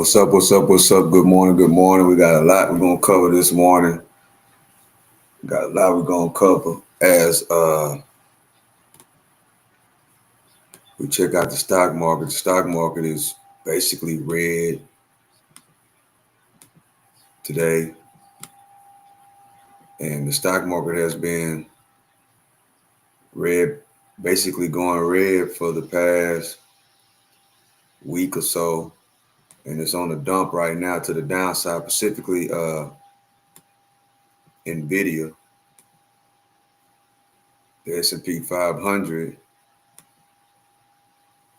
What's up? What's up? What's up? Good morning. Good morning. We got a lot we're gonna cover this morning. Got a lot we're gonna cover as we check out the stock market. The stock market is basically red today, and the stock market has been red, basically going red for the past week or so, and it's on a dump right now to the downside. Specifically, Nvidia, the S&P 500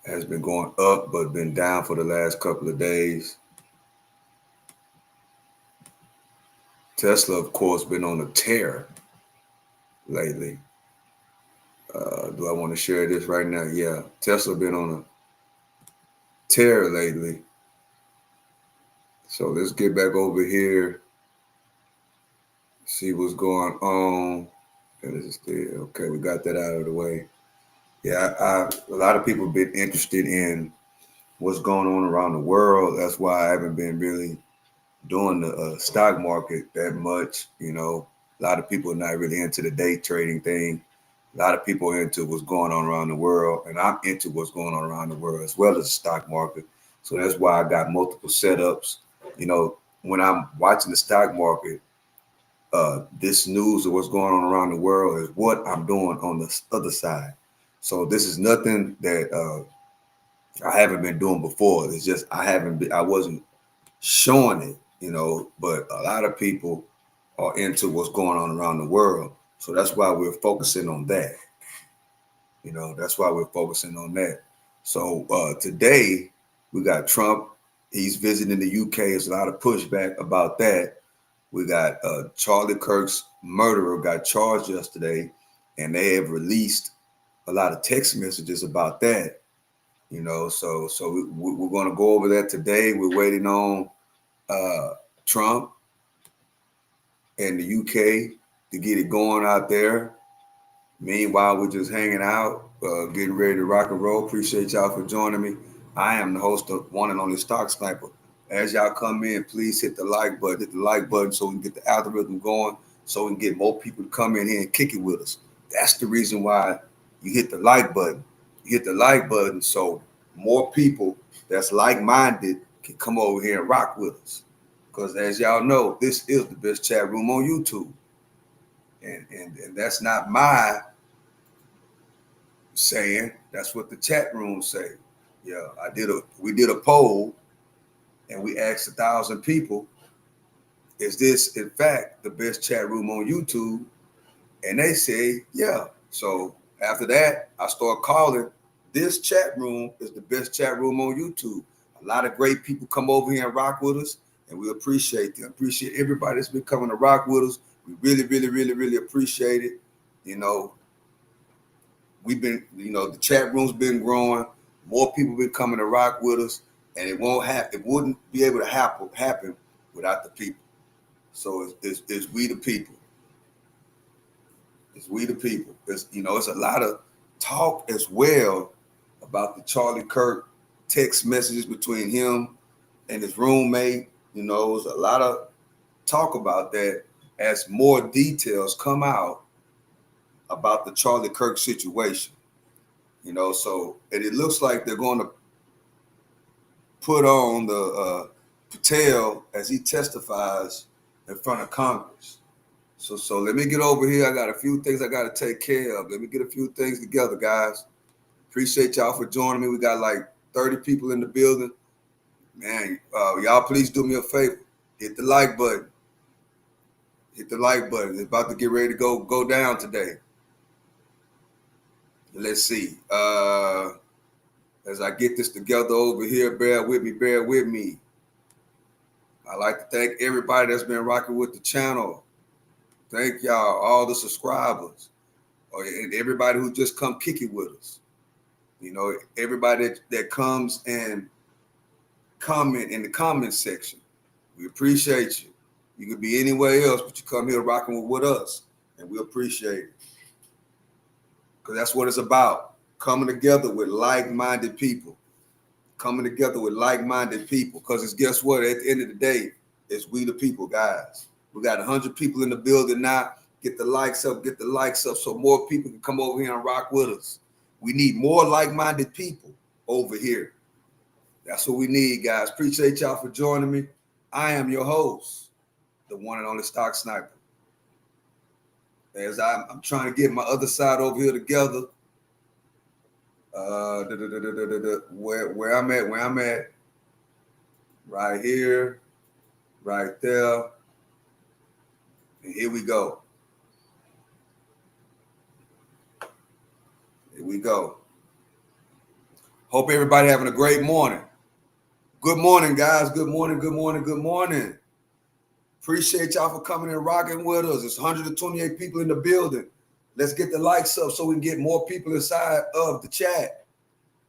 has been going up but been down for the last couple of days. Tesla, of course, been on a tear lately. Do I want to share this right now? Yeah, Tesla been on a tear lately. So let's get back over here, see what's going on. Okay, we got that out of the way. Yeah, a lot of people have been interested in what's going on around the world. That's why I haven't been really doing the stock market that much. A lot of people are not really into the day trading thing. A lot of people are into what's going on around the world, and I'm into what's going on around the world as well as the stock market. So that's why I got multiple setups. When I'm watching the stock market, this news of what's going on around the world is what I'm doing on the other side. So this is nothing that I haven't been doing before. It's just I wasn't showing it, but a lot of people are into what's going on around the world. So that's why we're focusing on that. That's why we're focusing on that. So today we got Trump. He's visiting the UK. There's a lot of pushback about that. We got Charlie Kirk's murderer got charged yesterday, and they have released a lot of text messages about that. So we're going to go over that today. We're waiting on Trump and the UK to get it going out there. Meanwhile, we're just hanging out, getting ready to rock and roll. Appreciate y'all for joining me. I am the host of One and Only Stock Sniper. As y'all come in, please hit the like button. Hit the like button so we can get the algorithm going, so we can get more people to come in here and kick it with us. That's the reason why you hit the like button. You hit the like button so more people that's like-minded can come over here and rock with us. Because as y'all know, this is the best chat room on YouTube. And that's not my saying. That's what the chat room say. Yeah, we did a poll and we asked 1,000 people, is this in fact the best chat room on YouTube? And they say, yeah. So after that, I start calling this chat room is the best chat room on YouTube. A lot of great people come over here and rock with us, and we appreciate them. Appreciate everybody that's been coming to rock with us. We really, really, really, really appreciate it. We've been, the chat room's been growing. More people been coming to rock with us, and it wouldn't be able to happen without the people. So it's we the people. It's we the people. It's a lot of talk as well about the Charlie Kirk text messages between him and his roommate. There's a lot of talk about that as more details come out about the Charlie Kirk situation. So and it looks like they're going to put on the Patel as he testifies in front of Congress. So let me get over here. I got a few things I got to take care of. Let me get a few things together, guys. Appreciate y'all for joining me. We got like 30 people in the building. Man, y'all please do me a favor. Hit the like button. Hit the like button. It's about to get ready to go down today. Let's see. As I get this together over here, bear with me. I'd like to thank everybody that's been rocking with the channel. Thank y'all, all the subscribers, and everybody who just come kick it with us. Everybody that comes and comment in the comment section. We appreciate you. You could be anywhere else, but you come here rocking with us, and we appreciate it. Because that's what it's about, coming together with like-minded people. coming together with like-minded people, because it's, guess what, at the end of the day, it's we the people, guys. We got 100 people in the building now. Get the likes up, so more people can come over here and rock with us. We need more like-minded people over here. That's what we need, guys. Appreciate y'all for joining me. I am your host, the one and only Stock Sniper. As I'm trying to get my other side over here together. Where I'm at, right here, right there, and here we go. Here we go. Hope everybody having a great morning. Good morning, guys. Good morning. Appreciate y'all for coming and rocking with us. It's 128 people in the building. Let's get the likes up so we can get more people inside of the chat.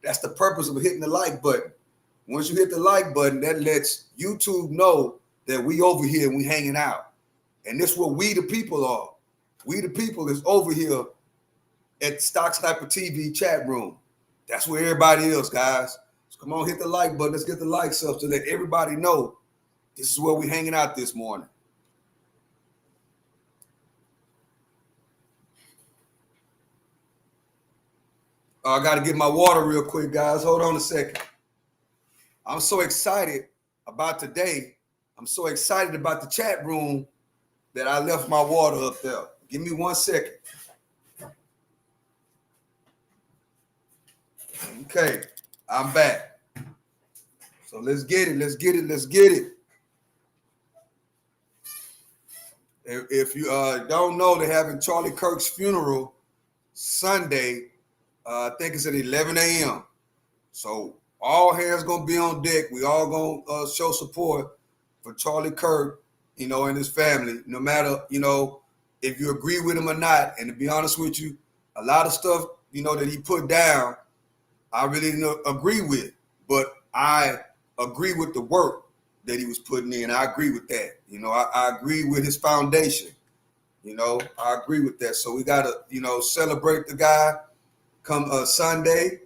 That's the purpose of hitting the like button. Once you hit the like button, that lets YouTube know that we over here and we hanging out. And this is what we the people are. We the people is over here at Stock Sniper TV chat room. That's where everybody is, guys. So come on, hit the like button. Let's get the likes up so that everybody know this is where we hanging out this morning. I got to get my water real quick, guys. Hold on a second. I'm so excited about today. I'm so excited about the chat room that I left my water up there. Give me 1 second. Okay, I'm back. So let's get it. If you don't know, they're having Charlie Kirk's funeral Sunday. I think it's at 11 a.m. So all hands gonna be on deck. We all gonna show support for Charlie Kirk, and his family, no matter, if you agree with him or not. And to be honest with you, a lot of stuff, that he put down, I really don't agree with, but I agree with the work that he was putting in. I agree with that. I agree with his foundation. I agree with that. So we got to, celebrate the guy come Sunday.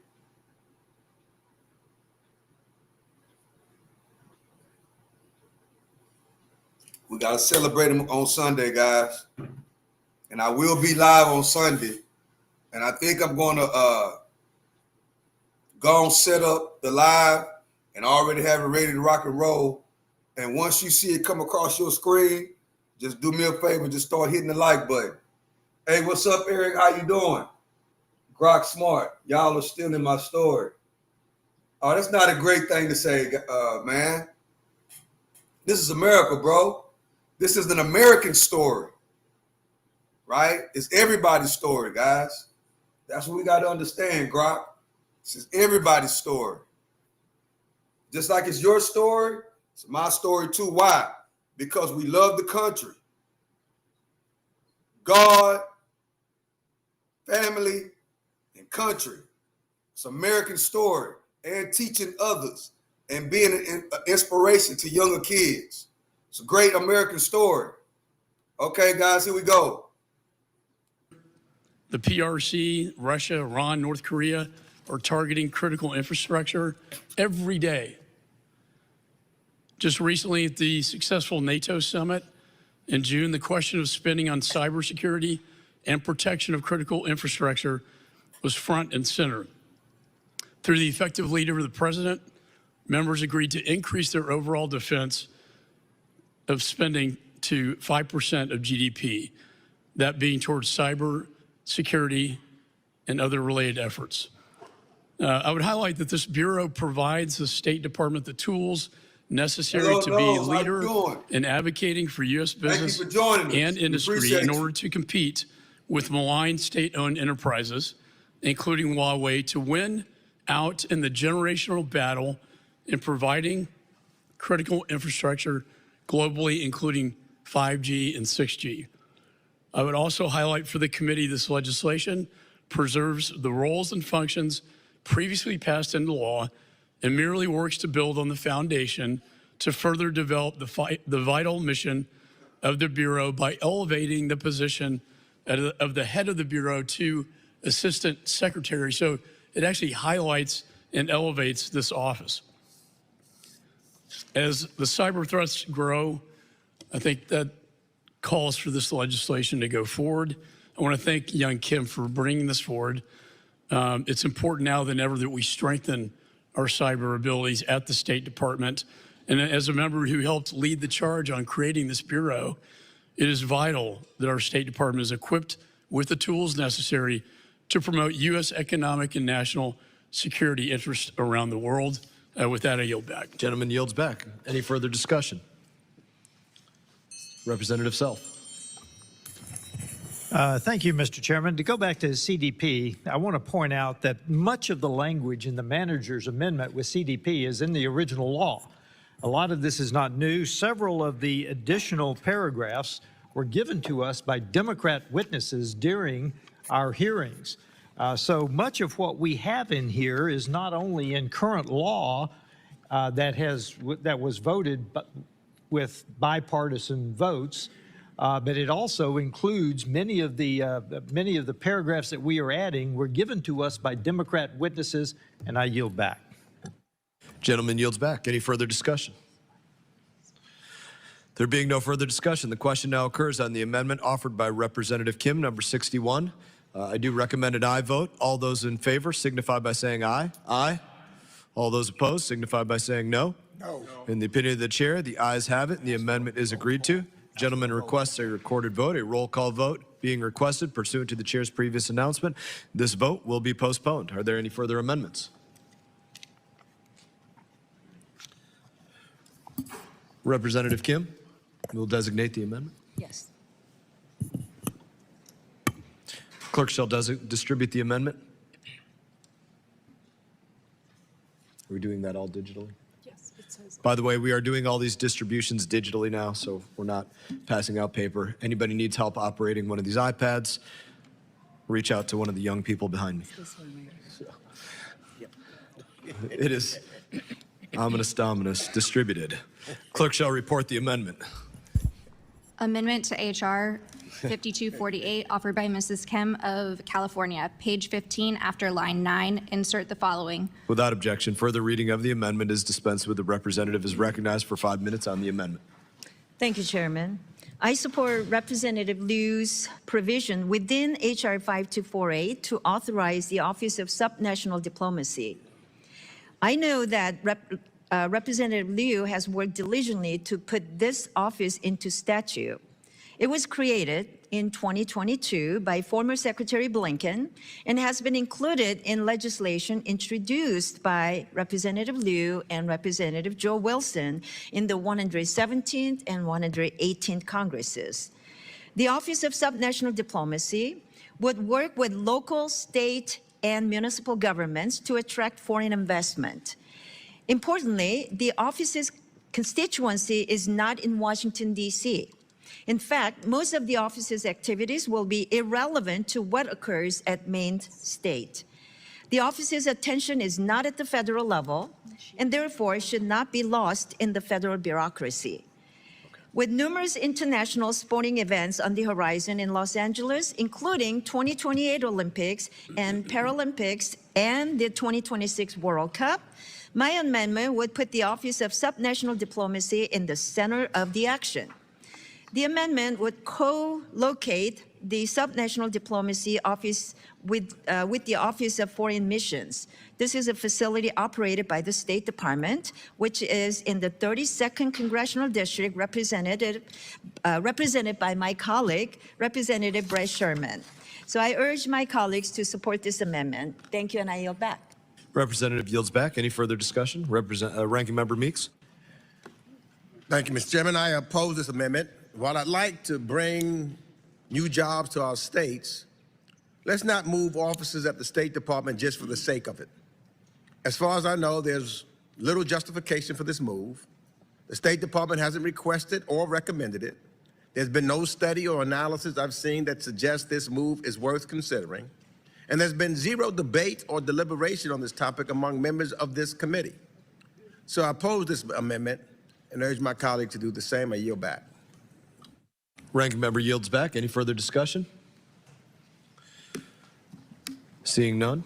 We got to celebrate him on Sunday, guys. And I will be live on Sunday. And I think I'm going to go and set up the live and already have it ready to rock and roll. And once you see it come across your screen, just do me a favor, just start hitting the like button. Hey, what's up, Eric? How you doing? Grok Smart. Y'all are still in my story. Oh, that's not a great thing to say, man. This is America, bro. This is an American story, right? It's everybody's story, guys. That's what we got to understand, Grok. This is everybody's story. Just like it's your story, it's my story too. Why? Because we love the country, God, family, and country. It's an American story, and teaching others and being an inspiration to younger kids. It's a great American story. Okay, guys, here we go. The PRC, Russia, Iran, North Korea are targeting critical infrastructure every day. Just recently at the successful NATO summit in June, the question of spending on cybersecurity and protection of critical infrastructure was front and center. Through the effective leader of the president, members agreed to increase their overall defense of spending to 5% of GDP, that being towards cyber security and other related efforts. I would highlight that this bureau provides the State Department the tools necessary to be a leader in advocating for U.S. business and industry in order to compete with maligned state-owned enterprises, including Huawei, to win out in the generational battle in providing critical infrastructure globally, including 5G and 6G. I would also highlight for the committee this legislation preserves the roles and functions previously passed into law and merely works to build on the foundation to further develop the vital mission of the Bureau by elevating the position of the head of the Bureau to Assistant Secretary. So it actually highlights and elevates this office. As the cyber threats grow, I think that calls for this legislation to go forward. I want to thank young Kim for bringing this forward. It's important now than ever that we strengthen our cyber abilities at the State Department. And as a member who helped lead the charge on creating this bureau, it is vital that our State Department is equipped with the tools necessary to promote U.S. economic and national security interests around the world. With that, I yield back. Gentleman yields back. Any further discussion? Representative Self. Thank you, Mr. Chairman. To go back to CDP, I want to point out that much of the language in the manager's amendment with CDP is in the original law. A lot of this is not new. Several of the additional paragraphs were given to us by Democrat witnesses during our hearings. So much of what we have in here is not only in current law that was voted with bipartisan votes, but it also includes many of the paragraphs that we are adding were given to us by Democrat witnesses, and I yield back. Gentleman yields back. Any further discussion? There being no further discussion, the question now occurs on the amendment offered by Representative Kim, number 61. I do recommend an aye vote. All those in favor signify by saying aye. Aye. All those opposed signify by saying no. No. In the opinion of the chair, the ayes have it, and the amendment is agreed to. Gentleman requests a recorded vote, a roll call vote being requested pursuant to the chair's previous announcement. This vote will be postponed. Are there any further amendments? Representative Kim will designate the amendment. Yes. Clerk shall distribute the amendment. Are we doing that all digitally? Yes, it says. By the way, we are doing all these distributions digitally now, so we're not passing out paper. Anybody needs help operating one of these iPads, reach out to one of the young people behind me. It is ominous, distributed. Clerk shall report the amendment. Amendment to H.R. 5248, offered by Mrs. Kim of California. Page 15, after line 9, insert the following. Without objection, further reading of the amendment is dispensed with. The representative is recognized for 5 minutes on the amendment. Thank you, Chairman. I support Representative Liu's provision within H.R. 5248 to authorize the Office of Subnational Diplomacy. I know that Representative Liu has worked diligently to put this office into statute. It was created in 2022 by former Secretary Blinken and has been included in legislation introduced by Representative Liu and Representative Joe Wilson in the 117th and 118th Congresses. The Office of Subnational Diplomacy would work with local, state, and municipal governments to attract foreign investment. Importantly, the office's constituency is not in Washington, D.C. In fact, most of the office's activities will be irrelevant to what occurs at Maine State. The office's attention is not at the federal level and therefore should not be lost in the federal bureaucracy. With numerous international sporting events on the horizon in Los Angeles, including 2028 Olympics and Paralympics and the 2026 World Cup, my amendment would put the Office of Subnational Diplomacy in the center of the action. The amendment would co-locate the Subnational Diplomacy Office with the Office of Foreign Missions. This is a facility operated by the State Department, which is in the 32nd Congressional District, represented by my colleague, Representative Brett Sherman. So I urge my colleagues to support this amendment. Thank you, and I yield back. Representative yields back. Any further discussion? Ranking Member Meeks. Thank you, Mr. Chairman. I oppose this amendment. While I'd like to bring new jobs to our states, let's not move offices at the State Department just for the sake of it. As far as I know, there's little justification for this move. The State Department hasn't requested or recommended it. There's been no study or analysis I've seen that suggests this move is worth considering. And there's been zero debate or deliberation on this topic among members of this committee. So I oppose this amendment and urge my colleague to do the same. I yield back. Ranking Member yields back. Any further discussion? Seeing none.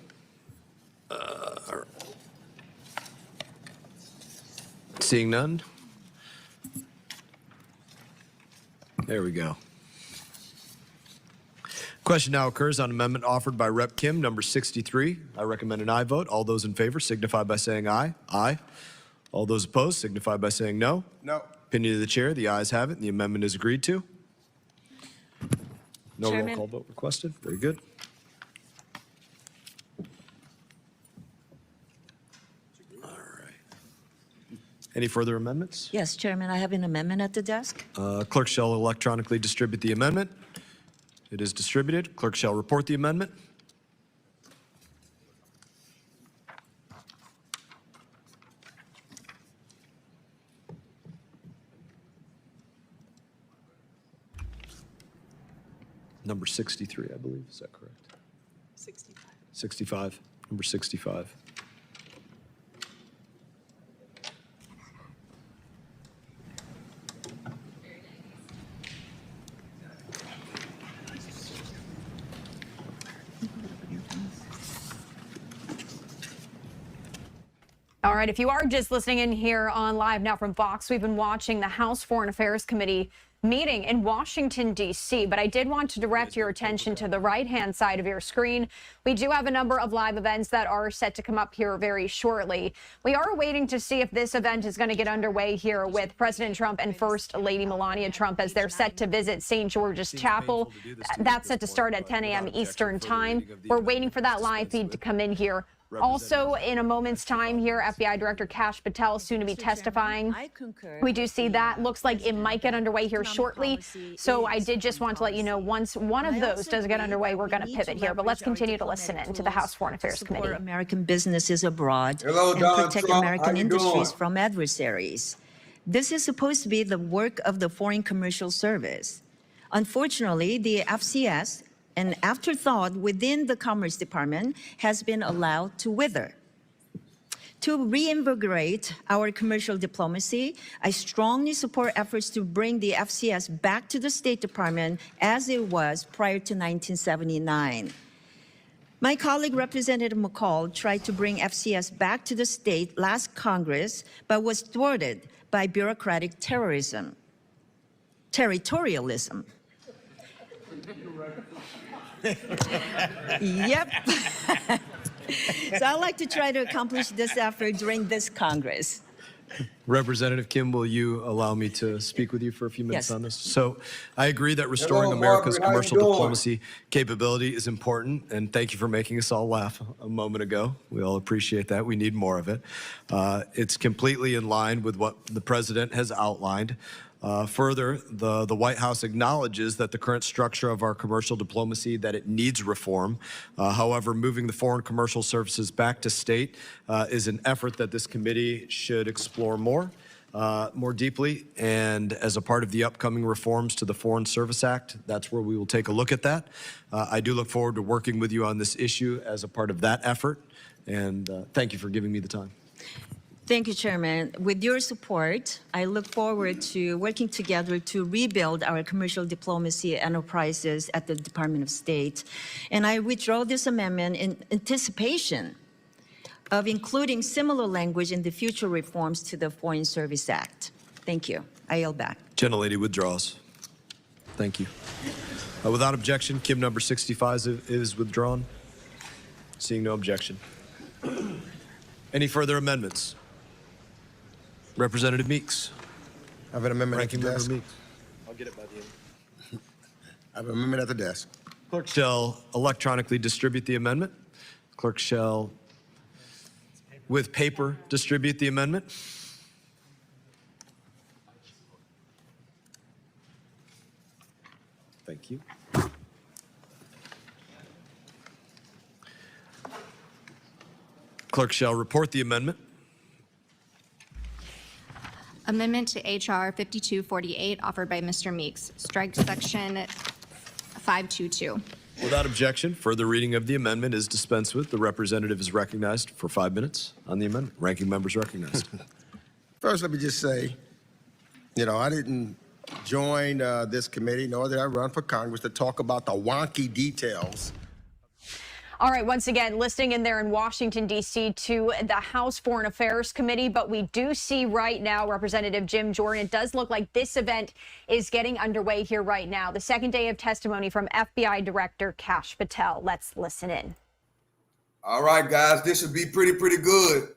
Seeing none. There we go. Question now occurs on amendment offered by Rep. Kim, number 63. I recommend an aye vote. All those in favor signify by saying aye. Aye. All those opposed signify by saying no. No. Opinion of the chair, the ayes have it, and the amendment is agreed to. No roll Chairman. call vote requested. Very good. All right. Any further amendments? Yes, Chairman, I have an amendment at the desk. Clerk shall electronically distribute the amendment. It is distributed. Clerk shall report the amendment. Number 63, I believe. Is that correct? 65. 65. Number 65. All right, if you are just listening in here on Live Now from Fox, we've been watching the House Foreign Affairs Committee meeting in Washington, D.C., but I did want to direct your attention to the right-hand side of your screen. We do have a number of live events that are set to come up here very shortly. We are waiting to see if this event is going to get underway here with President Trump and First Lady Melania Trump as they're set to visit St. George's Chapel. That's set to start at 10 a.m. Eastern Time. We're waiting for that live feed to come in here. Also, in a moment's time here, FBI Director Kirk Patel soon to be testifying. I concur. We do see that. Looks like it might get underway here shortly. So I did just want to let you know, once one of those does get underway, we're going to pivot here. But let's continue to listen in to the House Foreign Affairs Committee. Support American businesses abroad Hello, and Donald protect Trump. American How you industries doing? from adversaries. This is supposed to be the work of the Foreign Commercial Service. Unfortunately, the FCS, an afterthought within the Commerce Department, has been allowed to wither. To reinvigorate our commercial diplomacy, I strongly support efforts to bring the FCS back to the State Department as it was prior to 1979. My colleague, Representative McCall, tried to bring FCS back to the state last Congress, but was thwarted by bureaucratic territorialism. Yep. So I'd like to try to accomplish this effort during this Congress. Representative Kim, will you allow me to speak with you for a few minutes Yes. on this? So I agree that restoring Hello, America's Margaret. How you commercial doing? diplomacy capability is important, and thank you for making us all laugh a moment ago. We all appreciate that. We need more of it. It's completely in line with what the president has outlined. Further, the White House acknowledges that the current structure of our commercial diplomacy, that it needs reform. However, moving the foreign commercial services back to state is an effort that this committee should explore more deeply. And as a part of the upcoming reforms to the Foreign Service Act, that's where we will take a look at that. I do look forward to working with you on this issue as a part of that effort. And thank you for giving me the time. Thank you, Chairman. With your support, I look forward to working together to rebuild our commercial diplomacy enterprises at the Department of State. And I withdraw this amendment in anticipation of including similar language in the future reforms to the Foreign Service Act. Thank you. I yield back. Gentlelady withdraws. Thank you. Without objection, Kim number 65 is withdrawn. Seeing no objection. Any further amendments? Representative Meeks. I have an amendment at the Ranking member desk. Meeks. I'll get it by the end. I have an amendment at the desk. Clerk shall electronically distribute the amendment. Clerk shall, with paper, distribute the amendment. Thank you. Clerk shall report the amendment. Amendment to H.R. 5248 offered by Mr. Meeks. Strike section 522. Without objection, further reading of the amendment is dispensed with. The representative is recognized for 5 minutes on the amendment. Ranking members recognized. First, let me just say, I didn't join this committee, nor did I run for Congress to talk about the wonky details. All right, once again, listing in there in Washington, D.C. to the House Foreign Affairs Committee. But we do see right now, Representative Jim Jordan, it does look like this event is getting underway here right now. The second day of testimony from FBI Director Kirk Patel. Let's listen in. All right, guys, this should be pretty good.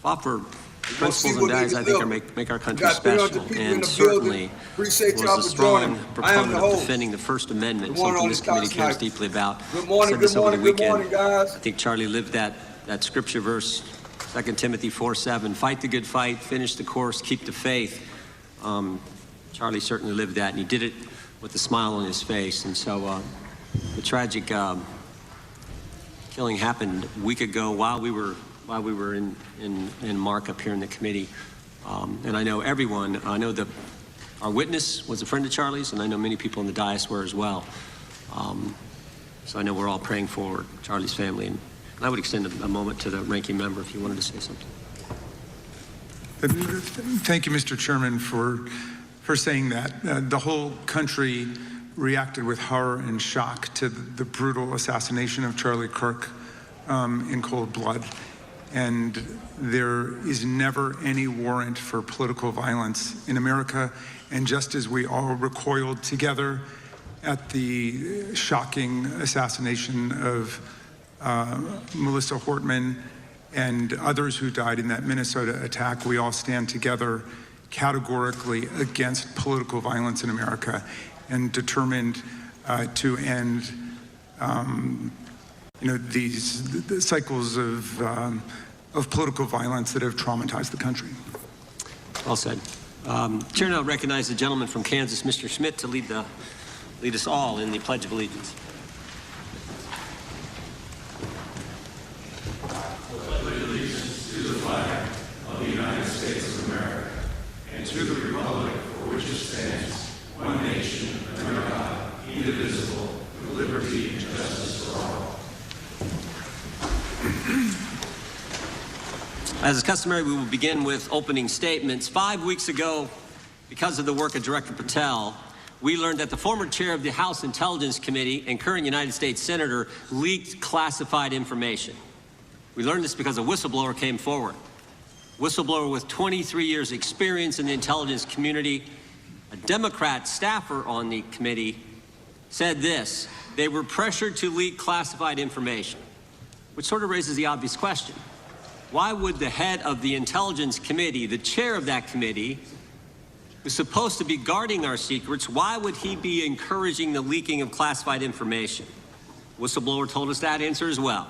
Fought for principles and values I think are make our country special, and certainly was a strong proponent of defending the First Amendment, something this committee cares deeply about. Good morning, good morning, guys. I think Charlie lived that scripture verse, 2 Timothy 4:7, fight the good fight, finish the course, keep the faith. Charlie certainly lived that, and he did it with a smile on his face. And so the tragic killing happened a week ago while we were in markup here in the committee. And I know everyone, I know that our witness was a friend of Charlie's, and I know many people in the dais were as well. So I know we're all praying for Charlie's family. And I would extend a moment to the ranking member if you wanted to say something. Thank you, Mr. Chairman, for saying that. The whole country reacted with horror and shock to the brutal assassination of Charlie Kirk in cold blood. And there is never any warrant for political violence in America. And just as we all recoiled together at the shocking assassination of Melissa Hortman and others who died in that Minnesota attack, we all stand together categorically against political violence in America and determined to end the cycles of political violence that have traumatized the country. Well said. Chair now recognizes the gentleman from Kansas, Mr. Schmidt, to lead us all in the Pledge of Allegiance. I pledge allegiance to the flag of the United States of America and to the republic for which it stands, one nation, under God, indivisible, with liberty and justice for all. As is customary, we will begin with opening statements. 5 weeks ago, because of the work of Director Patel, we learned that the former chair of the House Intelligence Committee and current United States Senator leaked classified information. We learned this because a whistleblower came forward. A whistleblower with 23 years experience in the intelligence community, a Democrat staffer on the committee, said this: they were pressured to leak classified information, which sort of raises the obvious question. Why would the head of the Intelligence Committee, the chair of that committee, who's supposed to be guarding our secrets, why would he be encouraging the leaking of classified information? Whistleblower told us that answer as well.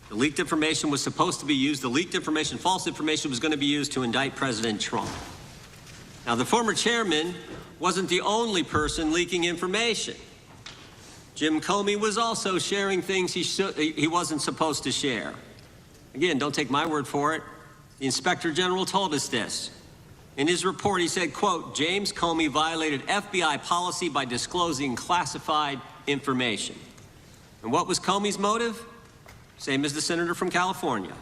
The leaked information was supposed to be used, the leaked information, false information, was going to be used to indict President Trump. Now, the former chairman wasn't the only person leaking information. Jim Comey was also sharing things he wasn't supposed to share. Again, don't take my word for it. The Inspector General told us this. In his report, he said, quote, James Comey violated FBI policy by disclosing classified information. And what was Comey's motive? Same as the senator from California: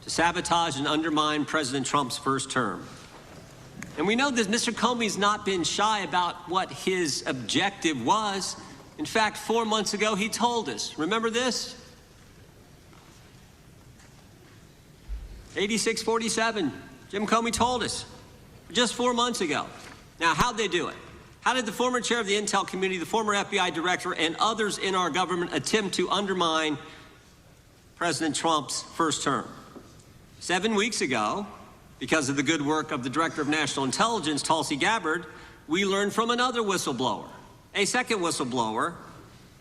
to sabotage and undermine President Trump's first term. And we know that Mr. Comey's not been shy about what his objective was. In fact, 4 months ago, he told us. Remember this? 8647. Jim Comey told us just 4 months ago. Now, how'd they do it? How did the former chair of the Intel community, the former FBI director, and others in our government attempt to undermine President Trump's first term? 7 weeks ago, because of the good work of the Director of National Intelligence, Tulsi Gabbard, we learned from another whistleblower, a second whistleblower,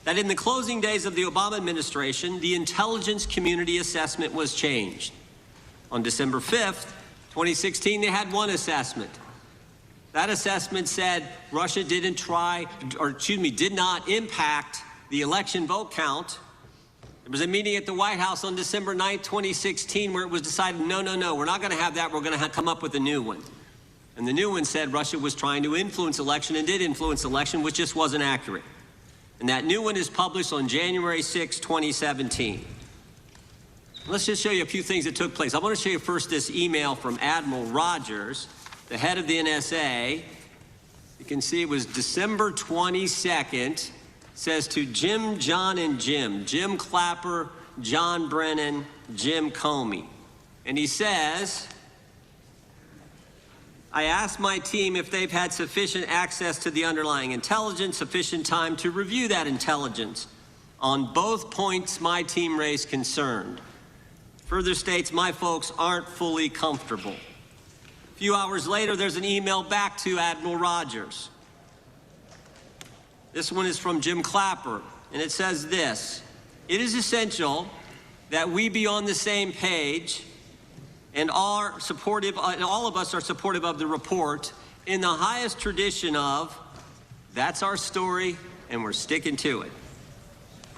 that in the closing days of the Obama administration, the intelligence community assessment was changed. On December 5th, 2016, they had one assessment. That assessment said Russia did not impact the election vote count. There was a meeting at the White House on December 9th, 2016, where it was decided, no, we're not going to have that. We're going to come up with a new one. And the new one said Russia was trying to influence election and did influence election, which just wasn't accurate. And that new one is published on January 6, 2017. Let's just show you a few things that took place. I want to show you first this email from Admiral Rogers, the head of the NSA. You can see it was December 22nd, says to Jim, John, and Jim Clapper, John Brennan, Jim Comey. And he says, I asked my team if they've had sufficient access to the underlying intelligence, sufficient time to review that intelligence. On both points, my team raised concern. Further states, my folks aren't fully comfortable. A few hours later, there's an email back to Admiral Rogers. This one is from Jim Clapper, and it says this: it is essential that we be on the same page and are supportive, and all of us are supportive of the report in the highest tradition of, that's our story and we're sticking to it.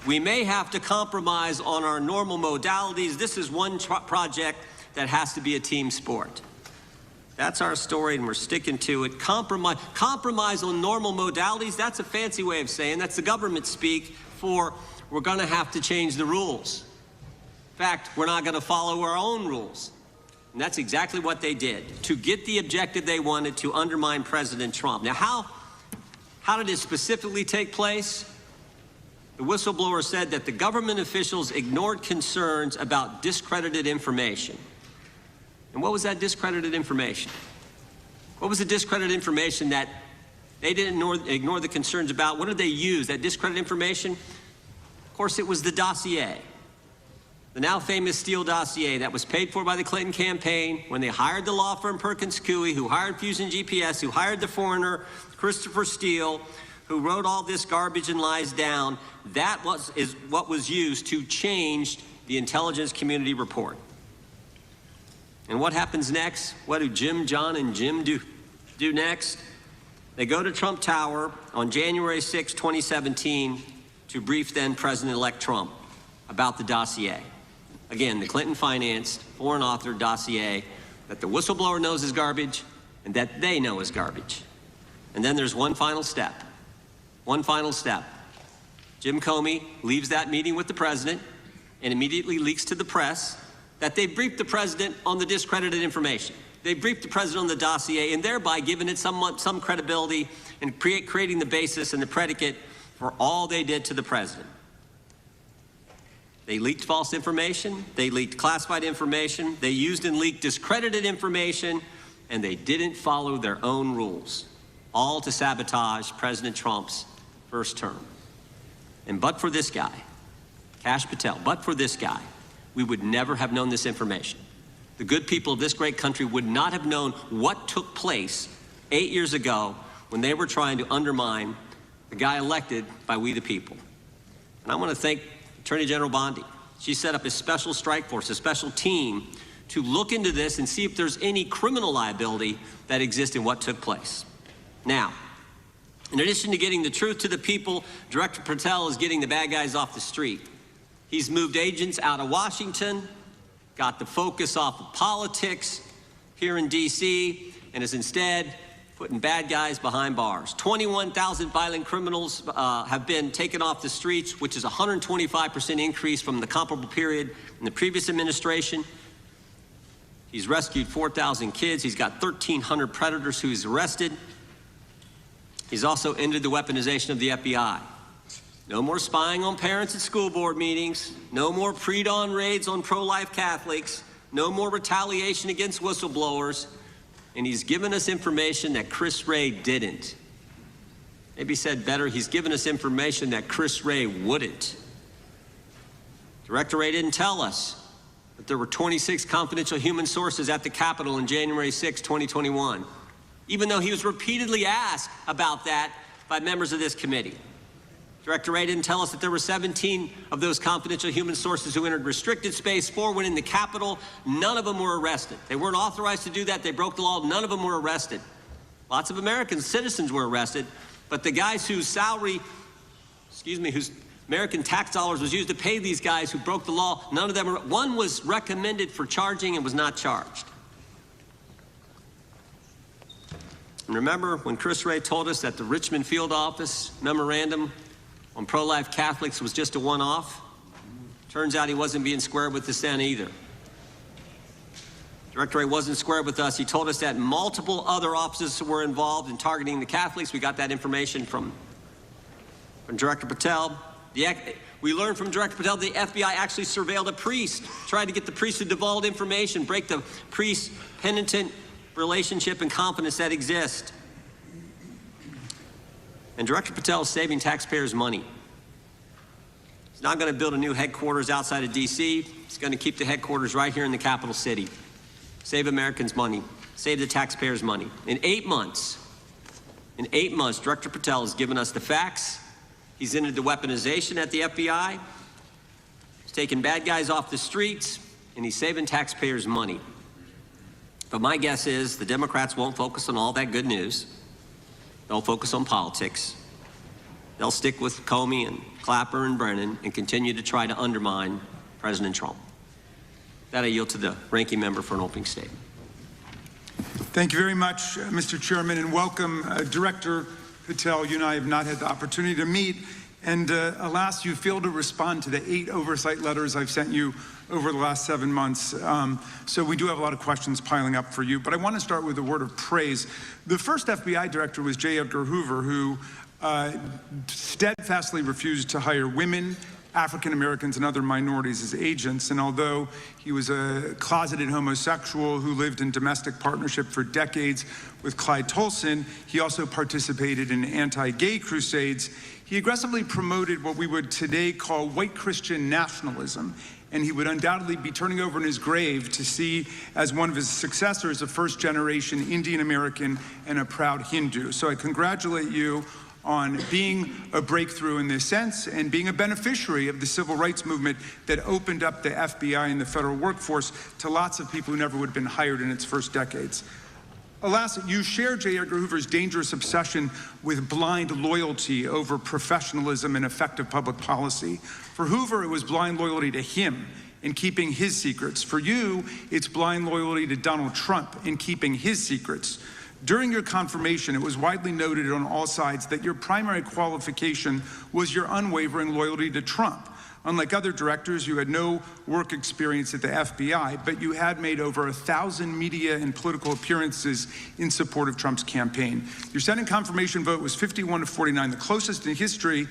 We may have to compromise on our normal modalities. This is one project that has to be a team sport. That's our story and we're sticking to it. Compromise on normal modalities, that's a fancy way of saying, that's the government speak for we're gonna have to change the rules. In fact, we're not gonna follow our own rules. And that's exactly what they did to get the objective they wanted, to undermine President Trump. Now, how did it specifically take place? The whistleblower said that the government officials ignored concerns about discredited information. And what was that discredited information? What was the discredited information that they didn't ignore the concerns about? What did they use, that discredited information? Of course, it was the dossier. The now famous Steele dossier that was paid for by the Clinton campaign when they hired the law firm Perkins Coie, who hired Fusion GPS, who hired the foreigner Christopher Steele, who wrote all this garbage and lies down. That is what was used to change the intelligence community report. And what happens next? What do Jim, John, and Jim do next? They go to Trump Tower on January 6, 2017 to brief then President-elect Trump about the dossier. Again, the Clinton-financed, foreign-authored dossier that the whistleblower knows is garbage and that they know is garbage. And then there's one final step. One final step. Jim Comey leaves that meeting with the president and immediately leaks to the press that they briefed the president on the discredited information. They briefed the president on the dossier and thereby giving it some credibility and creating the basis and the predicate for all they did to the president. They leaked false information, they leaked classified information, they used and leaked discredited information, and they didn't follow their own rules, all to sabotage President Trump's first term. And but for this guy, Kirk Patel, but for this guy, we would never have known this information. The good people of this great country would not have known what took place 8 years ago when they were trying to undermine the guy elected by we the people. And I want to thank Attorney General Bondi. She set up a special strike force, a special team to look into this and see if there's any criminal liability that exists in what took place. Now, in addition to getting the truth to the people, Director Patel is getting the bad guys off the street. He's moved agents out of Washington, got the focus off of politics here in D.C., and is instead putting bad guys behind bars. 21,000 violent criminals have been taken off the streets, which is a 125% increase from the comparable period in the previous administration. He's rescued 4,000 kids. He's got 1,300 predators who he's arrested. He's also ended the weaponization of the FBI. No more spying on parents at school board meetings. No more pre-dawn raids on pro-life Catholics. No more retaliation against whistleblowers. And he's given us information that Chris Wray didn't. Maybe said better, he's given us information that Chris Wray wouldn't. Director Wray didn't tell us that there were 26 confidential human sources at the Capitol on January 6, 2021, even though he was repeatedly asked about that by members of this committee. Director Wray didn't tell us that there were 17 of those confidential human sources who entered restricted space, 4 went in the Capitol. None of them were arrested. They weren't authorized to do that. They broke the law. None of them were arrested. Lots of American citizens were arrested, but the guys whose whose American tax dollars was used to pay these guys who broke the law, none of them were. One was recommended for charging and was not charged. And remember when Chris Wray told us that the Richmond field office memorandum on pro-life Catholics was just a one-off? Turns out he wasn't being square with us then either. Director Wray wasn't square with us. He told us that multiple other offices were involved in targeting the Catholics. We got that information from From Director Patel, we learned from Director Patel the FBI actually surveilled a priest, tried to get the priest to divulge information, break the priest-penitent relationship and confidence that exists. And Director Patel is saving taxpayers money. He's not going to build a new headquarters outside of D.C. He's going to keep the headquarters right here in the capital city. Save Americans money, save the taxpayers money. In 8 months, Director Patel has given us the facts. He's ended the weaponization at the FBI. He's taken bad guys off the streets, and he's saving taxpayers money. But my guess is the Democrats won't focus on all that good news. They'll focus on politics. They'll stick with Comey and Clapper and Brennan and continue to try to undermine President Trump. That I yield to the ranking member for an opening statement. Thank you very much, Mr. Chairman, and welcome, Director Patel. You and I have not had the opportunity to meet, and alas, you failed to respond to the 8 oversight letters I've sent you over the last 7 months. So we do have a lot of questions piling up for you, but I want to start with a word of praise. The first FBI director was J. Edgar Hoover, who steadfastly refused to hire women, African Americans, and other minorities as agents. And although he was a closeted homosexual who lived in domestic partnership for decades with Clyde Tolson, he also participated in anti-gay crusades. He aggressively promoted what we would today call white Christian nationalism, and he would undoubtedly be turning over in his grave to see as one of his successors a first-generation Indian American and a proud Hindu. So I congratulate you on being a breakthrough in this sense and being a beneficiary of the civil rights movement that opened up the FBI and the federal workforce to lots of people who never would have been hired in its first decades. Alas, you share J. Edgar Hoover's dangerous obsession with blind loyalty over professionalism and effective public policy. For Hoover, it was blind loyalty to him in keeping his secrets. For you, it's blind loyalty to Donald Trump in keeping his secrets. During your confirmation, it was widely noted on all sides that your primary qualification was your unwavering loyalty to Trump. Unlike other directors, you had no work experience at the FBI, but you had made over 1,000 media and political appearances in support of Trump's campaign. Your Senate confirmation vote was 51-49, the closest in history,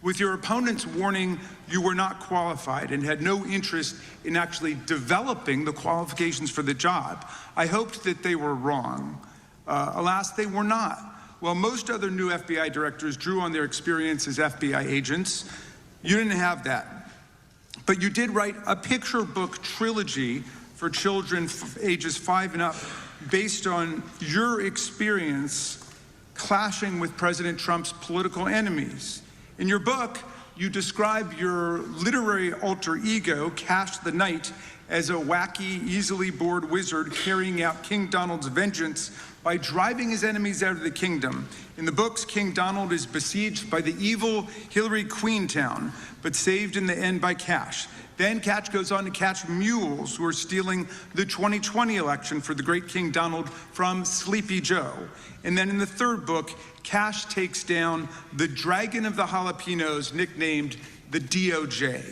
with your opponents warning you were not qualified and had no interest in actually developing the qualifications for the job. I hoped that they were wrong. Alas, they were not. While most other new FBI directors drew on their experience as FBI agents, you didn't have that. But you did write a picture book trilogy for children ages 5 and up based on your experience clashing with President Trump's political enemies. In your book, you describe your literary alter ego, Cash the Knight, as a wacky, easily bored wizard carrying out King Donald's vengeance by driving his enemies out of the kingdom. In the books, King Donald is besieged by the evil Hillary Queentown, but saved in the end by Cash. Then Cash goes on to catch mules who are stealing the 2020 election for the great King Donald from Sleepy Joe. And then in the third book, Cash takes down the Dragon of the Jalapenos, nicknamed the DOJ.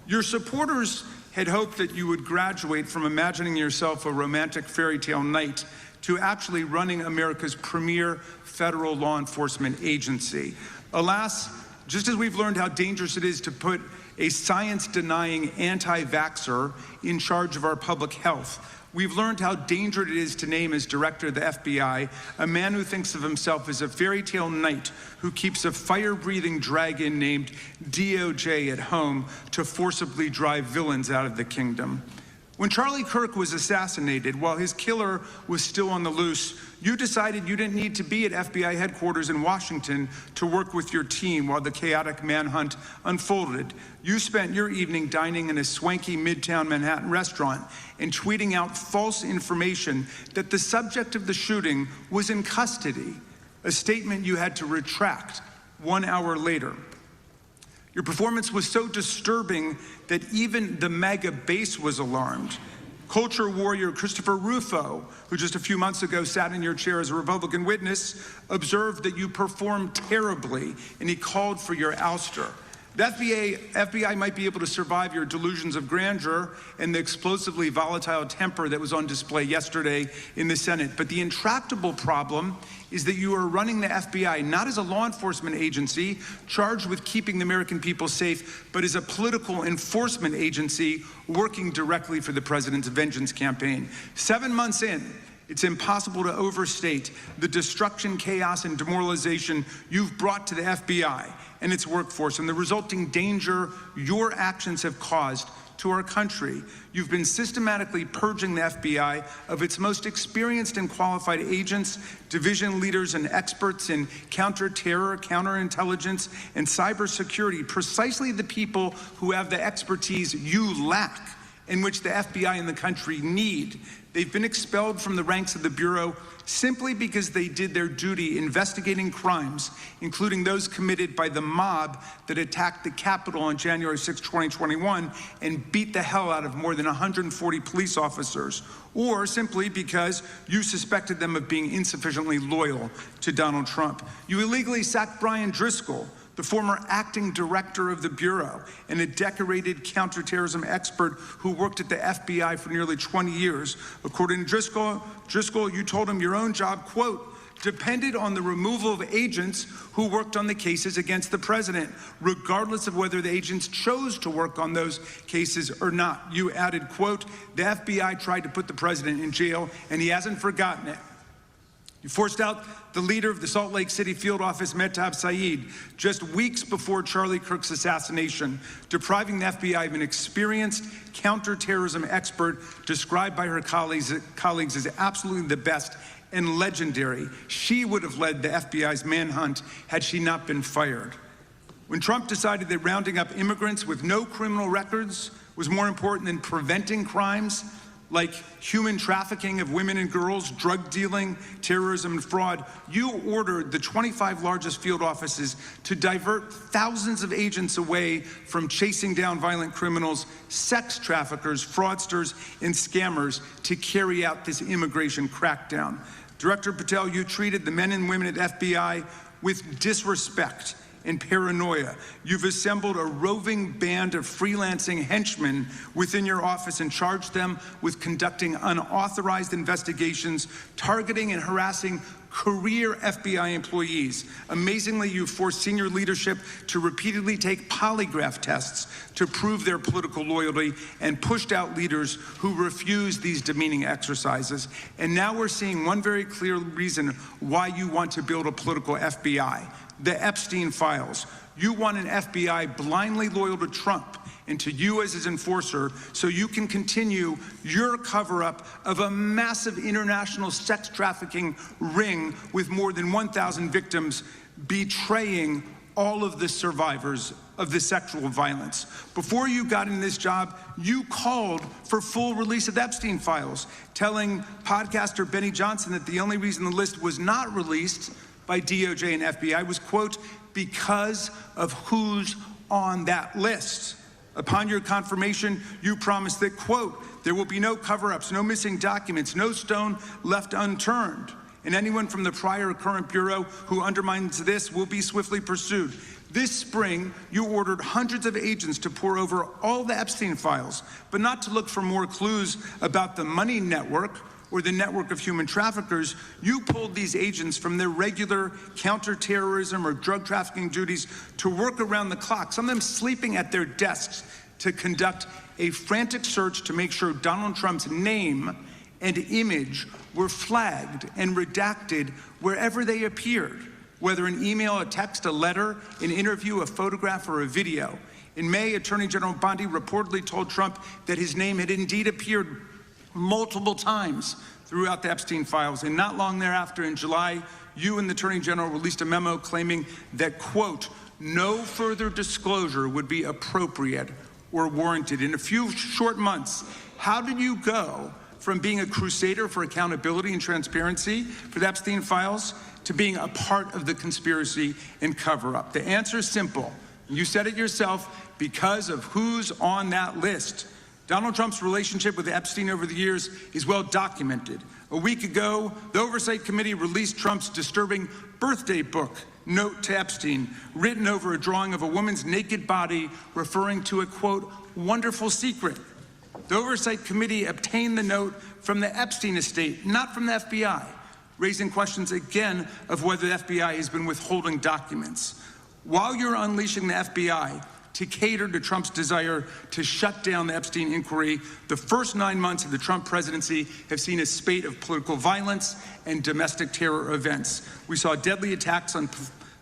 Your supporters had hoped that you would graduate from imagining yourself a romantic fairy tale knight to actually running America's premier federal law enforcement agency. Alas, just as we've learned how dangerous it is to put a science-denying anti-vaxxer in charge of our public health, we've learned how dangerous it is to name as director of the FBI a man who thinks of himself as a fairy tale knight who keeps a fire-breathing dragon named DOJ at home to forcibly drive villains out of the kingdom. When Charlie Kirk was assassinated, while his killer was still on the loose, you decided you didn't need to be at FBI headquarters in Washington to work with your team while the chaotic manhunt unfolded. You spent your evening dining in a swanky Midtown Manhattan restaurant and tweeting out false information that the subject of the shooting was in custody, a statement you had to retract 1 hour later. Your performance was so disturbing that even the MAGA base was alarmed. Culture warrior Christopher Rufo, who just a few months ago sat in your chair as a Republican witness, observed that you performed terribly, and he called for your ouster. The FBI might be able to survive your delusions of grandeur and the explosively volatile temper that was on display yesterday in the Senate. But the intractable problem is that you are running the FBI not as a law enforcement agency charged with keeping the American people safe, but as a political enforcement agency working directly for the president's vengeance campaign. 7 months in, it's impossible to overstate the destruction, chaos, and demoralization you've brought to the FBI and its workforce and the resulting danger your actions have caused to our country. You've been systematically purging the FBI of its most experienced and qualified agents, division leaders, and experts in counterterror, counterintelligence, and cybersecurity, precisely the people who have the expertise you lack, in which the FBI and the country need. They've been expelled from the ranks of the Bureau simply because they did their duty investigating crimes, including those committed by the mob that attacked the Capitol on January 6, 2021, and beat the hell out of more than 140 police officers, or simply because you suspected them of being insufficiently loyal to Donald Trump. You illegally sacked Brian Driscoll, the former acting director of the Bureau and a decorated counterterrorism expert who worked at the FBI for nearly 20 years. According to Driscoll, you told him your own job, quote, depended on the removal of agents who worked on the cases against the president, regardless of whether the agents chose to work on those cases or not. You added, quote, the FBI tried to put the president in jail and he hasn't forgotten it. You forced out the leader of the Salt Lake City field office, Mehtab Saeed, just weeks before Charlie Kirk's assassination, depriving the FBI of an experienced counterterrorism expert described by her colleagues as absolutely the best and legendary. She would have led the FBI's manhunt had she not been fired. When Trump decided that rounding up immigrants with no criminal records was more important than preventing crimes like human trafficking of women and girls, drug dealing, terrorism, and fraud, you ordered the 25 largest field offices to divert thousands of agents away from chasing down violent criminals, sex traffickers, fraudsters, and scammers to carry out this immigration crackdown. Director Patel, you treated the men and women at FBI with disrespect and paranoia. You've assembled a roving band of freelancing henchmen within your office and charged them with conducting unauthorized investigations, targeting and harassing career FBI employees. Amazingly, you forced senior leadership to repeatedly take polygraph tests to prove their political loyalty and pushed out leaders who refused these demeaning exercises. And now we're seeing one very clear reason why you want to build a political FBI. The Epstein files. You want an FBI blindly loyal to Trump and to you as his enforcer so you can continue your cover-up of a massive international sex trafficking ring with more than 1,000 victims, betraying all of the survivors of the sexual violence. Before you got in this job, you called for full release of the Epstein files, telling podcaster Benny Johnson that the only reason the list was not released by DOJ and FBI was, quote, because of who's on that list. Upon your confirmation, you promised that, quote, there will be no cover-ups, no missing documents, no stone left unturned, and anyone from the prior or current Bureau who undermines this will be swiftly pursued. This spring, you ordered hundreds of agents to pore over all the Epstein files, but not to look for more clues about the money network or the network of human traffickers. You pulled these agents from their regular counterterrorism or drug trafficking duties to work around the clock, some of them sleeping at their desks, to conduct a frantic search to make sure Donald Trump's name and image were flagged and redacted wherever they appeared, whether an email, a text, a letter, an interview, a photograph, or a video. In May, Attorney General Bondi reportedly told Trump that his name had indeed appeared multiple times throughout the Epstein files. And not long thereafter, in July, you and the Attorney General released a memo claiming that, quote, no further disclosure would be appropriate or warranted. In a few short months, how did you go from being a crusader for accountability and transparency for the Epstein files to being a part of the conspiracy and cover-up? The answer is simple. You said it yourself, because of who's on that list. Donald Trump's relationship with Epstein over the years is well documented. A week ago, the Oversight Committee released Trump's disturbing birthday book, note to Epstein written over a drawing of a woman's naked body referring to a, quote, wonderful secret. The Oversight Committee obtained the note from the Epstein estate, not from the FBI, raising questions again of whether the FBI has been withholding documents. While you're unleashing the FBI to cater to Trump's desire to shut down the Epstein inquiry, the first 9 months of the Trump presidency have seen a spate of political violence and domestic terror events. We saw deadly attacks on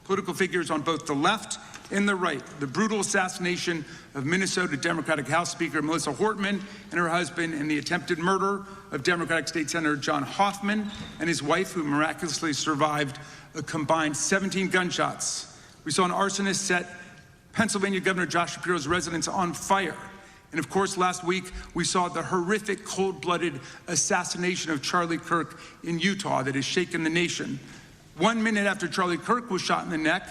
political figures on both the left and the right. The brutal assassination of Minnesota Democratic House Speaker Melissa Hortman and her husband, and the attempted murder of Democratic State Senator John Hoffman and his wife, who miraculously survived a combined 17 gunshots. We saw an arsonist set Pennsylvania Governor Josh Shapiro's residence on fire. And of course, last week, we saw the horrific, cold-blooded assassination of Charlie Kirk in Utah that has shaken the nation. 1 minute after Charlie Kirk was shot in the neck,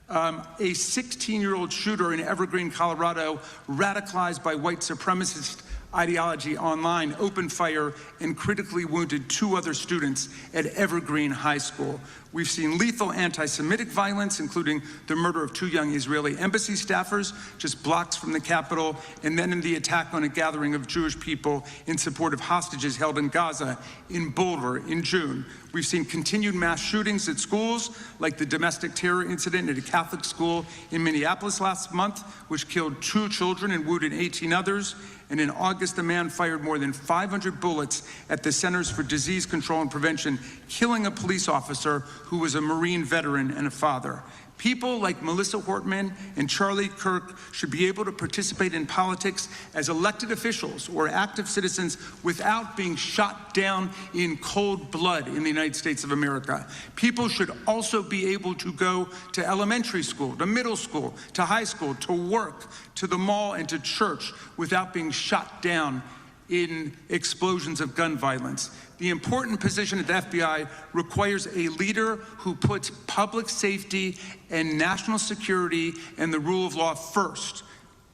a 16-year-old shooter in Evergreen, Colorado, radicalized by white supremacist ideology online, opened fire and critically wounded 2 other students at Evergreen High School. We've seen lethal anti-Semitic violence, including the murder of 2 young Israeli embassy staffers just blocks from the Capitol, and then in the attack on a gathering of Jewish people in support of hostages held in Gaza in Boulder in June. We've seen continued mass shootings at schools, like the domestic terror incident at a Catholic school in Minneapolis last month, which killed 2 children and wounded 18 others. And in August, a man fired more than 500 bullets at the Centers for Disease Control and Prevention, killing a police officer who was a Marine veteran and a father. People like Melissa Hortman and Charlie Kirk should be able to participate in politics as elected officials or active citizens without being shot down in cold blood in the United States of America. People should also be able to go to elementary school, to middle school, to high school, to work, to the mall, and to church without being shot down in explosions of gun violence. The important position at the FBI requires a leader who puts public safety and national security and the rule of law first.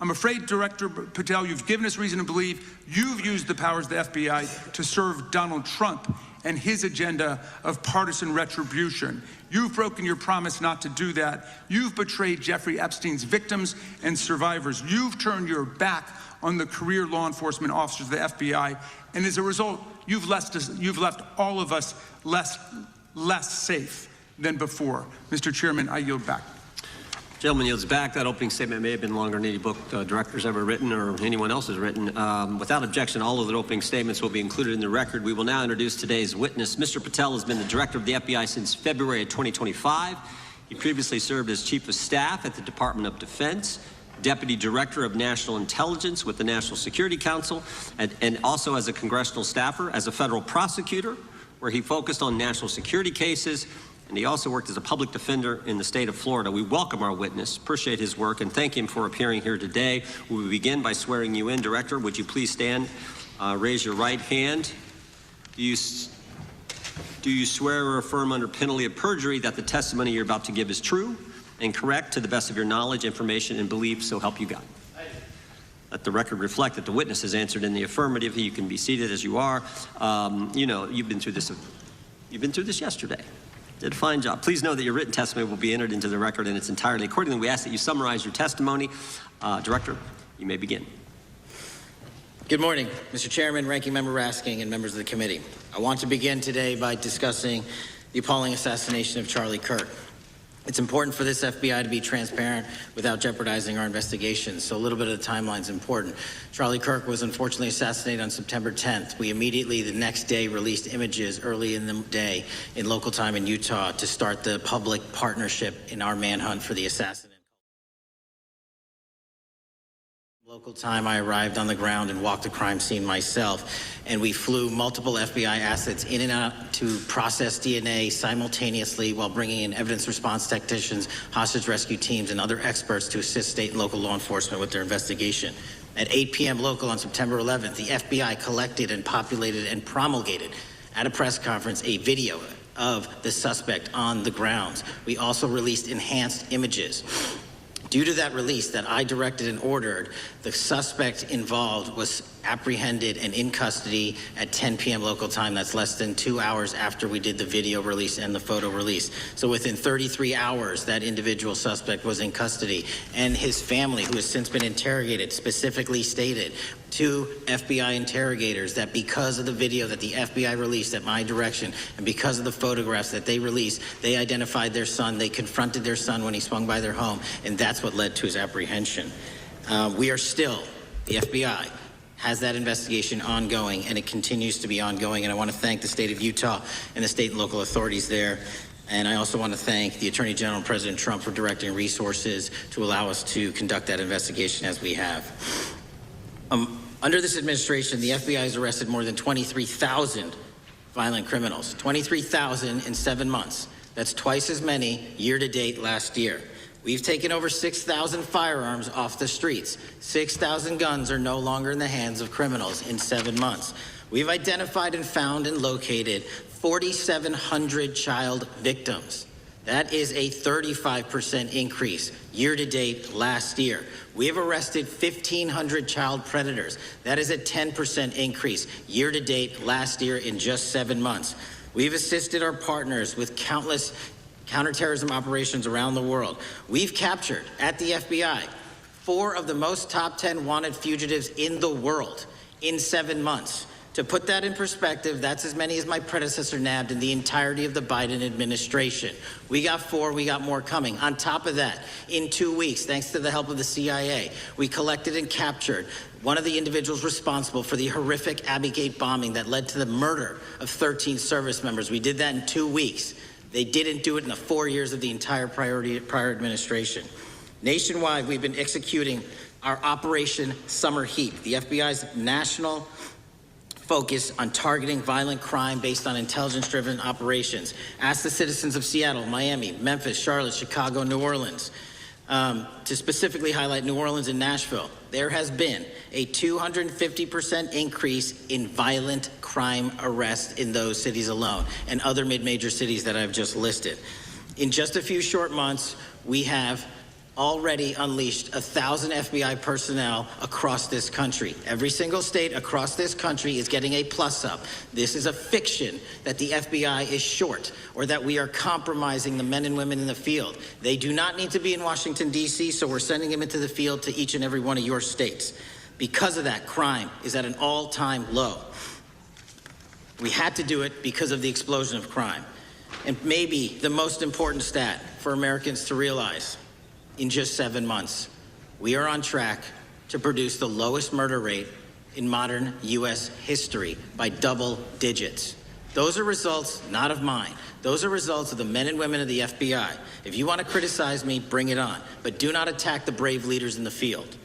I'm afraid, Director Patel, you've given us reason to believe you've used the powers of the FBI to serve Donald Trump and his agenda of partisan retribution. You've broken your promise not to do that. You've betrayed Jeffrey Epstein's victims and survivors. You've turned your back on the career law enforcement officers of the FBI, and as a result, you've left all of us less safe than before. Mr. Chairman, I yield back. Gentleman yields back. That opening statement may have been longer than any book director's ever written or anyone else has written. Without objection, all of the opening statements will be included in the record. We will now introduce today's witness. Mr. Patel has been the director of the FBI since February of 2025. He previously served as Chief of Staff at the Department of Defense, Deputy Director of National Intelligence with the National Security Council, and also as a congressional staffer, as a federal prosecutor, where he focused on national security cases, and he also worked as a public defender in the state of Florida. We welcome our witness, appreciate his work, and thank him for appearing here today. We will begin by swearing you in. Director, would you please stand, raise your right hand. Do you swear or affirm under penalty of perjury that the testimony you're about to give is true and correct to the best of your knowledge, information, and belief, so help you God? Let the record reflect that the witness has answered in the affirmative. You can be seated as you are. You know, you've been through this yesterday. Did a fine job. Please know that your written testimony will be entered into the record in its entirety. Accordingly, we ask that you summarize your testimony. Director, you may begin. Good morning, Mr. Chairman, Ranking Member Raskin, and members of the committee. I want to begin today by discussing the appalling assassination of Charlie Kirk. It's important for this FBI to be transparent without jeopardizing our investigations, so a little bit of the timeline is important. Charlie Kirk was unfortunately assassinated on September 10th. We immediately, the next day, released images early in the day in local time in Utah to start the public partnership in our manhunt for the assassin. Local time, I arrived on the ground and walked the crime scene myself, and we flew multiple FBI assets in and out to process DNA simultaneously while bringing in evidence response technicians, hostage rescue teams, and other experts to assist state and local law enforcement with their investigation. At 8 p.m. local on September 11th, the FBI collected and populated and promulgated at a press conference a video of the suspect on the grounds. We also released enhanced images Due to that release that I directed and ordered, the suspect involved was apprehended and in custody at 10 p.m. local time. That's less than 2 hours after we did the video release and the photo release. So within 33 hours, that individual suspect was in custody. And his family, who has since been interrogated, specifically stated to FBI interrogators that because of the video that the FBI released at my direction and because of the photographs that they released, they identified their son, they confronted their son when he swung by their home, and that's what led to his apprehension. We are still, the FBI has that investigation ongoing, and it continues to be ongoing, and I want to thank the state of Utah and the state and local authorities there. And I also want to thank the Attorney General and President Trump for directing resources to allow us to conduct that investigation as we have. Under this administration, the FBI has arrested more than 23,000 violent criminals. 23,000 in 7 months. That's twice as many year to date last year. We've taken over 6,000 firearms off the streets. 6,000 guns are no longer in the hands of criminals in 7 months. We've identified and found and located 4,700 child victims. That is a 35% increase year to date last year. We have arrested 1,500 child predators. That is a 10% increase year to date last year in just 7 months. We've assisted our partners with countless counterterrorism operations around the world. We've captured at the FBI 4 of the most top 10 wanted fugitives in the world in 7 months. To put that in perspective, that's as many as my predecessor nabbed in the entirety of the Biden administration. We got 4, we got more coming. On top of that, in 2 weeks, thanks to the help of the CIA, we collected and captured one of the individuals responsible for the horrific Abbey Gate bombing that led to the murder of 13 service members. We did that in 2 weeks. They didn't do it in the 4 years of the entire prior administration. Nationwide, we've been executing our Operation Summer Heat, the FBI's national focus on targeting violent crime based on intelligence-driven operations. Ask the citizens of Seattle, Miami, Memphis, Charlotte, Chicago, New Orleans. To specifically highlight New Orleans and Nashville, there has been a 250% increase in violent crime arrests in those cities alone and other mid-major cities that I've just listed. In just a few short months, we have already unleashed 1,000 FBI personnel across this country. Every single state across this country is getting a plus up. This is a fiction that the FBI is short or that we are compromising the men and women in the field. They do not need to be in Washington, D.C., so we're sending them into the field to each and every one of your states. Because of that, crime is at an all-time low. We had to do it because of the explosion of crime. And maybe the most important stat for Americans to realize: in just 7 months, we are on track to produce the lowest murder rate in modern U.S. history by double digits. Those are results not of mine. Those are results of the men and women of the FBI. If you want to criticize me, bring it on, but do not attack the brave leaders in the field.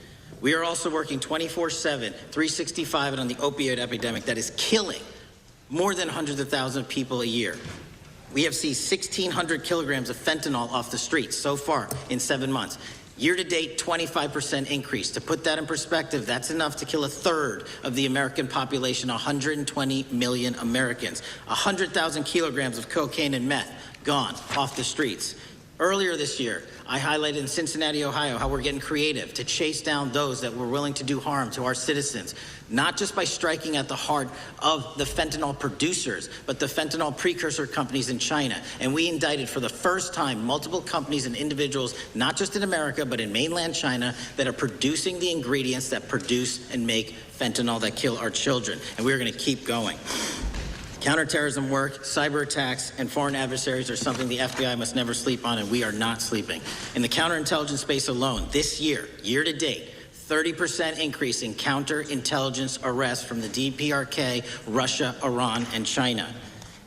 We are also working 24/7, 365 on the opioid epidemic that is killing more than hundreds of thousands of people a year. We have seized 1,600 kilograms of fentanyl off the streets so far in 7 months. Year to date, 25% increase. To put that in perspective, that's enough to kill 1/3 of the American population, 120 million Americans. 100,000 kilograms of cocaine and meth gone off the streets. Earlier this year, I highlighted in Cincinnati, Ohio, how we're getting creative to chase down those that were willing to do harm to our citizens, not just by striking at the heart of the fentanyl producers, but the fentanyl precursor companies in China. And we indicted for the first time multiple companies and individuals, not just in America, but in mainland China, that are producing the ingredients that produce and make fentanyl that kill our children. And we're going to keep going. Counterterrorism work, cyber attacks, and foreign adversaries are something the FBI must never sleep on, and we are not sleeping. In the counterintelligence space alone, this year, year to date, 30% increase in counterintelligence arrests from the DPRK, Russia, Iran, and China.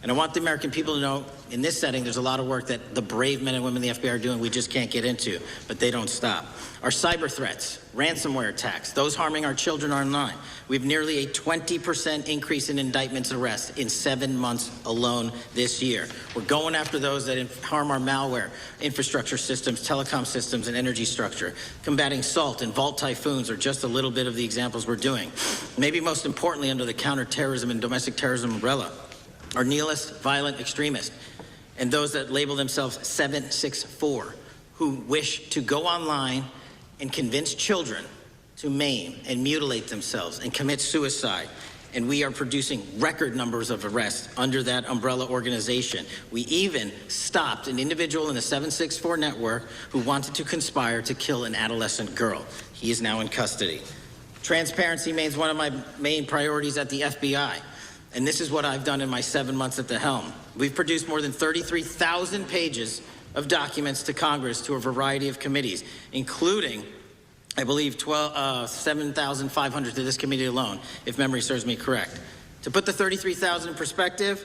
And I want the American people to know, in this setting, there's a lot of work that the brave men and women in the FBI are doing we just can't get into, but they don't stop. Our cyber threats, ransomware attacks, those harming our children online. We have nearly a 20% increase in indictments and arrests in 7 months alone this year. We're going after those that harm our malware, infrastructure systems, telecom systems, and energy structure. Combating SALT and Vault typhoons are just a little bit of the examples we're doing. Maybe most importantly, under the counterterrorism and domestic terrorism umbrella, are nihilist, violent extremists, and those that label themselves 764, who wish to go online and convince children to maim and mutilate themselves and commit suicide. And we are producing record numbers of arrests under that umbrella organization. We even stopped an individual in the 764 network who wanted to conspire to kill an adolescent girl. He is now in custody. Transparency remains one of my main priorities at the FBI. And this is what I've done in my 7 months at the helm. We've produced more than 33,000 pages of documents to Congress to a variety of committees, including, I believe, 7,500 to this committee alone, if memory serves me correct. To put the 33,000 in perspective,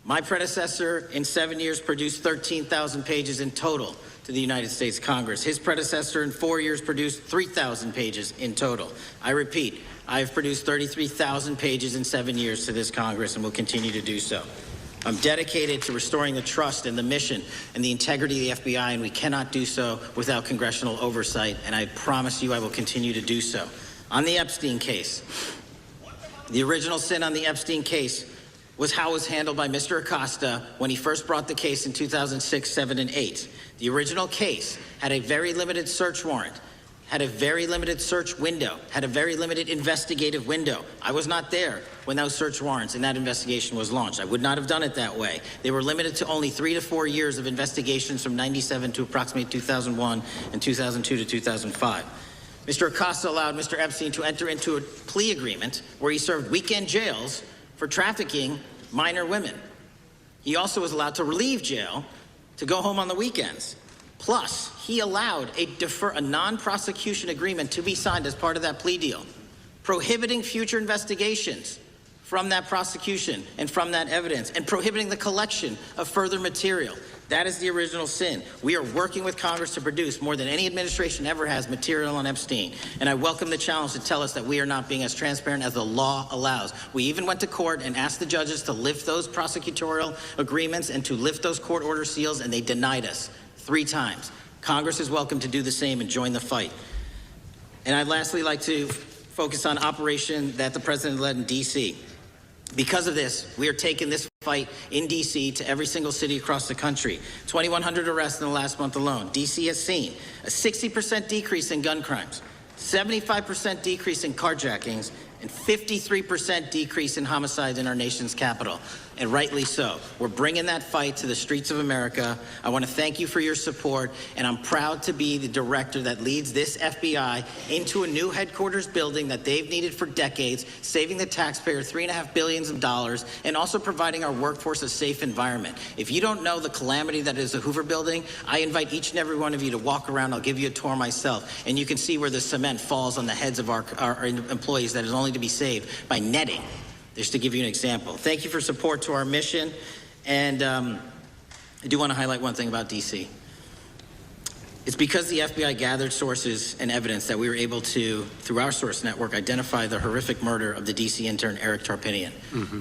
my predecessor in 7 years produced 13,000 pages in total to the United States Congress. His predecessor in 4 years produced 3,000 pages in total. I repeat, I have produced 33,000 pages in 7 years to this Congress and will continue to do so. I'm dedicated to restoring the trust and the mission and the integrity of the FBI, and we cannot do so without congressional oversight, and I promise you I will continue to do so. On the Epstein case, the original sin on the Epstein case was how it was handled by Mr. Acosta when he first brought the case in 2006, 7, and 8. The original case had a very limited search warrant, had a very limited search window, had a very limited investigative window. I was not there when those search warrants and that investigation was launched. I would not have done it that way. They were limited to only 3 to 4 years of investigations from 97 to approximately 2001 and 2002 to 2005. Mr. Acosta allowed Mr. Epstein to enter into a plea agreement where he served weekend jails for trafficking minor women. He also was allowed to relieve jail to go home on the weekends. Plus, he allowed a non-prosecution agreement to be signed as part of that plea deal, prohibiting future investigations from that prosecution and from that evidence, and prohibiting the collection of further material. That is the original sin. We are working with Congress to produce more than any administration ever has material on Epstein. And I welcome the challenge to tell us that we are not being as transparent as the law allows. We even went to court and asked the judges to lift those prosecutorial agreements and to lift those court order seals, and they denied us 3 times. Congress is welcome to do the same and join the fight. And I'd lastly like to focus on operation that the president led in D.C. Because of this, we are taking this fight in D.C. to every single city across the country. 2,100 arrests in the last month alone. D.C. has seen a 60% decrease in gun crimes, 75% decrease in carjackings, and 53% decrease in homicides in our nation's capital, and rightly so. We're bringing that fight to the streets of America. I want to thank you for your support, and I'm proud to be the director that leads this FBI into a new headquarters building that they've needed for decades, saving the taxpayer $3.5 billion, and also providing our workforce a safe environment. If you don't know the calamity that is the Hoover Building, I invite each and every one of you to walk around. I'll give you a tour myself, and you can see where the cement falls on the heads of our employees that is only to be saved by netting. Just to give you an example. Thank you for support to our mission. And I do want to highlight one thing about D.C. It's because the FBI gathered sources and evidence that we were able to, through our source network, identify the horrific murder of the D.C. intern, Eric Tarpinian.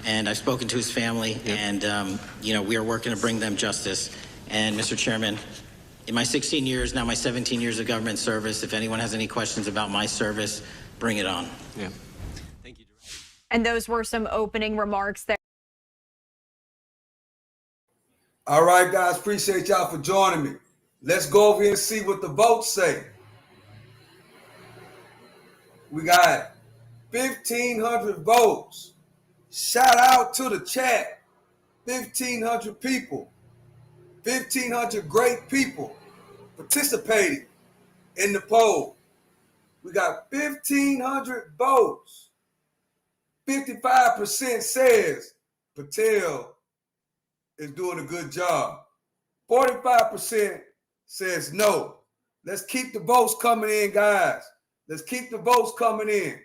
And I've spoken to his family, and we are working to bring them justice. And Mr. Chairman, in my 16 years, now my 17 years of government service, if anyone has any questions about my service, bring it on. Yeah. And those were some opening remarks there. All right, guys, appreciate y'all for joining me. Let's go over here and see what the votes say. We got 1,500 votes. Shout out to the chat. 1,500 people. 1,500 great people participating in the poll. We got 1,500 votes. 55% says Patel is doing a good job. 45% says no. Let's keep the votes coming in, guys. Let's keep the votes coming in.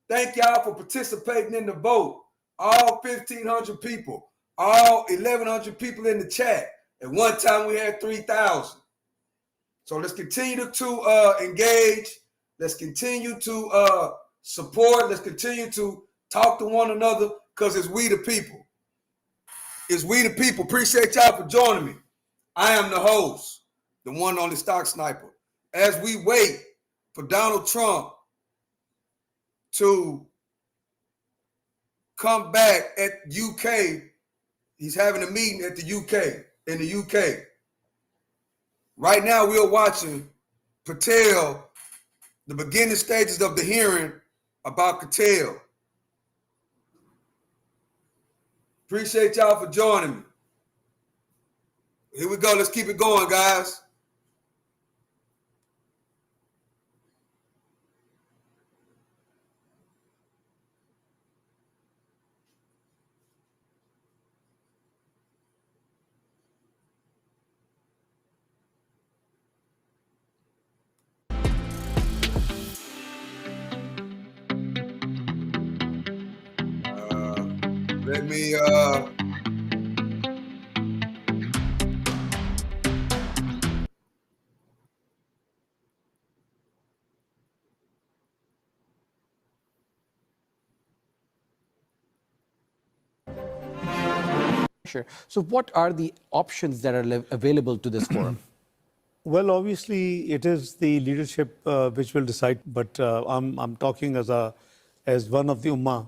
Thank y'all for participating in the vote. All 1,500 people, all 1,100 people in the chat. At one time, we had 3,000. So let's continue to engage. Let's continue to support. Let's continue to talk to one another, because it's we the people. It's we the people. Appreciate y'all for joining me. I am the host, the one only Stock Sniper. As we wait for Donald Trump to come back at UK, he's having a meeting at the UK, in the UK. Right now, we are watching Patel, the beginning stages of the hearing about Patel. Appreciate y'all for joining me. Here we go. Let's keep it going, guys. Let me So what are the options that are available to this forum? Well, obviously, it is the leadership which will decide. But I'm talking as one of the Ummah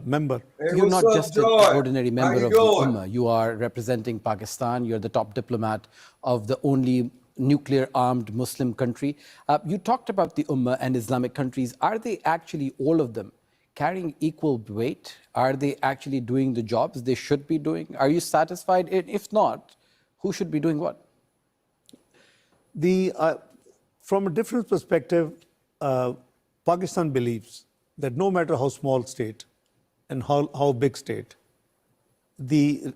member. Hey, You're not what's up, just an Joy? ordinary How member you of the doing? Ummah. You are representing Pakistan. You're the top diplomat of the only nuclear-armed Muslim country. You talked about the Ummah and Islamic countries. Are they actually, all of them, carrying equal weight? Are they actually doing the jobs they should be doing? Are you satisfied? If not, who should be doing what? From a different perspective, Pakistan believes that no matter how small state and how big state, the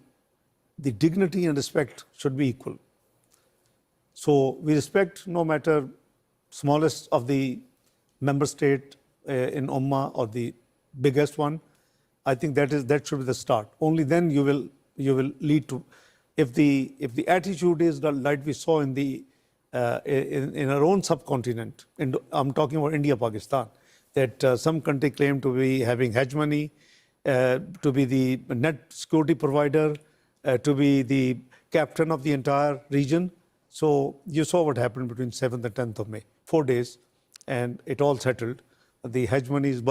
dignity and respect should be equal. So we respect no matter smallest of the member state in Ummah or the biggest one. I think that should be the start. Only then you will lead to, if the attitude is like we saw in our own subcontinent, I'm talking about India, Pakistan, that some country claim to be having hegemony, to be the net security provider, to be the captain of the entire region. So you saw what happened between 7th and 10th of May, 4 days, and it all settled. The hegemony is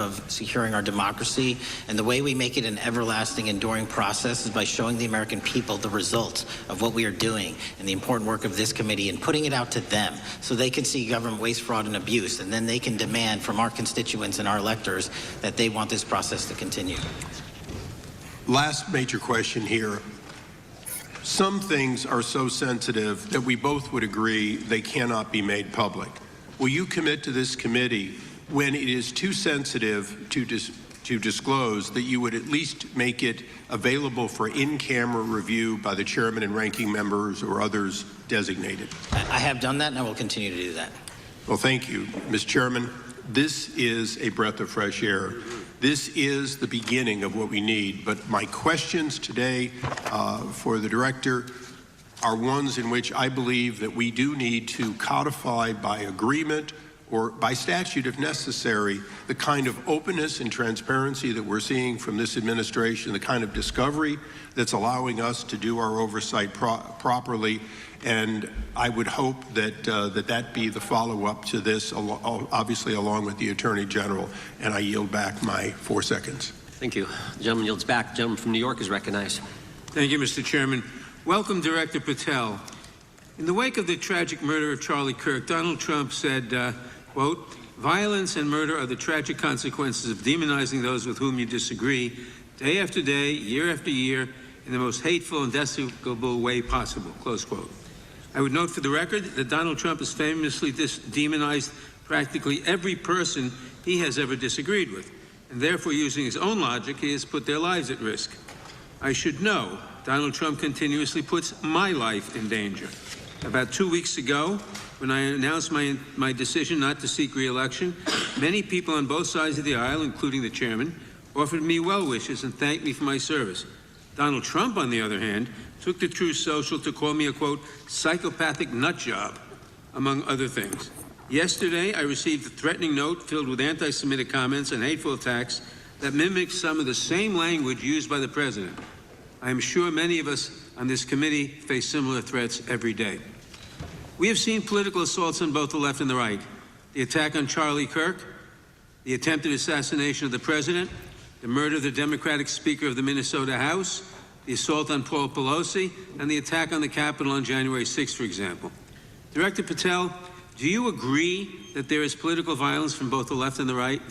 of securing our democracy, and the way we make it an everlasting, enduring process is by showing the American people the results of what we are doing and the important work of this committee and putting it out to them so they can see government waste, fraud, and abuse, and then they can demand from our constituents and our electors that they want this process to continue. Last major question here. Some things are so sensitive that we both would agree they cannot be made public. Will you commit to this committee, when it is too sensitive to disclose, that you would at least make it available for in-camera review by the chairman and ranking members or others designated? I have done that, and I will continue to do that. Well, thank you, Mr. Chairman. This is a breath of fresh air. This is the beginning of what we need. But my questions today for the director are ones in which I believe that we do need to codify by agreement or by statute, if necessary, the kind of openness and transparency that we're seeing from this administration, the kind of discovery that's allowing us to do our oversight properly. And I would hope that that be the follow-up to this, obviously along with the Attorney General. And I yield back my 4 seconds. Thank you. The gentleman yields back. The gentleman from New York is recognized. Thank you, Mr. Chairman. Welcome, Director Patel. In the wake of the tragic murder of Charlie Kirk, Donald Trump said, quote, "Violence and murder are the tragic consequences of demonizing those with whom you disagree, day after day, year after year, in the most hateful and despicable way possible," close quote. I would note for the record that Donald Trump has famously demonized practically every person he has ever disagreed with, and therefore, using his own logic, he has put their lives at risk. I should know Donald Trump continuously puts my life in danger. About 2 weeks ago, when I announced my decision not to seek re-election, many people on both sides of the aisle, including the chairman, offered me well wishes and thanked me for my service. Donald Trump, on the other hand, took to Truth Social to call me a, quote, "psychopathic nut job," among other things. Yesterday, I received a threatening note filled with anti-Semitic comments and hateful attacks that mimics some of the same language used by the president. I am sure many of us on this committee face similar threats every day. We have seen political assaults on both the left and the right. The attack on Charlie Kirk, the attempted assassination of the president, the murder of the Democratic Speaker of the Minnesota House, the the assault on Paul Pelosi, and the attack on the Capitol on January 6th, for example. Director Patel, do you agree that there is political violence from both the left and the right?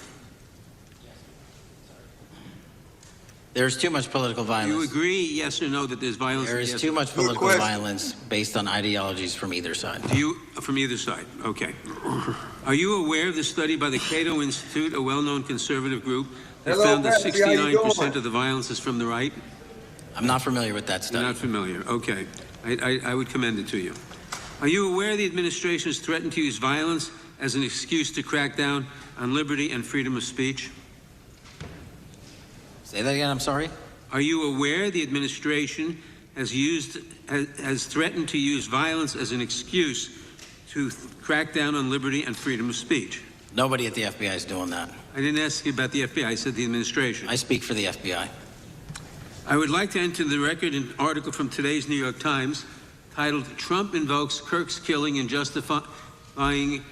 There's too much political violence. Do you agree, yes or no, that there's violence? There is too much political violence based on ideologies from either side. From either side, okay. Are you aware of the study by the Cato Institute, a well-known conservative group, that found that 69% of the violence is from the right? I'm not familiar with that study. You're not familiar, okay. I would commend it to you. Are you aware the administration has threatened to use violence as an excuse to crack down on liberty and freedom of speech? Say that again, I'm sorry? Are you aware the administration has threatened to use violence as an excuse to crack down on liberty and freedom of speech? Nobody at the FBI is doing that. I didn't ask you about the FBI, I said the administration. I speak for the FBI. I would like to enter the record an article from today's New York Times titled, "Trump Invokes Kirk's Killing and Justifying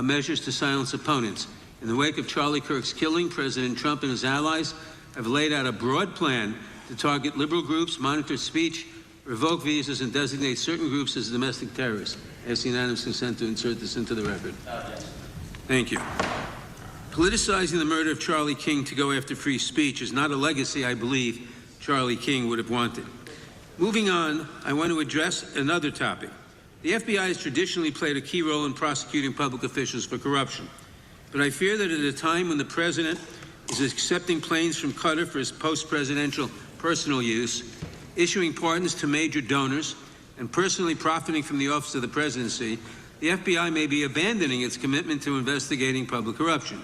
Measures to Silence Opponents." In the wake of Charlie Kirk's killing, President Trump and his allies have laid out a broad plan to target liberal groups, monitor speech, revoke visas, and designate certain groups as domestic terrorists. I ask unanimous consent to insert this into the record. Thank you. Politicizing the murder of Charlie King to go after free speech is not a legacy I believe Charlie King would have wanted. Moving on, I want to address another topic. The FBI has traditionally played a key role in prosecuting public officials for corruption. But I fear that at a time when the president is accepting planes from Qatar for his post-presidential personal use, issuing pardons to major donors, and personally profiting from the office of the presidency, the FBI may be abandoning its commitment to investigating public corruption.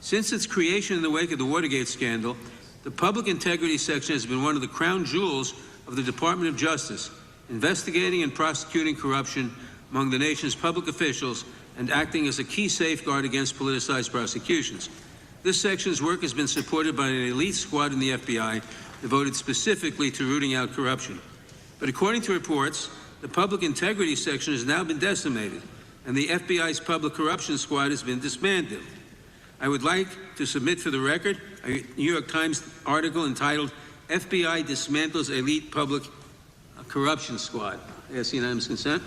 Since its creation in the wake of the Watergate scandal, the Public Integrity Section has been one of the crown jewels of the Department of Justice, investigating and prosecuting corruption among the nation's public officials and acting as a key safeguard against politicized prosecutions. This section's work has been supported by an elite squad in the FBI devoted specifically to rooting out corruption. But according to reports, the Public Integrity Section has now been decimated, and the FBI's Public Corruption Squad has been disbanded. I would like to submit for the record a New York Times article entitled, "FBI Dismantles Elite Public Corruption Squad." I ask unanimous consent.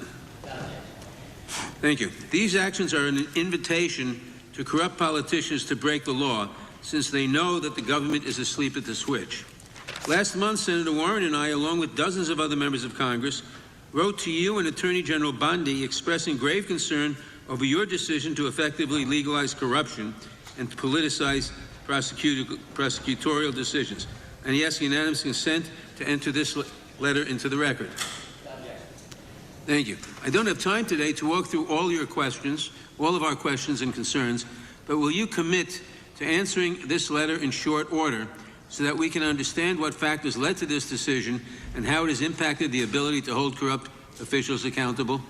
Thank you. These actions are an invitation to corrupt politicians to break the law, since they know that the government is asleep at the switch. Last month, Senator Warren and I, along with dozens of other members of Congress, wrote to you and Attorney General Bondi expressing grave concern over your decision to effectively legalize corruption and politicize prosecutorial decisions. And he asked unanimous consent to enter this letter into the record. Thank you. I don't have time today to walk through all your questions, all of our questions and concerns, but will you commit to answering this letter in short order so that we can understand what factors led to this decision and how it has impacted the ability to hold corrupt officials accountable?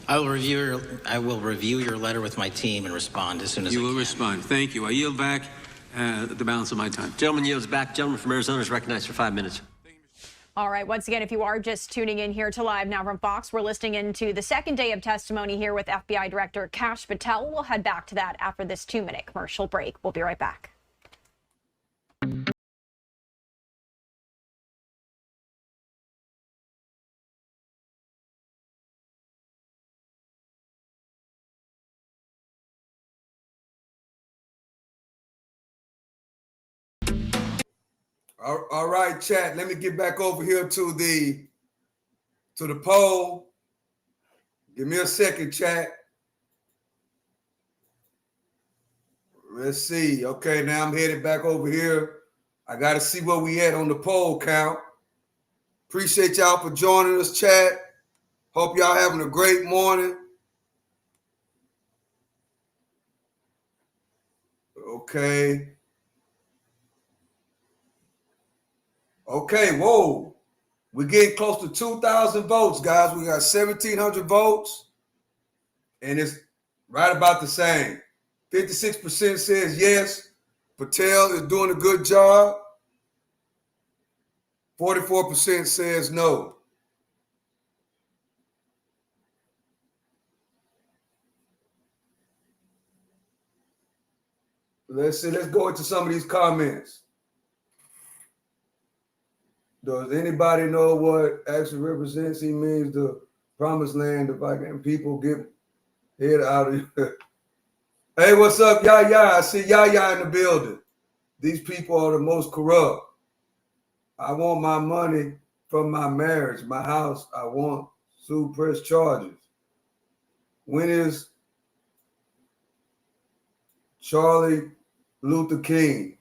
I will review your letter with my team and respond as soon as I can. You will respond. Thank you. I yield back the balance of my time. Gentleman yields back. Gentleman from Arizona is recognized for 5 minutes. All right. Once again, if you are just tuning in here to Live Now from Fox, we're listening into the second day of testimony here with FBI Director Kirk Patel. We'll head back to that after this 2-minute commercial break. We'll be right back. All right, chat. Let me get back over here to the poll. Give me a second, chat. Let's see. Okay, now I'm headed back over here. I got to see where we at on the poll count. Appreciate y'all for joining us, chat. Hope y'all having a great morning. Okay. Okay, whoa. We're getting close to 2,000 votes, guys. We got 1,700 votes, and it's right about the same. 56% says yes, Patel is doing a good job. 44% says no. Let's see. Let's go into some of these comments. Does anybody know what actually represents? He means the promised land if I can people get head out of here. Hey, what's up, Yaya? I see Yaya in the building. These people are the most corrupt. I want my money from my marriage, my house. I want sue press charges. When is Charlie Luther King?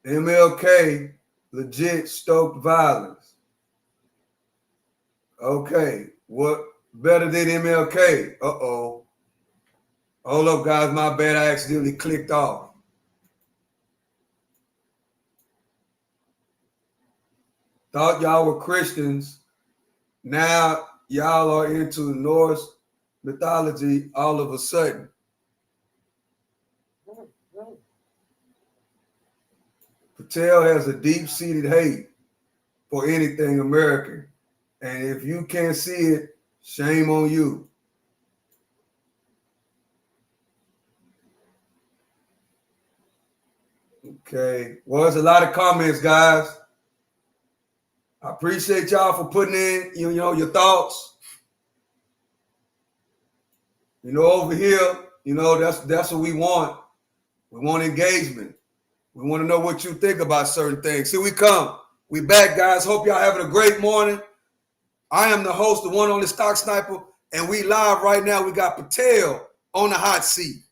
MLK legit stoked violence. Okay, what better than MLK? Uh-oh. Hold up, guys, my bad, I accidentally clicked off. Thought y'all were Christians. Now y'all are into Norse mythology all of a sudden. Patel has a deep-seated hate for anything American. And if you can't see it, shame on you. Okay. Well, there's a lot of comments, guys. I appreciate y'all for putting in, your thoughts. Over here, that's what we want. We want engagement. We want to know what you think about certain things. Here we come. We back, guys. Hope y'all having a great morning. I am the host, the one on the Stock Sniper, and we live right now. We got Patel on the hot seat.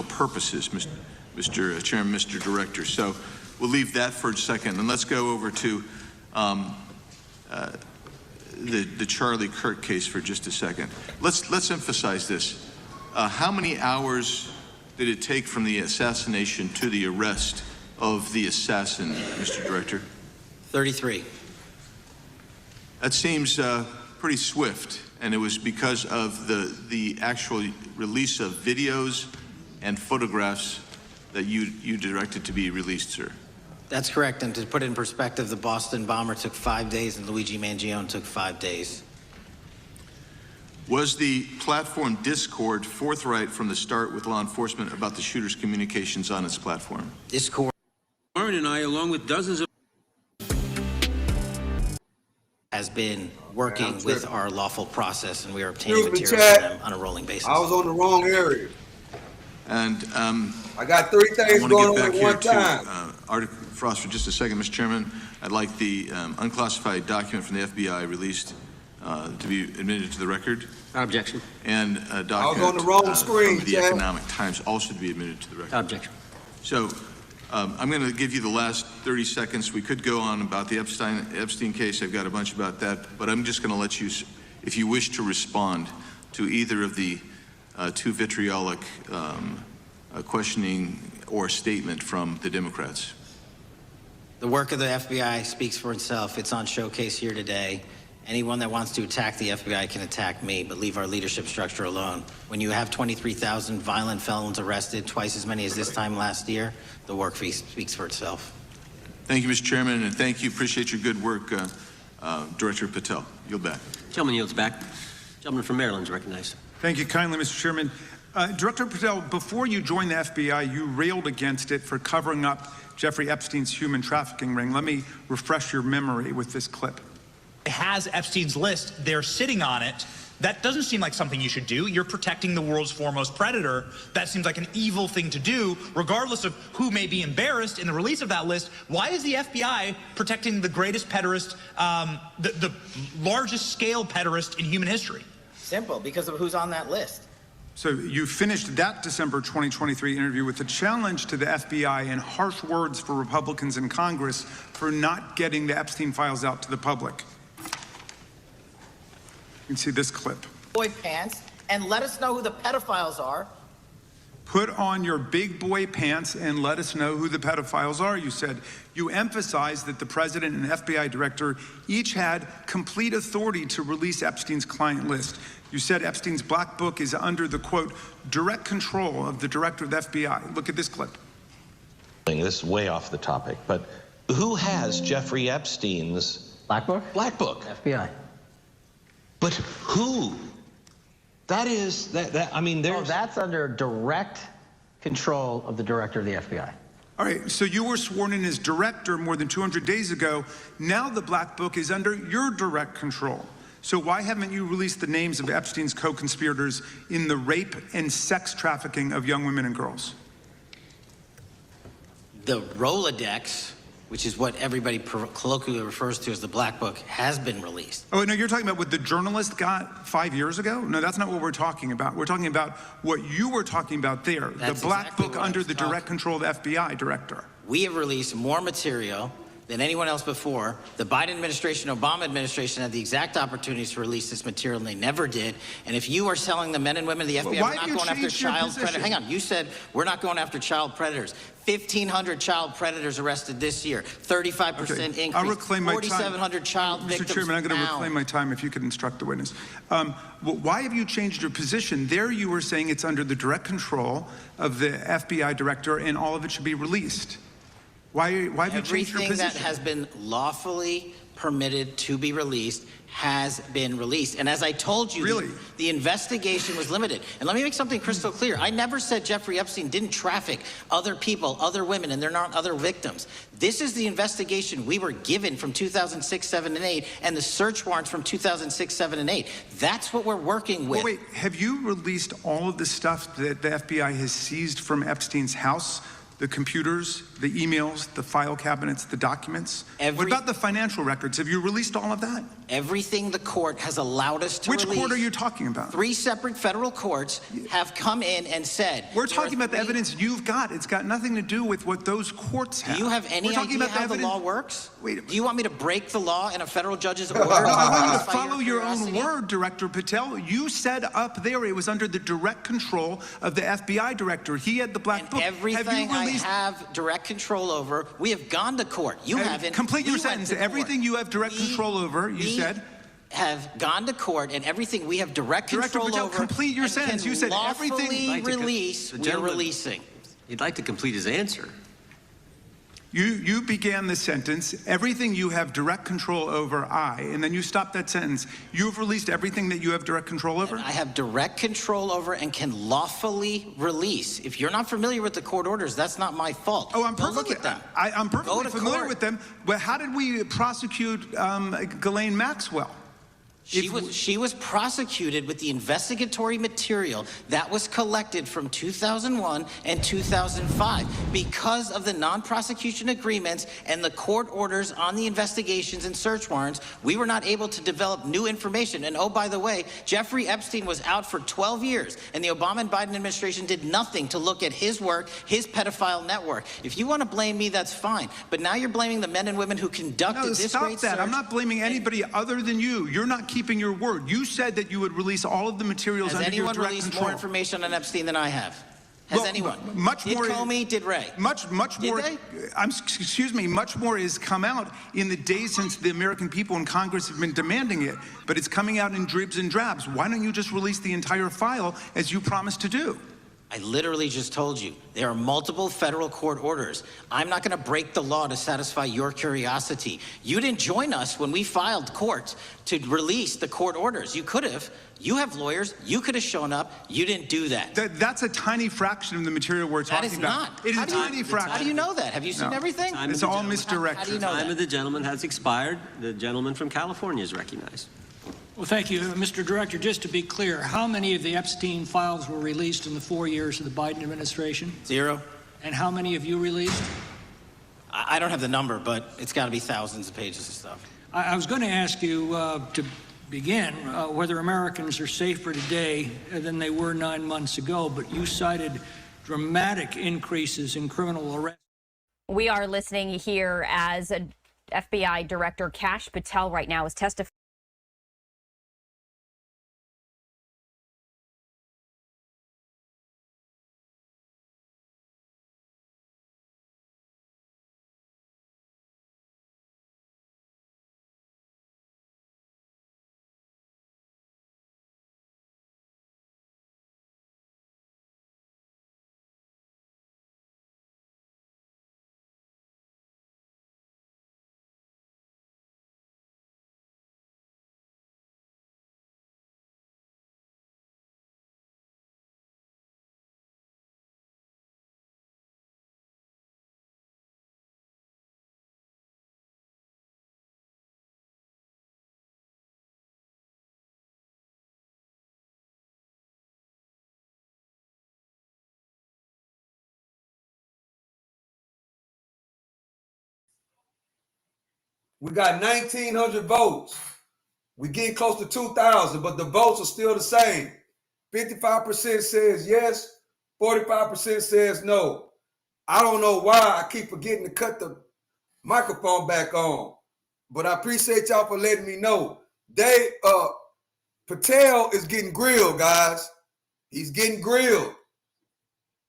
Purposes, Mr. Chairman, Mr. Director. So we'll leave that for a second, and let's go over to the Charlie Kirk case for just a second. Let's emphasize this. How many hours did it take from the assassination to the arrest of the assassin, Mr. Director? 33. That seems pretty swift, and it was because of the actual release of videos and photographs that you directed to be released, sir. That's correct, and to put it in perspective, the Boston bomber took 5 days and Luigi Mangione took 5 days. Was the platform Discord forthright from the start with law enforcement about the shooter's communications on its platform? Discord. Warren and I, along with dozens of has been working with our lawful process, and we are obtaining materials from them on a rolling basis. I was on the wrong area. And I got 3 things going on at one time. Article Frost for just a second, Mr. Chairman. I'd like the unclassified document from the FBI released to be admitted to the record. Objection. And a document I was on the wrong screen, from the Economic Times also to be admitted to the record. Objection. So I'm going to give you the last 30 seconds. We could go on about the Epstein case. I've got a bunch about that, but I'm just going to let you, if you wish to respond to either of the too vitriolic questioning or statement from the Democrats. The work of the FBI speaks for itself. It's on showcase here today. Anyone that wants to attack the FBI can attack me, but leave our leadership structure alone. When you have 23,000 violent felons arrested, twice as many as this time last year, the work speaks for itself. Thank you, Mr. Chairman, and thank you. Appreciate your good work, Director Patel. Yield back. Gentleman yields back. Gentleman from Maryland is recognized. Thank you kindly, Mr. Chairman. Director Patel, before you joined the FBI, you railed against it for covering up Jeffrey Epstein's human trafficking ring. Let me refresh your memory with this clip. It has Epstein's list. They're sitting on it. That doesn't seem like something you should do. You're protecting the world's foremost predator. That seems like an evil thing to do, regardless of who may be embarrassed in the release of that list. Why is the FBI protecting the greatest pederast, the largest scale pederast in human history? Simple, because of who's on that list. So you finished that December 2023 interview with a challenge to the FBI and harsh words for Republicans in Congress for not getting the Epstein files out to the public. You can see this clip. Boy pants, and let us know who the pedophiles are. Put on your big boy pants and let us know who the pedophiles are, you said. You emphasized that the president and FBI director each had complete authority to release Epstein's client list. You said Epstein's black book is under the, quote, direct control of the director of the FBI. Look at this clip. This is way off the topic, but who has Jeffrey Epstein's black book? Black book. FBI. But who? That is, I mean, there's... Oh, that's under direct control of the director of the FBI. All right, so you were sworn in as director more than 200 days ago. Now the Black Book is under your direct control. So why haven't you released the names of Epstein's co-conspirators in the rape and sex trafficking of young women and girls? The Rolodex, which is what everybody colloquially refers to as the Black Book, has been released. Oh, no, you're talking about what the journalist got 5 years ago? No, that's not what we're talking about. We're talking about what you were talking about there, That's the Black exactly Book what I under was the talking. direct control of the FBI director. We have released more material than anyone else before. The Biden administration, Obama administration had the exact opportunities to release this material, and they never did. And if you are telling the men and women of the FBI, Why we're have not you going after changed your child position? predators. Hang on, you said we're not going after child predators. 1,500 child predators arrested this year, 35% Okay, increase, I'll reclaim my time. 4,700 child victims Mr. Chairman, I'm going to found. reclaim my time if you could instruct the witness. Why have you changed your position? There you were saying it's under the direct control of the FBI director and all of it should be released. Why have you changed your Everything position? that has been lawfully permitted to be released has been released. And as I told you, Really? the investigation was limited. And let me make something crystal clear. I never said Jeffrey Epstein didn't traffic other people, other women, and they're not other victims. This is the investigation we were given from 2006, 7, and 8, and the search warrants from 2006, 7, and 8. That's what we're working with. Wait, have you released all of the stuff that the FBI has seized from Epstein's house? The computers, the emails, the file cabinets, the documents? What about the financial records? Have you released all of that? Everything the court has allowed us to Which release. court are you talking about? 3 separate federal courts have come in and said. We're talking about the evidence you've got. It's got nothing to do with what those courts have. Do you have any We're talking idea about how the evidence. law works? Wait. Do you want me to break the law and a federal judge's order? No, I want you to satisfy follow your own curiosity? word, Director Patel. You said up there it was under the direct control of the FBI director. He had the Black Book. Everything have you released? I have direct control over, we have gone to court. You haven't. Complete your We went sentence. to court. Everything you have direct control over, you said. Have gone to court, and everything we have direct Director control Patel, over. complete your and sentence. can You said lawfully everything- release. The We're gentleman- releasing. He'd like to complete his answer. You began the sentence, everything you have direct control over, and then you stopped that sentence. You've released everything that you have direct control over? I have direct control over and can lawfully release. If you're not familiar with the court orders, that's not my fault. Oh, I'm Go perfectly, look at them. I'm Go perfectly to familiar court. with them, but how did we prosecute Ghislaine Maxwell? She was prosecuted with the investigatory material that was collected from 2001 and 2005 because of the non-prosecution agreements and the court orders on the investigations and search warrants. We were not able to develop new information. And oh, by the way, Jeffrey Epstein was out for 12 years, and the Obama and Biden administration did nothing to look at his work, his pedophile network. If you want to blame me, that's fine. But now you're blaming the men and women who conducted this Stop great that. search. I'm not blaming anybody other than you. You're not keeping your word. You said that you would release all of the materials Has under your anyone direct released control. more information on Epstein than I have? Has Well, anyone? Much Did more. Comey? Did Ray? Much Did more. they? Excuse me. Much more has come out in the days since the American people in Congress have been demanding it. But it's coming out in dribs and drabs. Why don't you just release the entire file as you promised to do? I literally just told you, there are multiple federal court orders. I'm not going to break the law to satisfy your curiosity. You didn't join us when we filed court to release the court orders. You could have. You have lawyers. You could have shown up. You didn't do that. That's a tiny fraction of the material we're talking That is about. not. It is How a do you- tiny fraction. How do you know that? Have you seen No. everything? It's all misdirected. How do you know Time that? of the gentleman has expired. The gentleman from California is recognized. Well, thank you. Mr. Director, just to be clear, how many of the Epstein files were released in the 4 years of the Biden administration? 0. And how many have you released? I don't have the number, but it's got to be thousands of pages of stuff. I was going to ask you to begin whether Americans are safer today than they were 9 months ago, but you cited dramatic increases in criminal arrests. We are listening here as FBI Director Kirk Patel right now is testifying. We got 1,900 votes. We getting close to 2,000, but the votes are still the same. 55% says yes, 45% says no. I don't know why I keep forgetting to cut the microphone back on, but I appreciate y'all for letting me know. Patel is getting grilled, guys. He's getting grilled.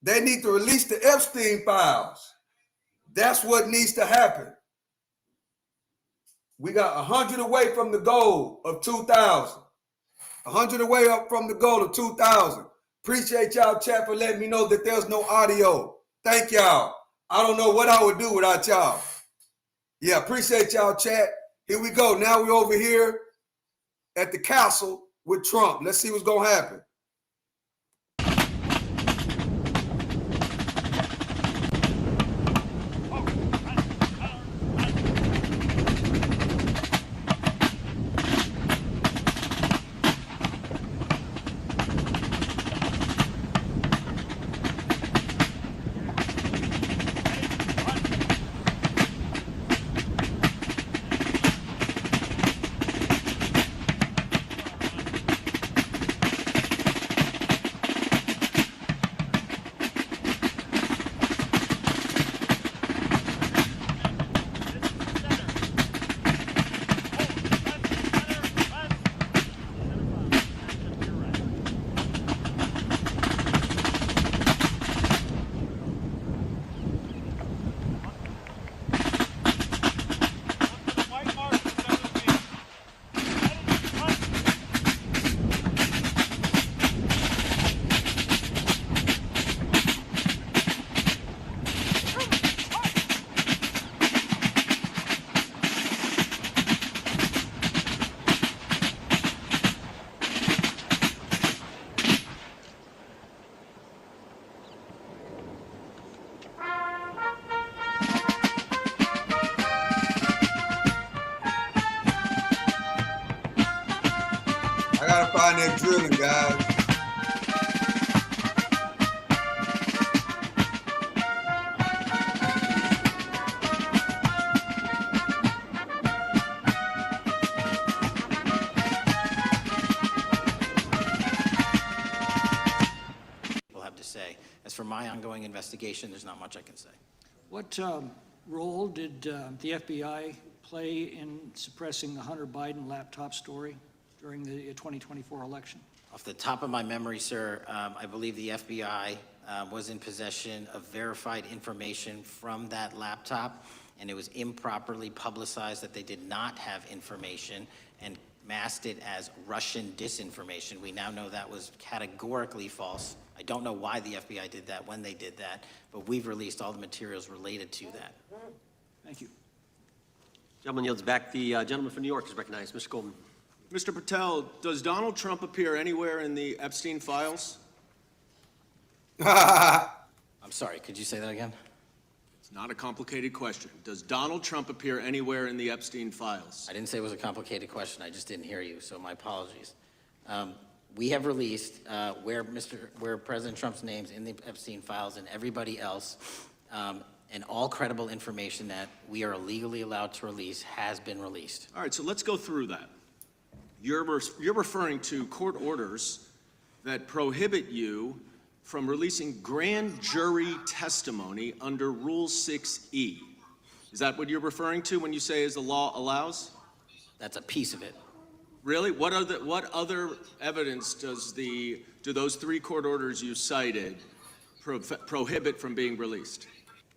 They need to release the Epstein files. That's what needs to happen. We got 100 away from the goal of 2,000. 100 away up from the goal of 2,000. Appreciate y'all, chat, for letting me know that there's no audio. Thank y'all. I don't know what I would do without y'all. Yeah, appreciate y'all, chat. Here we go. Now we're over here at the castle with Trump. Let's see what's going to happen. I gotta find that drilling, guys. We'll have to say. As for my ongoing investigation, there's not much I can say. What role did the FBI play in suppressing the Hunter Biden laptop story during the 2024 election? Off the top of my memory, sir, I believe the FBI was in possession of verified information from that laptop, and it was improperly publicized that they did not have information and masked it as Russian disinformation. We now know that was categorically false. I don't know why the FBI did that, when they did that, but we've released all the materials related to that. Thank you. Gentleman yields back. The gentleman from New York is recognized. Mr. Goldman. Mr. Patel, does Donald Trump appear anywhere in the Epstein files? I'm sorry, could you say that again? It's not a complicated question. Does Donald Trump appear anywhere in the Epstein files? I didn't say it was a complicated question. I just didn't hear you, so my apologies. We have released where President Trump's name's in the Epstein files and everybody else, and all credible information that we are legally allowed to release has been released. All right, so let's go through that. You're referring to court orders that prohibit you from releasing grand jury testimony under Rule 6E. Is that what you're referring to when you say as the law allows? That's a piece of it. Really? What other evidence do those three court orders you cited prohibit from being released?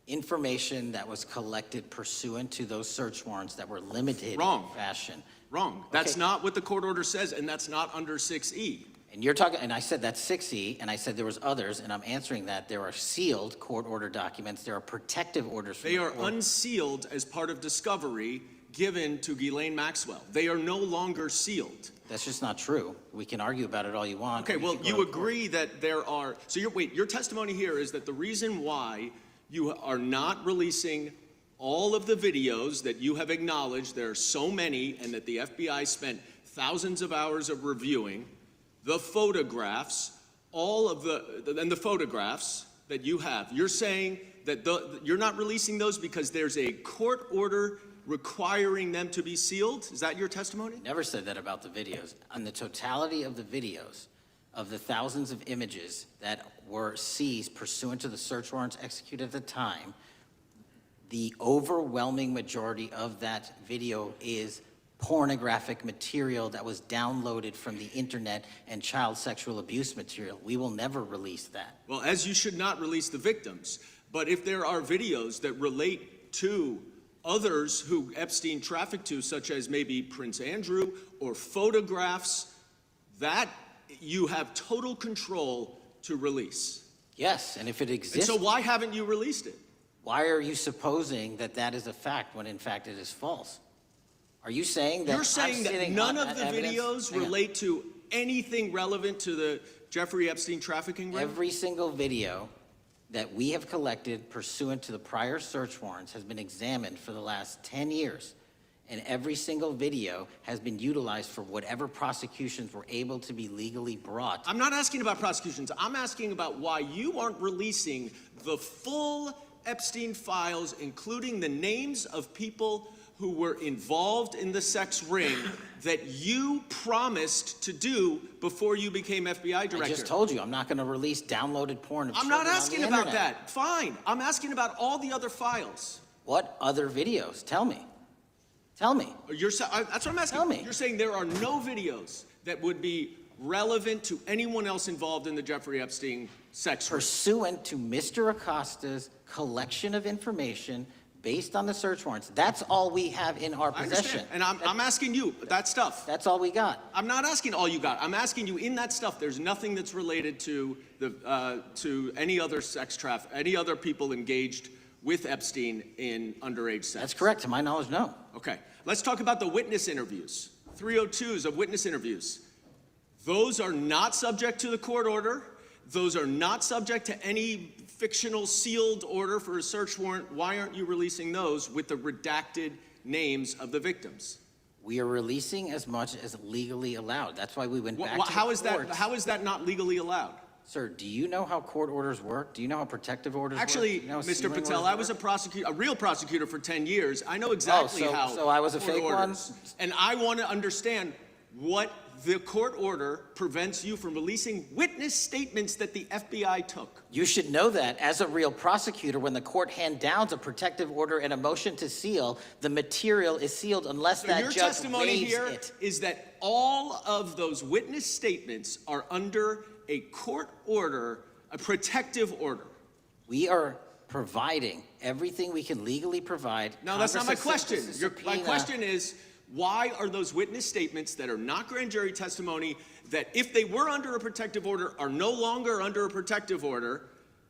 Information that was collected pursuant to those search warrants that were limited Wrong. in fashion. Wrong. That's not what the court order says, and that's not under 6E. And you're talking, and I said that's 6E, and I said there was others, and I'm answering that. There are sealed court order documents. There are protective orders. They are unsealed as part of discovery given to Ghislaine Maxwell. They are no longer sealed. That's just not true. We can argue about it all you want. Okay, well, you agree that there are, so your testimony here is that the reason why you are not releasing all of the videos that you have acknowledged, there are so many, and that the FBI spent thousands of hours of reviewing, the photographs, and the photographs that you have. You're saying that you're not releasing those because there's a court order requiring them to be sealed? Is that your testimony? Never said that about the videos. On the totality of the videos, of the thousands of images that were seized pursuant to the search warrants executed at the time, the overwhelming majority of that video is pornographic material that was downloaded from the internet and child sexual abuse material. We will never release that. Well, as you should not release the victims. But if there are videos that relate to others who Epstein trafficked to, such as maybe Prince Andrew, or photographs, that you have total control to release. Yes, and if it exists... And so why haven't you released it? Why are you supposing that that is a fact when in fact it is false? Are you saying that... You're saying that none of the videos relate to anything relevant to the Jeffrey Epstein trafficking ring? Every single video that we have collected pursuant to the prior search warrants has been examined for the last 10 years. And every single video has been utilized for whatever prosecutions were able to be legally brought. I'm not asking about prosecutions. I'm asking about why you aren't releasing the full Epstein files, including the names of people who were involved in the sex ring that you promised to do before you became FBI director. I just told you, I'm not going to release downloaded porn of I'm children not asking on the about internet. that. Fine. I'm asking about all the other files. What other videos? Tell me. Tell me. That's what I'm asking. Tell me. You're saying there are no videos that would be relevant to anyone else involved in the Jeffrey Epstein sex ring. Pursuant to Mr. Acosta's collection of information based on the search warrants. That's all we have in our possession. And I'm asking you, that stuff. That's all we got. I'm not asking all you got. I'm asking you, in that stuff, there's nothing that's related to any other sex traffic, any other people engaged with Epstein in underage sex. That's correct. To my knowledge, no. Okay. Let's talk about the witness interviews. 302s of witness interviews. Those are not subject to the court order. Those are not subject to any fictional sealed order for a search warrant. Why aren't you releasing those with the redacted names of the victims? We are releasing as much as legally allowed. That's why we went back to how the is courts. that? How is that not legally allowed? Sir, do you know how court orders work? Do you know how protective orders Actually, work? Do you know how Mr. sealing Patel, orders I was work? a real prosecutor for 10 years. I know exactly how. So I was a court fake orders. one? And I want to understand what the court order prevents you from releasing witness statements that the FBI took. You should know that as a real prosecutor, when the court hand downs a protective order and a motion to seal, the material is sealed unless So that your judge testimony waives here it. is that all of those witness statements are under a court order, a protective order. We are providing everything we can legally provide. No, that's not my Congress has question. sent us a My subpoena. question is, why are those witness statements that are not grand jury testimony, that if they were under a protective order are no longer under a protective order,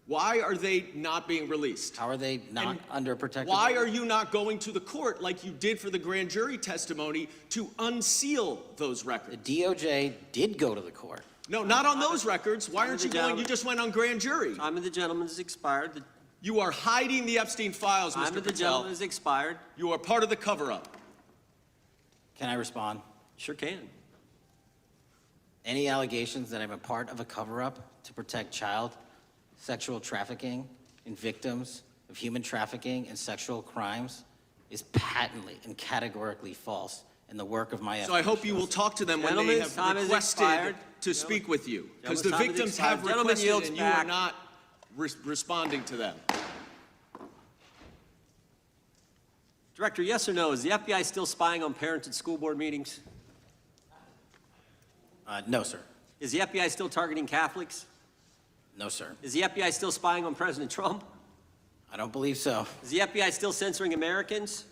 why are they not being released? How are they not under a protective Why order? are you not going to the court like you did for the grand jury testimony to unseal those records? The DOJ did go to the court. No, not on those records. Why aren't you going? You just went on grand jury. Time of the gentleman has expired. You are hiding the Epstein files, Mr. Patel. Time of the gentleman has expired. You are part of the cover-up. Can I respond? Sure can. Any allegations that I'm a part of a cover-up to protect child sexual trafficking and victims of human trafficking and sexual crimes is patently and categorically false in the work of my So I hope you will talk to them when they have requested to speak with you. Because the victims have requested and you are not responding to them. Director, yes or no, is the FBI still spying on parents at school board meetings? No, sir. Is the FBI still targeting Catholics? No, sir. Is the FBI still spying on President Trump? I don't believe so. Is the FBI still censoring Americans?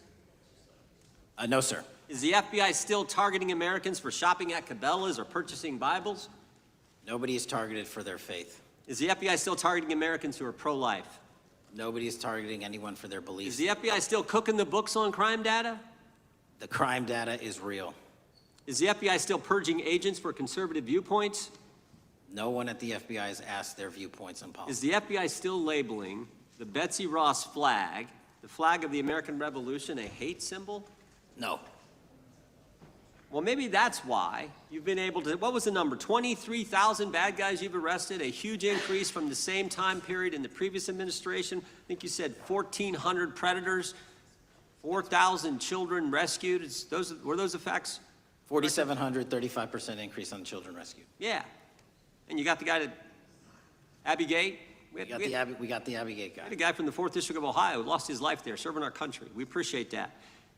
No, sir. Is the FBI still targeting Americans for shopping at Cabela's or purchasing Bibles? Nobody is targeted for their faith. Is the FBI still targeting Americans who are pro-life? Nobody is targeting anyone for their beliefs. Is the FBI still cooking the books on crime data? The crime data is real. Is the FBI still purging agents for conservative viewpoints? No one at the FBI has asked their viewpoints on politics. Is the FBI still labeling the Betsy Ross flag, the flag of the American Revolution, a hate symbol? No. Well, maybe that's why you've been able to, what was the number, 23,000 bad guys you've arrested, a huge increase from the same time period in the previous administration. I think you said 1,400 predators. 4,000 children rescued. Were those the facts? 4,700, 35% increase on children rescued. Yeah. And you got the guy that, Abbey Gate? We got the Abbey Gate guy. We had a guy from the 4th District of Ohio who lost his life there serving our country. We appreciate that.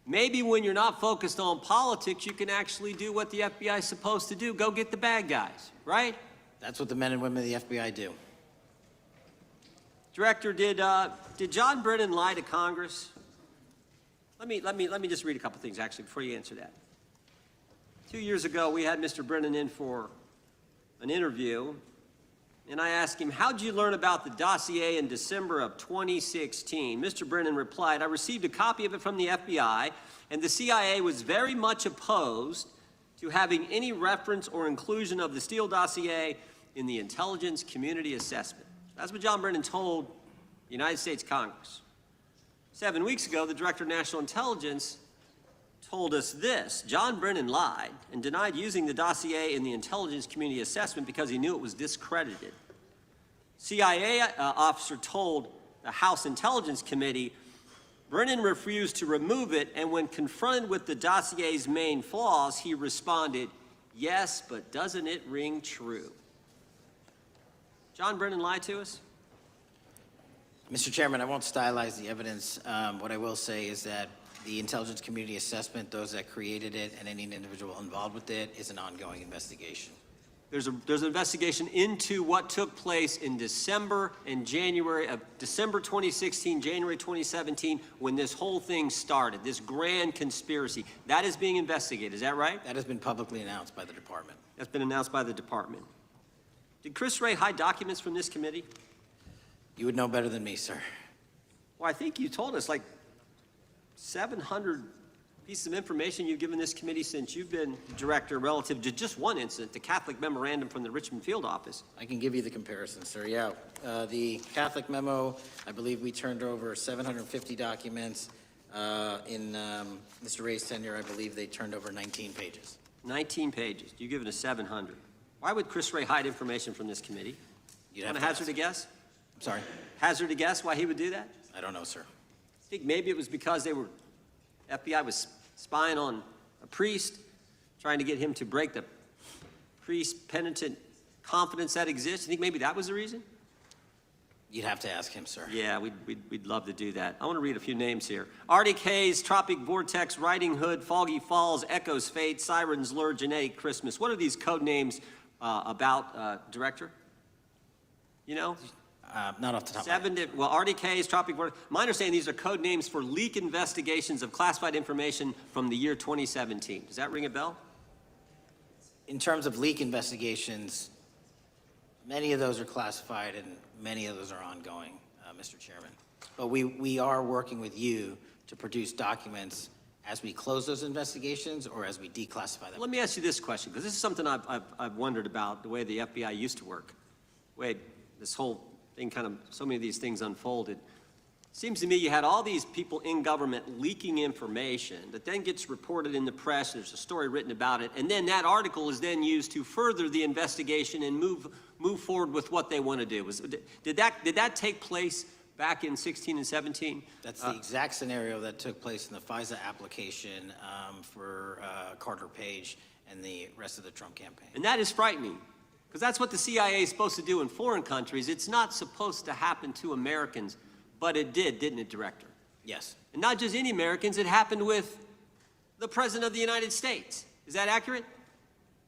Maybe when you're not focused on politics, you can actually do what the FBI is supposed to do. Go get the bad guys, right? That's what the men and women of the FBI do. Director, did John Brennan lie to Congress? Let me just read a couple things, actually, before you answer that. 2 years ago, we had Mr. Brennan in for an interview, and I asked him, how'd you learn about the dossier in December of 2016? Mr. Brennan replied, I received a copy of it from the FBI, and the CIA was very much opposed to having any reference or inclusion of the Steele dossier in the intelligence community assessment. That's what John Brennan told the United States Congress. 7 weeks ago, the Director of National Intelligence told us this: John Brennan lied and denied using the dossier in the intelligence community assessment because he knew it was discredited. CIA officer told the House Intelligence Committee Brennan refused to remove it, and when confronted with the dossier's main flaws, he responded, yes, but doesn't it ring true? John Brennan lied to us? Mr. Chairman, I won't stylize the evidence. What I will say is that the intelligence community assessment, those that created it and any individual involved with it, is an ongoing investigation. There's an investigation into what took place in December and January of December 2016, January 2017, when this whole thing started, this grand conspiracy. That is being investigated, is that right? That has been publicly announced by the department. That's been announced by the department. Did Chris Wray hide documents from this committee? You would know better than me, sir. Well, I think you told us like 700 pieces of information you've given this committee since you've been director relative to just one incident, the Catholic memorandum from the Richmond field office. I can give you the comparison, sir. Yeah, the Catholic memo, I believe we turned over 750 documents. In Mr. Ray's tenure, I believe they turned over 19 pages. 19 pages. You've given us 700. Why would Chris Wray hide information from this committee? You'd Want have to to hazard a guess? I'm sorry? Hazard a guess why he would do that? I don't know, sir. I think maybe it was because FBI was spying on a priest, trying to get him to break the priest penitent confidence that exists. You think maybe that was the reason? You'd have to ask him, sir. Yeah, we'd love to do that. I want to read a few names here. Arctic Haze, Tropic Vortex, Riding Hood, Foggy Falls, Echoes Fate, Sirens Lure, Genetic Christmas. What are these code names about, Director? You know? Not off the top of my head. Well, Arctic Haze, Tropic Vortex. My understanding, these are code names for leak investigations of classified information from the year 2017. Does that ring a bell? In terms of leak investigations, many of those are classified and many of those are ongoing, Mr. Chairman. But we are working with you to produce documents as we close those investigations or as we declassify them. Let me ask you this question, because this is something I've wondered about, the way the FBI used to work. The way this whole thing kind of, so many of these things unfolded. Seems to me you had all these people in government leaking information that then gets reported in the press, there's a story written about it, and then that article is then used to further the investigation and move forward with what they want to do. Did that take place back in 16 and 17? That's the exact scenario that took place in the FISA application for Carter Page and the rest of the Trump campaign. And that is frightening, because that's what the CIA is supposed to do in foreign countries. It's not supposed to happen to Americans, but it did, didn't it, Director? Yes. And not just any Americans, it happened with the President of the United States. Is that accurate?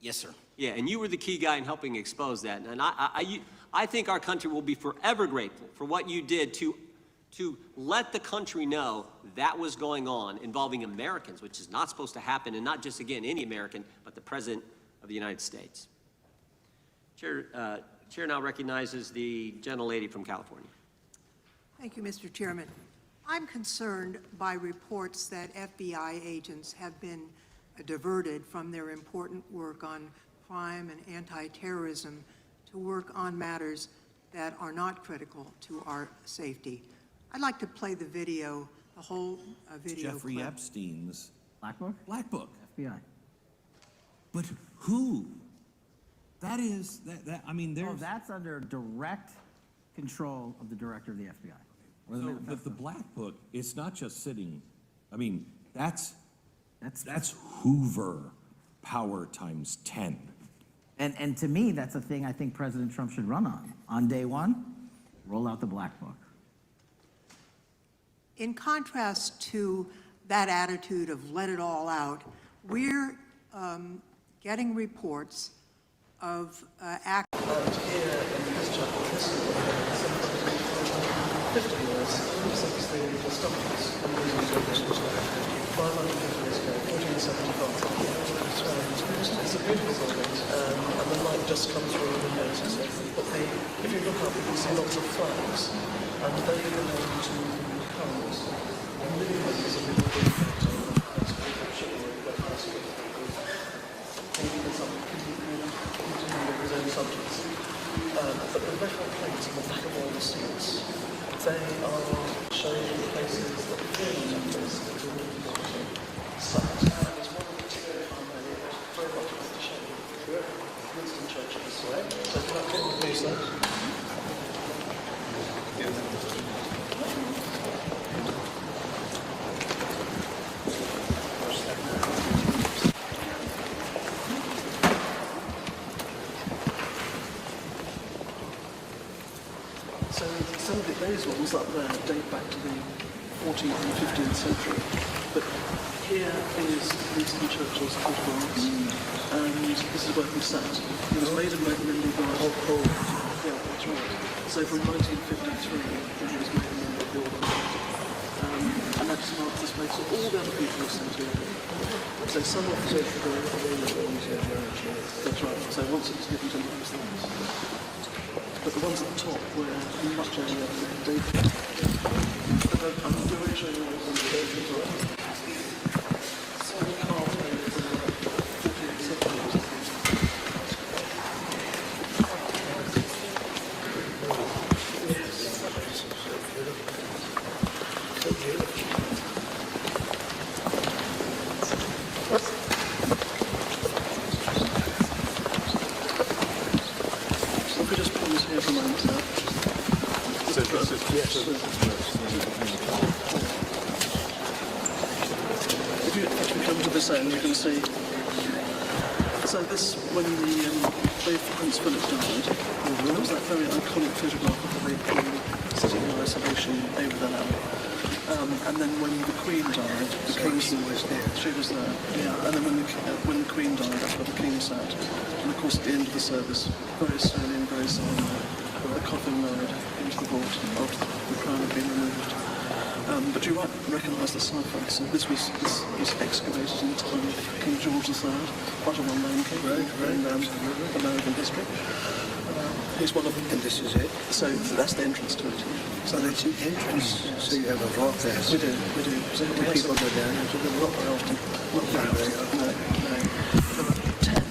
Yes, sir. Yeah, and you were the key guy in helping expose that. And I think our country will be forever grateful for what you did to let the country know that was going on involving Americans, which is not supposed to happen, and not just, again, any American, but the President of the United States. Chair now recognizes the gentlelady from California. Thank you, Mr. Chairman. I'm concerned by reports that FBI agents have been diverted from their important work on crime and anti-terrorism to work on matters that are not critical to our safety. I'd like to play the video, the whole video Jeffrey clip. Epstein's Black Book? Black Book. FBI. But who? That is, I mean, there's... Oh, that's under direct control of the director of the FBI. So, but the Black Book, it's not just sitting I mean, that's Hoover power times 10. And to me, that's a thing I think President Trump should run on. On day one, roll out the black book. In contrast to that attitude of let it all out, we're getting reports of act. Here in this chapel, this is 50 years since the discoveries and the 550 years ago, 1475. It's a beautiful building, and the light just comes through the windows. But if you look up, you can see lots of flags, and they belong to the currents. And living is a little bit his own subjects. But the record plates on the back of all the seats, they are showing the places that the members that were sat. And it's one of the two very much like to show you. Winston Churchill this way. So can I get the piece there? So some of those ones up there date back to the 14th and 15th century. But here is Winston Churchill's coat of arms, and this is where he sat. He was made of member by yeah, that's right. So from 1953, he was made a member of the Order of Merit. And that just marks this place. So all the other people who sat here. So some officers were going to the that's right. So once it was given to those things. But the ones at the top were much earlier than David. But I'm going to show you what the David as well. So we can't take it from the 14th century. If you come to this end, you can see. So this, when Prince Philip died, there was that very iconic photograph of the Queen sitting in isolation over the lamp. And then when the Queen died, the King was there. She was there, yeah. And then when the Queen died, that's where the King sat. And of course, at the end of the service, very slowly and very solemnly, the coffin lowered into the vault after the crown had been removed. But you might recognise the sci-fi. So this was excavated in the time of King George III, quite a well-known king in American history. He's one of them. And this is it? So that's the entrance to it. So that's the entrance. Yes. So you have a vault there? We do. So do people go down into the rock very often? Not very often. No. There are 10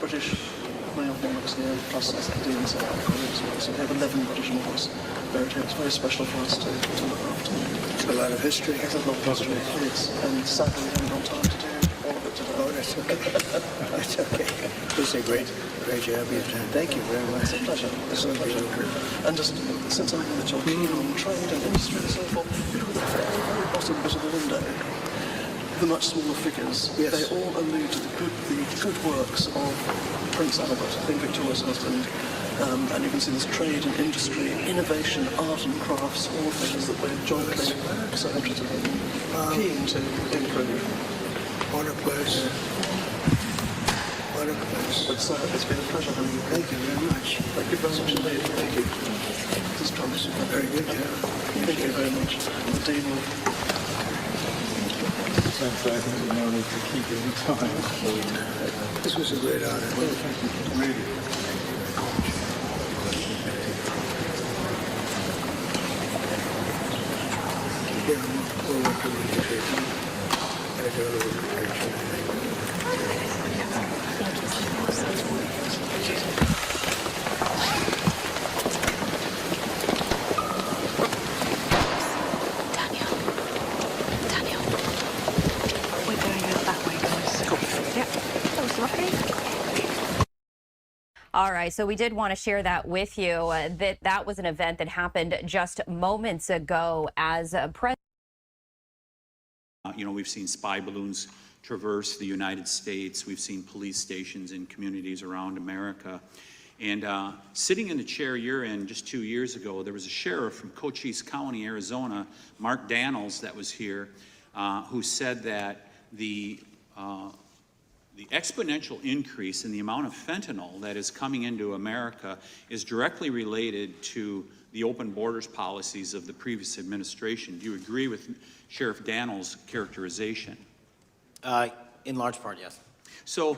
British male monarchs here, plus the Dean and so we have 11 British monarchs. It's very special for us to look after. It's a lot of history. It's a lot of history, yes. And sadly, we haven't got time to do all of it today. Oh, that's okay. That's okay. It's a great job you've done. Thank you very much. It's a pleasure. It's a pleasure. And just since I'm in the job on trade and industry and so forth, you look at the very, very bottom bit of the window, the much smaller figures, yes. They all allude to the good works of Prince Albert, Queen Victoria's husband. And you can see this trade and industry, innovation, art and crafts, all things that we're jointly so interested in, keen to improve. What a place. What a place. It's been a pleasure having you. Thank you very much. Thank you very much indeed. Thank you. This is Thomas. Very good, yeah. Thank you very much. The Dean will... Thanks, I think in order to keep it in time. This was a great honor. Thank you. Really. All right, so we did want to share that with you. That was an event that happened just moments ago as President You know, we've seen spy balloons traverse the United States. We've seen police stations in communities around America. And sitting in the chair you're in just 2 years ago, there was a sheriff from Cochise County, Arizona, Mark Daniels, that was here, who said that the exponential increase in the amount of fentanyl that is coming into America is directly related to the open borders policies of the previous administration. Do you agree with Sheriff Daniels' characterization? In large part, yes. So,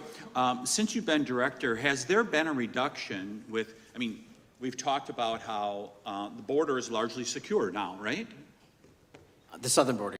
since you've been director, has there been a reduction with, I mean, we've talked about how the border is largely secure now, right? The southern border.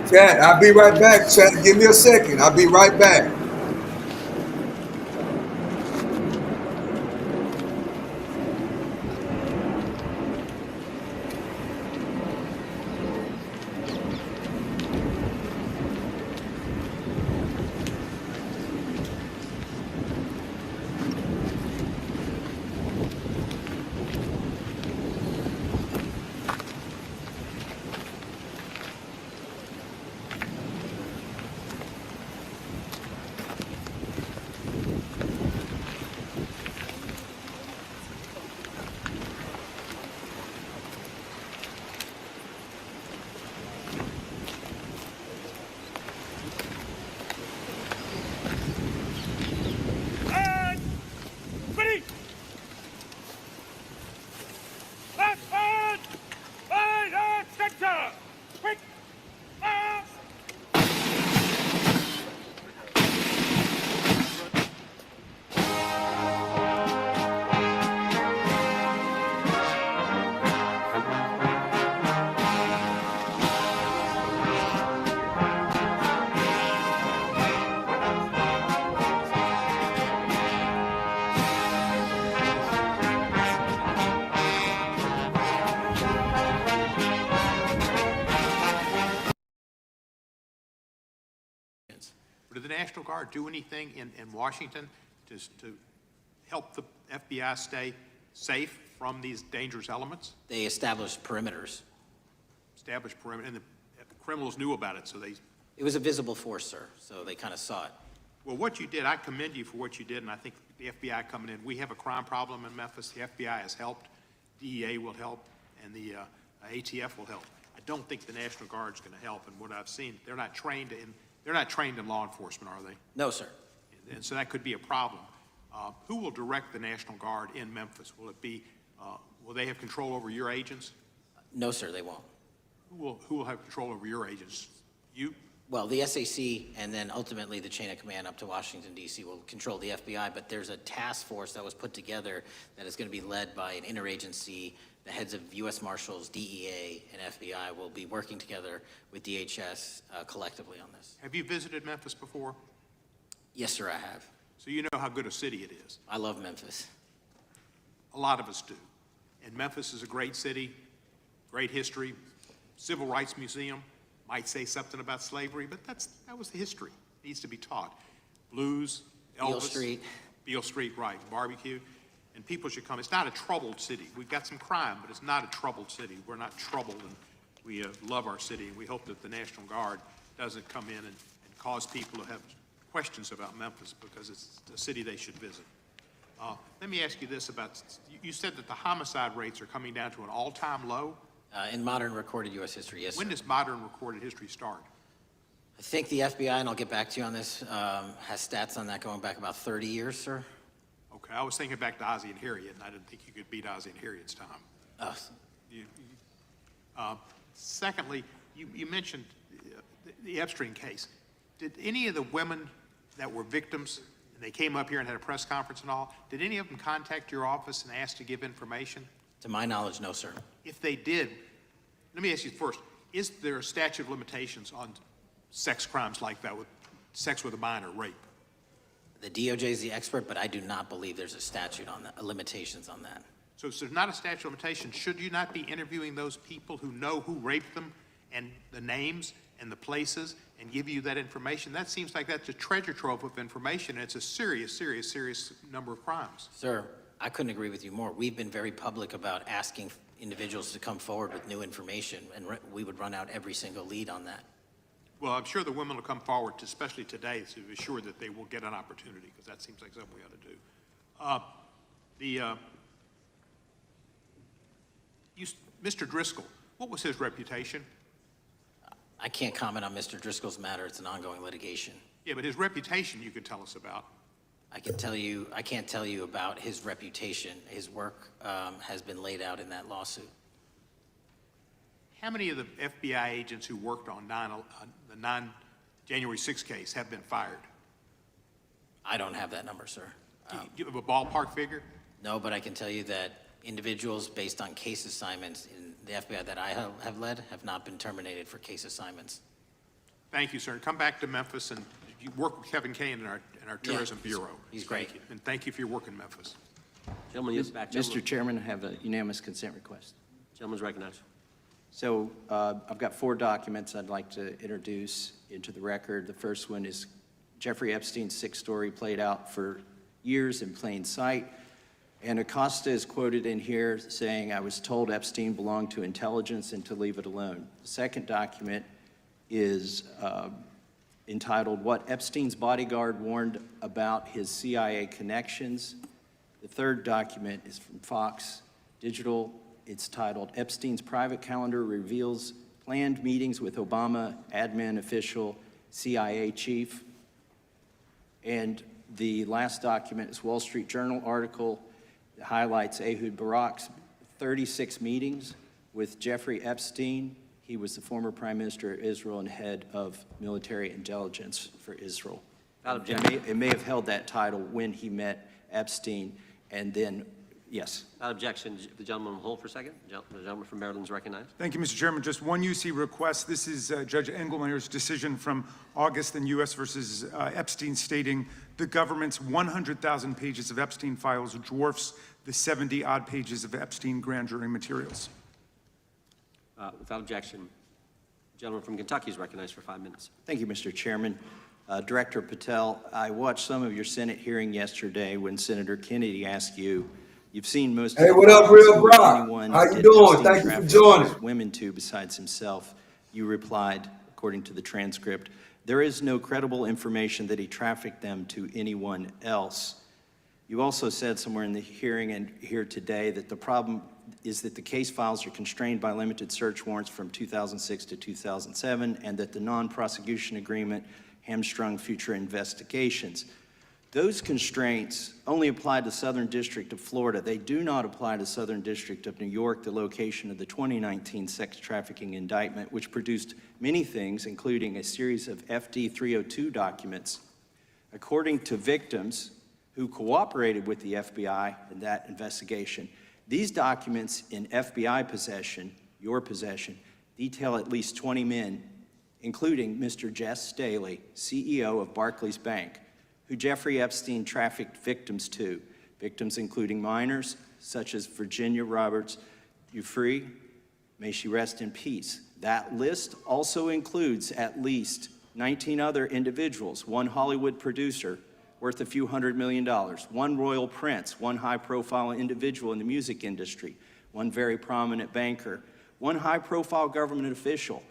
Chad, I'll be right back. Chad, give me a second. I'll be right back. Did the National Guard do anything in Washington to help the FBI stay safe from these dangerous elements? They established perimeters. Established perimeter, and the criminals knew about it, so they... It was a visible force, sir, so they kind of saw it. Well, what you did, I commend you for what you did, and I think the FBI coming in, we have a crime problem in Memphis. The FBI has helped, DEA will help, and the ATF will help. I don't think the National Guard's going to help, and what I've seen, they're not trained in law enforcement, are they? No, sir. And so that could be a problem. Who will direct the National Guard in Memphis? Will it be, will they have control over your agents? No, sir, they won't. Who will have control over your agents? You? Well, the SAC and then ultimately the chain of command up to Washington, D.C. will control the FBI, but there's a task force that was put together that is going to be led by an interagency. The heads of U.S. Marshals, DEA, and FBI will be working together with DHS collectively on this. Have you visited Memphis before? Yes, sir, I have. So you know how good a city it is. I love Memphis. A lot of us do. And Memphis is a great city, great history, civil rights museum. Might say something about slavery, but that was the history. It needs to be taught. Blues, Elvis. Beale Street. Beale Street, right. Barbecue. And people should come. It's not a troubled city. We've got some crime, but it's not a troubled city. We're not troubled, and we love our city. And we hope that the National Guard doesn't come in and cause people to have questions about Memphis, because it's a city they should visit. Let me ask you this about, you said that the homicide rates are coming down to an all-time low? In modern recorded U.S. history, yes, When sir. does modern recorded history start? I think the FBI, and I'll get back to you on this, has stats on that going back about 30 years, sir. Okay, I was thinking back to Ozzie and Harriet, and I didn't think you could beat Ozzie and Harriet's time. Secondly, you mentioned the Epstein case. Did any of the women that were victims, and they came up here and had a press conference and all, did any of them contact your office and ask to give information? To my knowledge, no, sir. If they did, let me ask you first, is there a statute of limitations on sex crimes like that, with sex with a minor, rape? The DOJ is the expert, but I do not believe there's a statute on that, limitations on that. So if there's not a statute of limitations, should you not be interviewing those people who know who raped them and the names and the places and give you that information? That seems like that's a treasure trove of information, and it's a serious, serious, serious number of crimes. Sir, I couldn't agree with you more. We've been very public about asking individuals to come forward with new information, and we would run out every single lead on that. Well, I'm sure the women will come forward, especially today, to be sure that they will get an opportunity, because that seems like something we ought to do. Mr. Driscoll, what was his reputation? I can't comment on Mr. Driscoll's matter. It's an ongoing litigation. Yeah, but his reputation you could tell us about. I can't tell you about his reputation. His work has been laid out in that lawsuit. How many of the FBI agents who worked on the January 6th case have been fired? I don't have that number, sir. Do you have a ballpark figure? No, but I can tell you that individuals based on case assignments in the FBI that I have led have not been terminated for case assignments. Thank you, sir. Come back to Memphis, and you work with Kevin Kane in our Tourism Bureau. He's great. Thank you. And thank you for your work in Memphis. Gentleman, yields back. Mr. Chairman, I have a unanimous consent request. Gentleman's recognized. So I've got 4 documents I'd like to introduce into the record. The first one is Jeffrey Epstein's 6 story played out for years in plain sight. And Acosta is quoted in here saying, "I was told Epstein belonged to intelligence and to leave it alone." The second document is entitled, "What Epstein's Bodyguard Warned About His CIA Connections." The third document is from Fox Digital. It's titled, "Epstein's Private Calendar Reveals Planned Meetings with Obama Admin Official CIA Chief." And the last document is Wall Street Journal article that highlights Ehud Barak's 36 meetings with Jeffrey Epstein. He was the former Prime Minister of Israel and head of military intelligence for Israel. It may have held that title when he met Epstein, and then, yes. Without objection, the gentleman will hold for a second. The gentleman from Maryland is recognized. Thank you, Mr. Chairman. Just one UC request. This is Judge Engelmeyer's decision from August in U.S. versus Epstein, stating the government's 100,000 pages of Epstein files dwarfs the 70-odd pages of Epstein grand jury materials. Without objection, the gentleman from Kentucky is recognized for 5 minutes. Thank you, Mr. Chairman. Director Patel, I watched some of your Senate hearing yesterday when Senator Kennedy asked you, you've seen most of Hey, what up, Real Brock? How you doing? Epstein Thank you for trafficked joining. women to besides himself. You replied, according to the transcript, there is no credible information that he trafficked them to anyone else. You also said somewhere in the hearing and here today that the problem is that the case files are constrained by limited search warrants from 2006 to 2007, and that the non-prosecution agreement hamstrung future investigations. Those constraints only apply to Southern District of Florida. They do not apply to Southern District of New York, the location of the 2019 sex trafficking indictment, which produced many things, including a series of FD 302 documents. According to victims who cooperated with the FBI in that investigation, these documents in FBI possession, your possession, detail at least 20 men, including Mr. Jess Staley, CEO of Barclays Bank, who Jeffrey Epstein trafficked victims to, victims including minors, such as Virginia Roberts Giuffre, may she rest in peace. That list also includes at least 19 other individuals, one Hollywood producer worth a few $100 million, one royal prince, one high-profile individual in the music industry, one very prominent banker, one high-profile government official,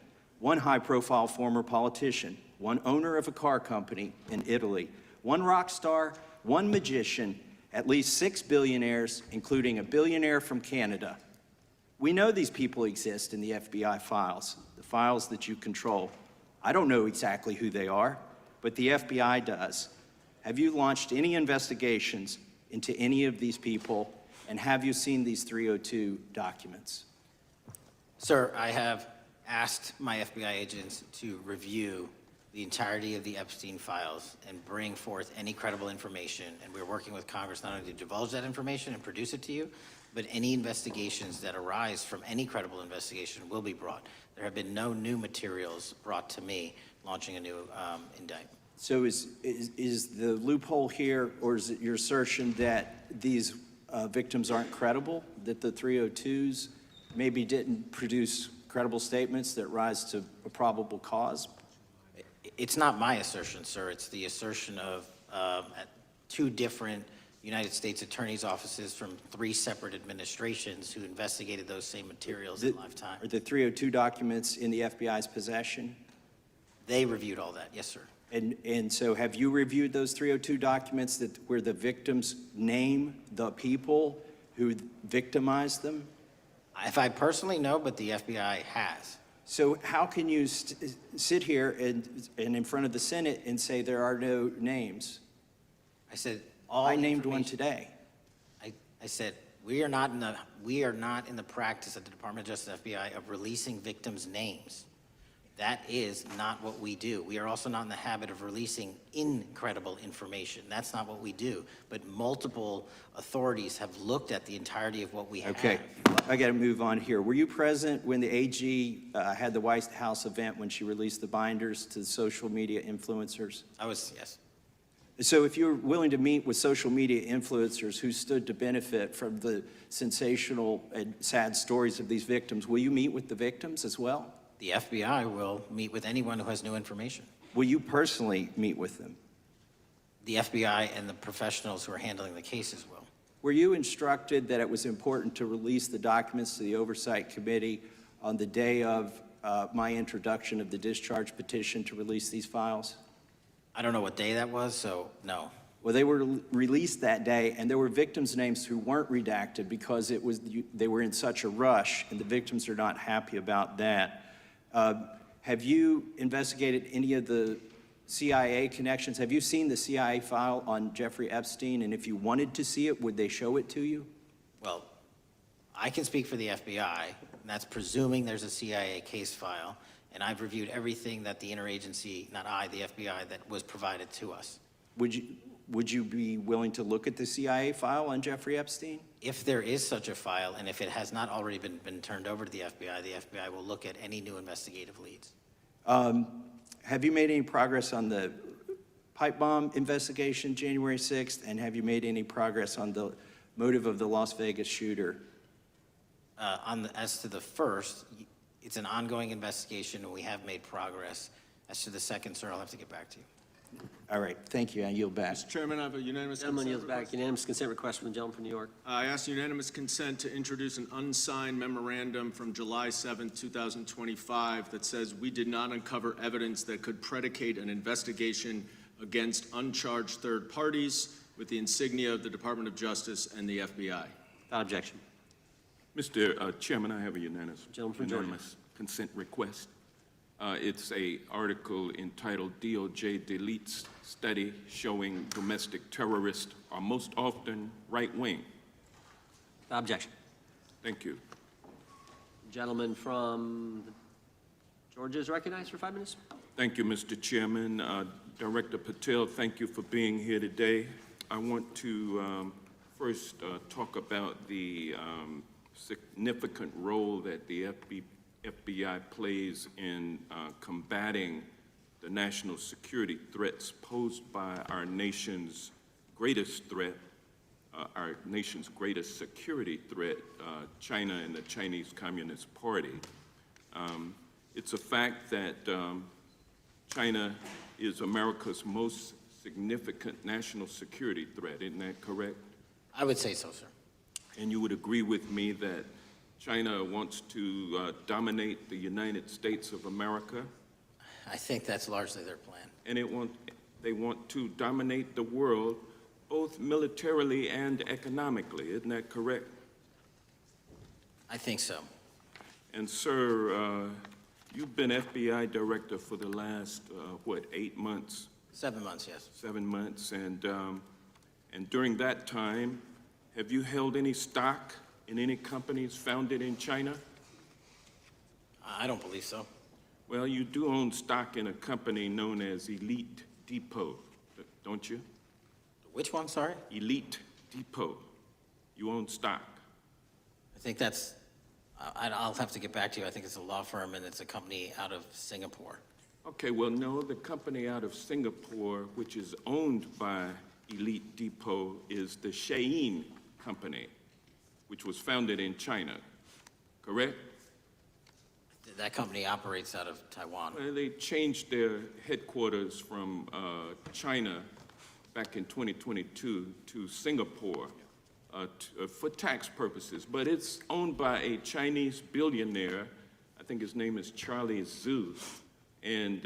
one high-profile former politician, one owner of a car company in Italy, one rock star, one magician, at least 6 billionaires, including a billionaire from Canada. We know these people exist in the FBI files, the files that you control. I don't know exactly who they are, but the FBI does. Have you launched any investigations into any of these people, and have you seen these 302 documents? Sir, I have asked my FBI agents to review the entirety of the Epstein files and bring forth any credible information, and we're working with Congress not only to divulge that information and produce it to you, but any investigations that arise from any credible investigation will be brought. There have been no new materials brought to me launching a new indictment. So is the loophole here, or is it your assertion that these victims aren't credible, that the 302s maybe didn't produce credible statements that rise to a probable cause? It's not my assertion, sir. It's the assertion of two different United States attorneys' offices from 3 separate administrations who investigated those same materials in lifetime. Are the 302 documents in the FBI's possession? They reviewed all that, yes, sir. And so have you reviewed those 302 documents where the victims name the people who victimized them? If I personally know, but the FBI has. So how can you sit here and in front of the Senate and say there are no names? I said I named one today. I said we are not in the practice at the Department of Justice FBI of releasing victims' names. That is not what we do. We are also not in the habit of releasing incredible information. That's not what we do. But multiple authorities have looked at the entirety of what we have. Okay, I got to move on here. Were you present when the AG had the White House event when she released the binders to the social media influencers? I was, yes. So if you're willing to meet with social media influencers who stood to benefit from the sensational and sad stories of these victims, will you meet with the victims as well? The FBI will meet with anyone who has new information. Will you personally meet with them? The FBI and the professionals who are handling the cases will. Were you instructed that it was important to release the documents to the Oversight Committee on the day of my introduction of the discharge petition to release these files? I don't know what day that was, so no. Well, they were released that day, and there were victims' names who weren't redacted because they were in such a rush, and the victims are not happy about that. Have you investigated any of the CIA connections? Have you seen the CIA file on Jeffrey Epstein? And if you wanted to see it, would they show it to you? Well, I can speak for the FBI, and that's presuming there's a CIA case file, and I've reviewed everything that the interagency, not I, the FBI, that was provided to us. Would you be willing to look at the CIA file on Jeffrey Epstein? If there is such a file, and if it has not already been turned over to the FBI will look at any new investigative leads. Have you made any progress on the pipe bomb investigation January 6th, and have you made any progress on the motive of the Las Vegas shooter? As to the first, it's an ongoing investigation, and we have made progress. As to the second, sir, I'll have to get back to you. All right, thank you. I yield back. Mr. Chairman, I have a unanimous Gentleman consent yields back. request. Unanimous consent request from the gentleman from New York. I ask unanimous consent to introduce an unsigned memorandum from July 7th, 2025 that says we did not uncover evidence that could predicate an investigation against uncharged third parties with the insignia of the Department of Justice and the FBI. Without objection. Mr. Chairman, I have a Gentleman from Georgia. unanimous consent request. It's a article entitled DOJ Deletes Study Showing Domestic Terrorists Are Most Often Right-Wing. Without objection. Thank you. Gentleman from Georgia is recognized for 5 minutes. Thank you, Mr. Chairman. Director Patel, thank you for being here today. I want to first talk about the significant role that the FBI plays in combating the national security threats posed by our nation's greatest threat, our nation's greatest security threat, China and the Chinese Communist Party. It's a fact that China is America's most significant national security threat, isn't that correct? I would say so, sir. And you would agree with me that China wants to dominate the United States of America? I think that's largely their plan. And they want to dominate the world, both militarily and economically, isn't that correct? I think so. And sir, you've been FBI director for the last, 8 months? 7 months, yes. 7 months, and during that time, have you held any stock in any companies founded in China? I don't believe so. Well, you do own stock in a company known as Elite Depot, don't you? Which one, sorry? Elite Depot. You own stock. I think that's, I'll have to get back to you. I think it's a law firm and it's a company out of Singapore. Okay, well, no, the company out of Singapore, which is owned by Elite Depot, is the Shein Company, which was founded in China, correct? That company operates out of Taiwan. Well, they changed their headquarters from China back in 2022 to Singapore for tax purposes, but it's owned by a Chinese billionaire. I think his name is Charlie Zhu, and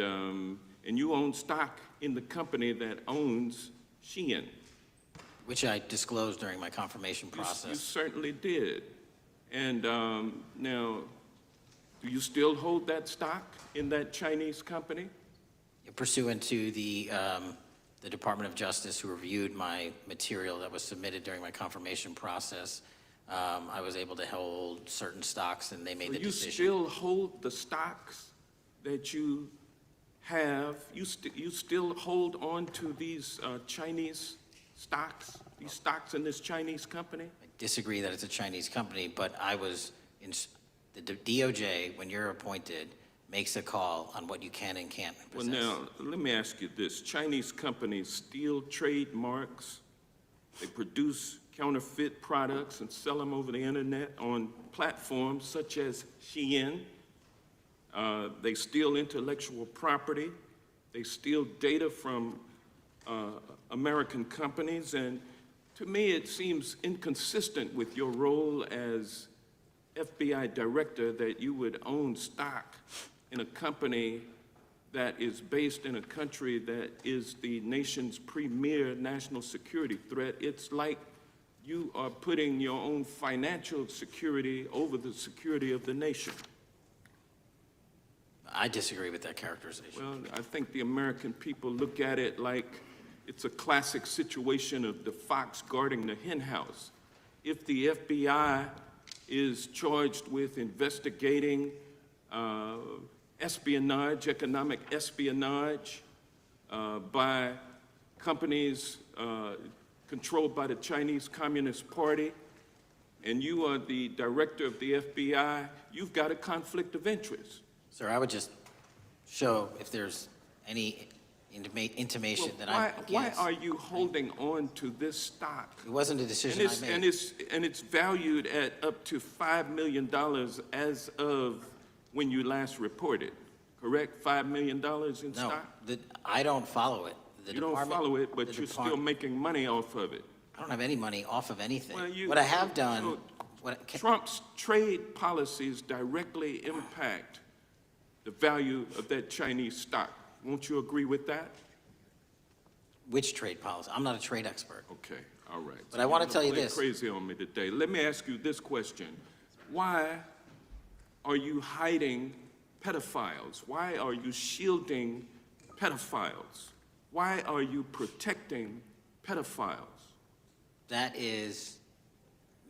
you own stock in the company that owns Shein. Which I disclosed during my confirmation process. You certainly did. And now, do you still hold that stock in that Chinese company? Pursuant to the Department of Justice, who reviewed my material that was submitted during my confirmation process, I was able to hold certain stocks, and they made the decision. You still hold the stocks that you have? You still hold on to these Chinese stocks, these stocks in this Chinese company? I disagree that it's a Chinese company, but I was in the DOJ, when you're appointed, makes a call on what you can and can't possess. Well, now, let me ask you this. Chinese companies steal trademarks. They produce counterfeit products and sell them over the internet on platforms such as Shein. They steal intellectual property. They steal data from American companies. And to me, it seems inconsistent with your role as FBI director that you would own stock in a company that is based in a country that is the nation's premier national security threat. It's like you are putting your own financial security over the security of the nation. I disagree with that characterization. Well, I think the American people look at it like it's a classic situation of the fox guarding the hen house. If the FBI is charged with investigating espionage, economic espionage by companies controlled by the Chinese Communist Party, and you are the director of the FBI, you've got a conflict of interest. Sir, I would just show if there's any intimation that I'm against. Why are you holding on to this stock? It wasn't a decision I made. And it's valued at up to $5 million as of when you last reported, correct? $5 million in stock? No, I don't follow it. You don't follow it, but you're still making money off of it. I don't have any money off of anything. Well, What I have done... Trump's trade policies directly impact the value of that Chinese stock. Won't you agree with that? Which trade policy? I'm not a trade expert. Okay, all right. But I want to tell you this. Crazy on me today. Let me ask you this question. Why are you hiding pedophiles? Why are you shielding pedophiles? Why are you protecting pedophiles? That is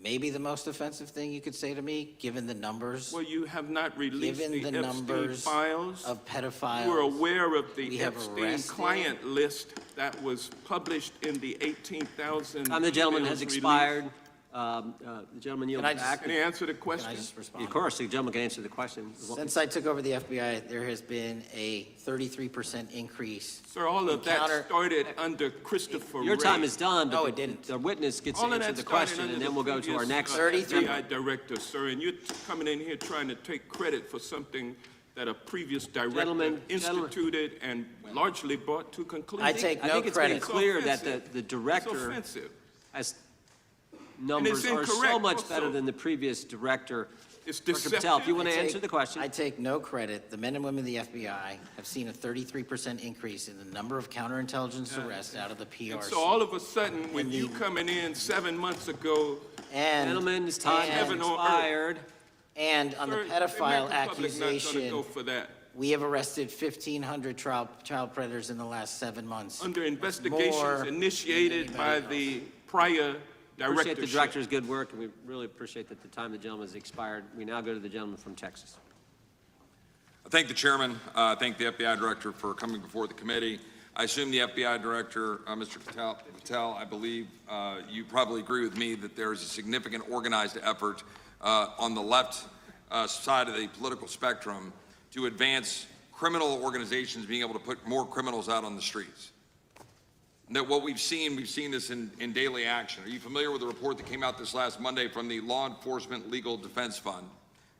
maybe the most offensive thing you could say to me, given the numbers. Well, you have not released the Epstein numbers files. Of pedophiles. You were aware of the Epstein client list that was published in the 18,000. Time the gentleman has expired. The gentleman yields back. Can he answer the question? Can I just respond? Of course, the gentleman can answer the question. Since I took over the FBI, there has been a 33% increase. Sir, all of that started under Christopher Your Wray. time is done, but No, it didn't. the witness gets All to of answer that the started question, under and the then we'll go to our previous, next. 33 FBI director, sir, and you're coming in here trying to take credit for something that a previous director instituted and largely brought to conclusion. I take I no think it's credit. been clear that the It's director offensive. has numbers are so incorrect much also. better than the previous director. It's Kirk Patel, if you want to I take- answer the question. I take no credit. The men and women of the FBI have seen a 33% increase in the number of counterintelligence arrests out of the PRC. And so all of a sudden, with you coming in 7 months ago, Gentlemen, his time has expired. And on the sir, pedophile American public not gonna accusation, go for that. we have arrested 1,500 child predators in the last 7 months. Under That's investigations more than initiated by anybody the prior Appreciate the directorship. director's good work, and we really appreciate that the time the gentleman has expired. We now go to the gentleman from Texas. I thank the chairman. I thank the FBI director for coming before the committee. I assume the FBI director, Mr. Patel, I believe you probably agree with me that there is a significant organized effort on the left side of the political spectrum to advance criminal organizations being able to put more criminals out on the streets. And that what we've seen this in daily action. Are you familiar with the report that came out this last Monday from the Law Enforcement Legal Defense Fund?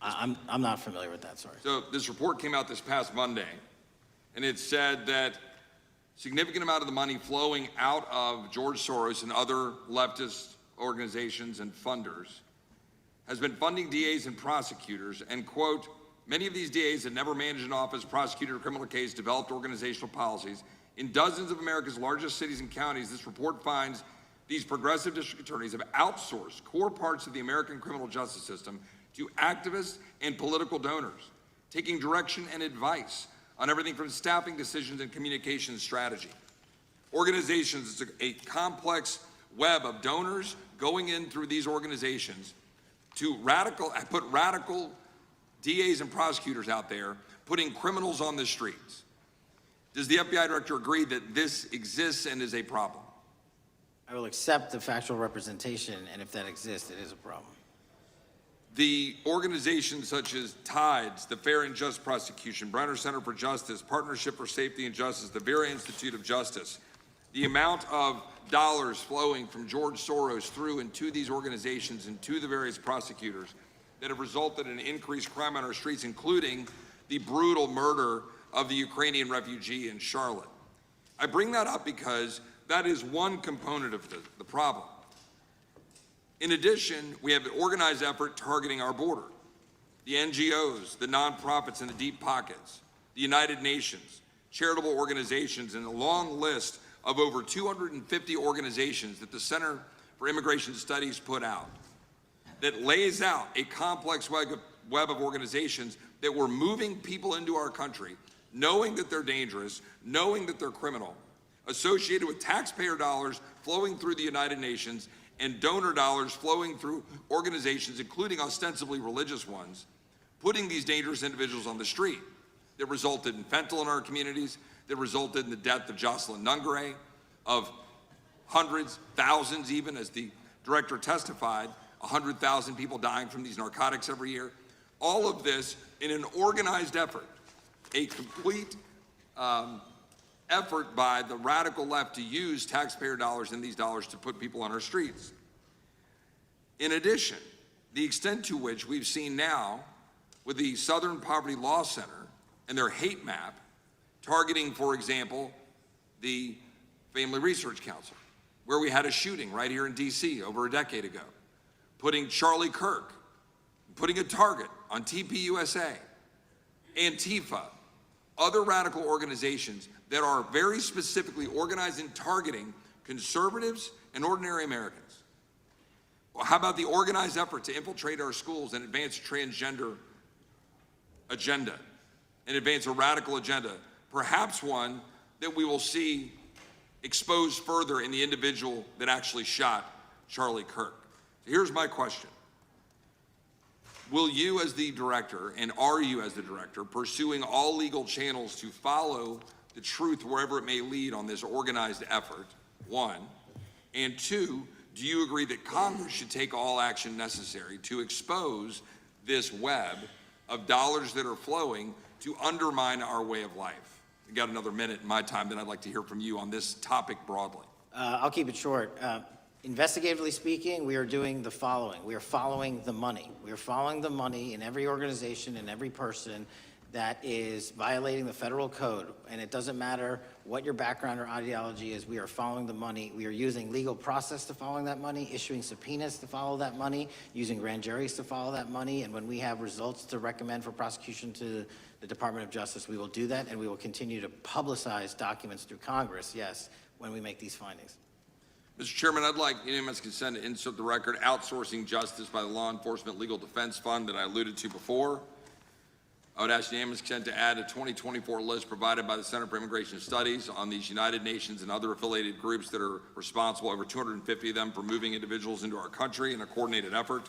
I'm not familiar with that, sorry. So this report came out this past Monday, and it said that significant amount of the money flowing out of George Soros and other leftist organizations and funders has been funding DAs and prosecutors, and quote, many of these DAs had never managed an office, prosecuted a criminal case, developed organizational policies. In dozens of America's largest cities and counties, this report finds these progressive district attorneys have outsourced core parts of the American criminal justice system to activists and political donors, taking direction and advice on everything from staffing decisions and communication strategy. Organizations, it's a complex web of donors going in through these organizations to put radical DAs and prosecutors out there, putting criminals on the streets. Does the FBI director agree that this exists and is a problem? I will accept the factual representation, and if that exists, it is a problem. The organizations such as TIDES, the Fair and Just Prosecution, Brenner Center for Justice, Partnership for Safety and Justice, the Vera Institute of Justice, the amount of dollars flowing from George Soros through and to these organizations and to the various prosecutors that have resulted in increased crime on our streets, including the brutal murder of the Ukrainian refugee in Charlotte. I bring that up because that is one component of the problem. In addition, we have an organized effort targeting our border. The NGOs, the nonprofits, and the deep pockets, the United Nations, charitable organizations, and a long list of over 250 organizations that the Center for Immigration Studies put out that lays out a complex web of organizations that were moving people into our country, knowing that they're dangerous, knowing that they're criminal, associated with taxpayer dollars flowing through the United Nations and donor dollars flowing through organizations, including ostensibly religious ones, putting these dangerous individuals on the street that resulted in fentanyl in our communities, that resulted in the death of Jocelyn Nungare, of hundreds, thousands even, as the director testified, 100,000 people dying from these narcotics every year. All of this in an organized effort, a complete effort by the radical left to use taxpayer dollars and these dollars to put people on our streets. In addition, the extent to which we've seen now with the Southern Poverty Law Center and their hate map targeting, for example, the Family Research Council, where we had a shooting right here in DC over a decade ago, putting Charlie Kirk, putting a target on TPUSA, Antifa, other radical organizations that are very specifically organized in targeting conservatives and ordinary Americans. Well, how about the organized effort to infiltrate our schools and advance a transgender agenda and advance a radical agenda, perhaps one that we will see exposed further in the individual that actually shot Charlie Kirk? So here's my question. Will you as the director, and are you as the director, pursuing all legal channels to follow the truth wherever it may lead on this organized effort, one? And two, do you agree that Congress should take all action necessary to expose this web of dollars that are flowing to undermine our way of life? We got another minute in my time, then I'd like to hear from you on this topic broadly. I'll keep it short. Investigatively speaking, we are doing the following. We are following the money. We are following the money in every organization and every person that is violating the federal code. And it doesn't matter what your background or ideology is, we are following the money. We are using legal process to follow that money, issuing subpoenas to follow that money, using grand juries to follow that money. And when we have results to recommend for prosecution to the Department of Justice, we will do that, and we will continue to publicize documents through Congress, yes, when we make these findings. Mr. Chairman, I'd like unanimous consent to insert the record outsourcing justice by the Law Enforcement Legal Defense Fund that I alluded to before. I would ask unanimous consent to add a 2024 list provided by the Center for Immigration Studies on these United Nations and other affiliated groups that are responsible, over 250 of them, for moving individuals into our country in a coordinated effort.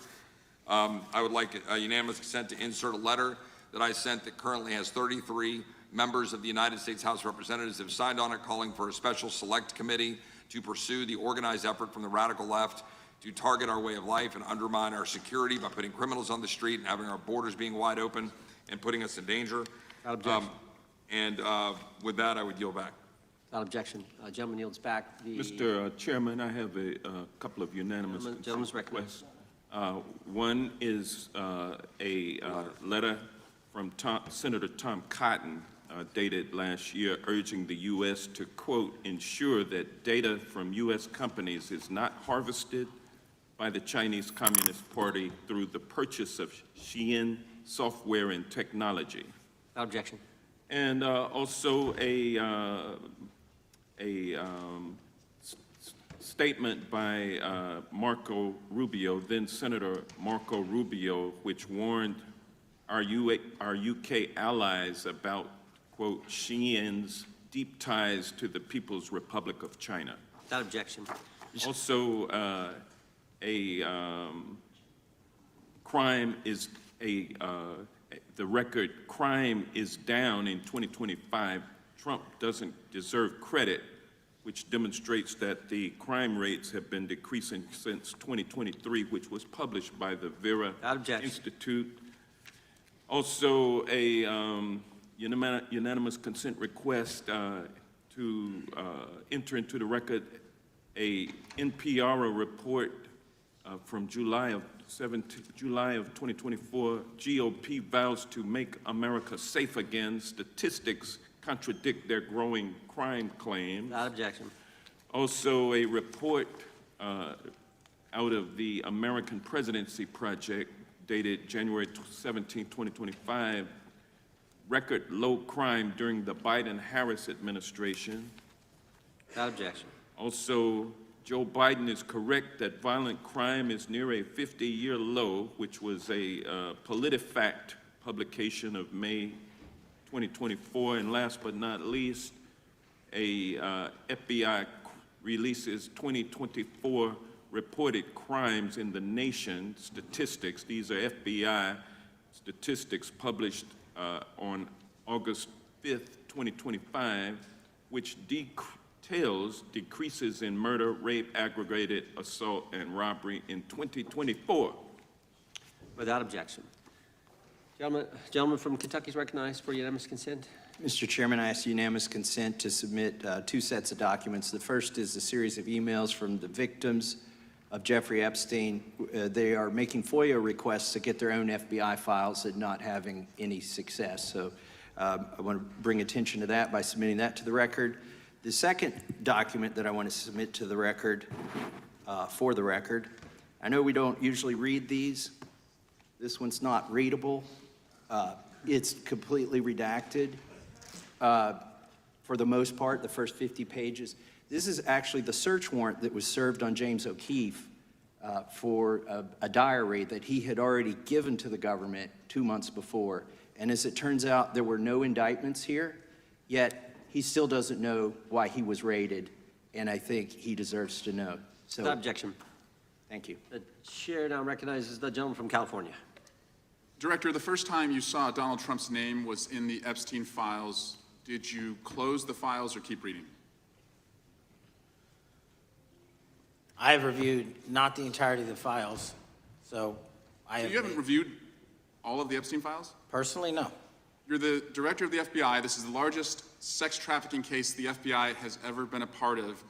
I would like unanimous consent to insert a letter that I sent that currently has 33 members of the United States House of Representatives have signed on it, calling for a special select committee to pursue the organized effort from the radical left to target our way of life and undermine our security by putting criminals on the street and having our borders being wide open and putting us in danger. With that, I would yield back. Without objection. Gentleman yields back. Mr. Chairman, I have a couple of unanimous Gentleman's recognized. requests. One is a letter from Senator Tom Cotton dated last year urging the U.S. to, quote, ensure that data from U.S. companies is not harvested by the Chinese Communist Party through the purchase of Xi'an software and technology. Without objection. And also a statement by Marco Rubio, then Senator Marco Rubio, which warned our UK allies about, quote, Xi'an's deep ties to the People's Republic of China. Without objection. Also, the record crime is down in 2025. Trump doesn't deserve credit, which demonstrates that the crime rates have been decreasing since 2023, which was published by the Vera Institute. Also, a unanimous consent request to enter into the record a NPR report from July of 2024. GOP vows to make America safe again. Statistics contradict their growing crime claims. Without objection. Also, a report out of the American Presidency Project dated January 17, 2025, record low crime during the Biden-Harris administration. Without objection. Also, Joe Biden is correct that violent crime is near a 50-year low, which was a PolitiFact publication of May 2024. And last but not least, a FBI releases 2024 reported crimes in the nation statistics. These are FBI statistics published on August 5th, 2025, which details decreases in murder, rape, aggravated assault, and robbery in 2024. Without objection. Gentleman from Kentucky is recognized for unanimous consent. Mr. Chairman, I ask unanimous consent to submit two sets of documents. The first is a series of emails from the victims of Jeffrey Epstein. They are making FOIA requests to get their own FBI files and not having any success. So I want to bring attention to that by submitting that to the record. The second document that I want to submit to the record, for the record, I know we don't usually read these. This one's not readable. It's completely redacted. For the most part, the first 50 pages. This is actually the search warrant that was served on James O'Keefe for a diary that he had already given to the government 2 months before. And as it turns out, there were no indictments here, yet he still doesn't know why he was raided, and I think he deserves to know. So, Without objection. Thank you. The chair now recognizes the gentleman from California. Director, the first time you saw Donald Trump's name was in the Epstein files. Did you close the files or keep reading? I have reviewed not the entirety of the files, so I have. You haven't reviewed all of the Epstein files? Personally, no. You're the director of the FBI. This is the largest sex trafficking case the FBI has ever been a part of.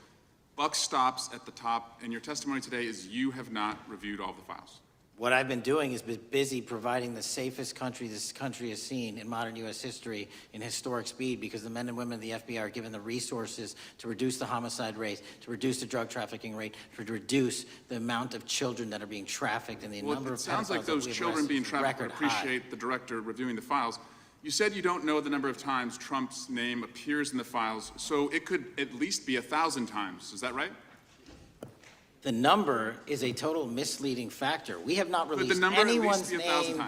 Buck stops at the top, and your testimony today is you have not reviewed all the files. What I've been doing is been busy providing the safest country this country has seen in modern U.S. history in historic speed, because the men and women of the FBI are given the resources to reduce the homicide rate, to reduce the drug trafficking rate, to reduce the amount of children that are being trafficked and the number of pedophiles. It sounds like those children being trafficked would appreciate the director reviewing the files. You said you don't know the number of times Trump's name appears in the files, so it could at least be 1,000 times. Is that right? The number is a total misleading factor. We have not released anyone's name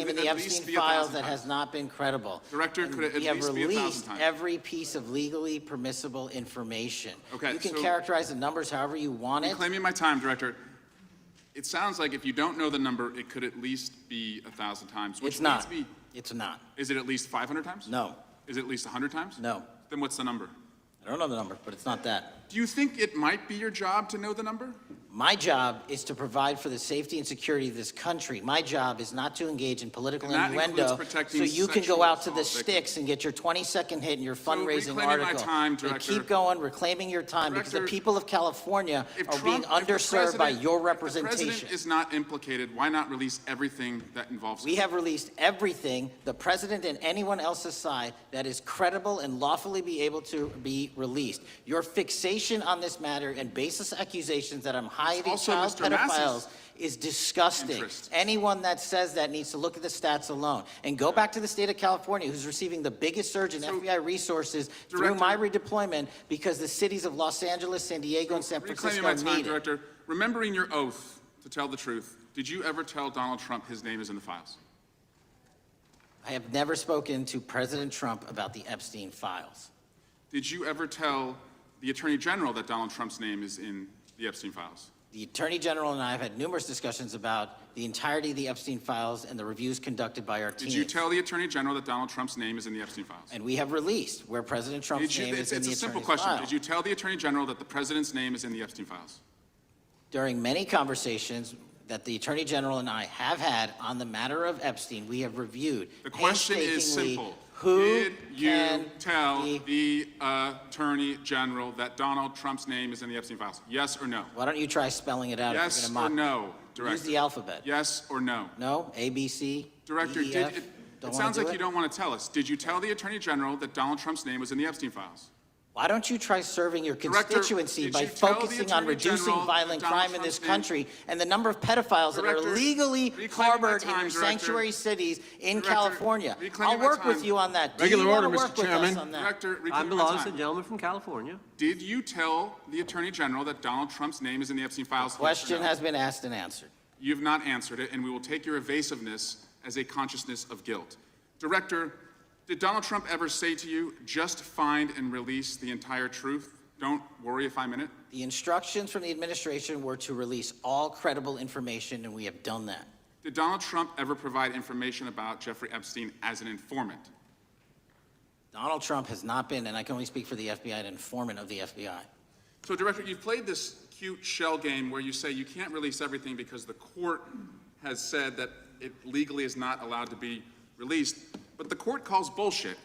in the Epstein files that has not been credible. Director, could it at least be 1,000 times? We have released every piece of legally permissible information. Okay, you can so characterize the numbers however you want it. Reclaiming my time, Director. it sounds like if you don't know the number, it could at least be 1,000 times. Which It's not. leads me- It's not. Is it at least 500 times? No. Is it at least 100 times? No. Then what's the number? I don't know the number, but it's not that. Do you think it might be your job to know the number? My job is to provide for the safety and security of this country. My job is not to engage in political And that innuendo includes protecting so you can sexual go out to the assault sticks and get your 20-second hit in your fundraising reclaiming my article. time, They Director. keep going, reclaiming your time, because the Director, people of California If are being Trump- if the underserved by president- your If the representation. president is not implicated, why not release everything that involves him? We have released everything, the president and anyone else's side, that is credible and lawfully be able to be released. Your fixation on this matter and baseless accusations that I'm hiding Also child Mr. Massey's pedophiles is disgusting. interest. Anyone that says that needs to look at the stats alone. And go back to the state of California, who's receiving the biggest surge in FBI resources through my redeployment because the cities of Los Angeles, San Diego, and San Reclaiming Francisco my time, need it. Director, remembering your oath to tell the truth, did you ever tell Donald Trump his name is in the files? I have never spoken to President Trump about the Epstein files. Did you ever tell the Attorney General that Donald Trump's name is in the Epstein files? The Attorney General and I have had numerous discussions about the entirety of the Epstein files and the reviews conducted by our team. Did you tell the Attorney General that Donald Trump's name is in the Epstein files? And we have released where President Trump's Did you, name is in it's the a simple attorney's question. file. Did you tell the Attorney General that the President's name is in the Epstein files? During many conversations that the Attorney General and I have had on the matter of Epstein, we have reviewed The question is painstakingly simple. who Did you can tell be- the Attorney General that Donald Trump's name is in the Epstein files? Yes or no? Why don't you try spelling it out Yes if or you're going to mock? no, Director? Use the alphabet. Yes or no? No? A, B, C, Director, D, E, F? Don't it wanna sounds do like it? you don't want to tell us. Did you tell the Attorney General that Donald Trump's name was in the Epstein files? Why don't you try serving your Director, constituency did by you tell the focusing on Attorney reducing General violent that Donald crime in this Trump's name- country and the number of pedophiles that are Director, illegally reclaiming my harbored in time, your Director. sanctuary cities in Director, California? reclaiming I'll my work with time. you on that. Do Regular you order, wanna Mr. work with us Chairman. on that? Director, Time reclaiming my belongs to the time. gentleman from California. Did you tell the Attorney General that Donald Trump's name is in the Epstein files? Yes or Question no? has been asked and answered. You've not answered it, and we will take your evasiveness as a consciousness of guilt. Director, did Donald Trump ever say to you, just find and release the entire truth? Don't worry if I'm in it? The instructions from the administration were to release all credible information, and we have done that. Did Donald Trump ever provide information about Jeffrey Epstein as an informant? Donald Trump has not been, and I can only speak for the FBI, an informant of the FBI. So, Director, you've played this cute shell game where you say you can't release everything because the court has said that it legally is not allowed to be released, but the court calls bullshit.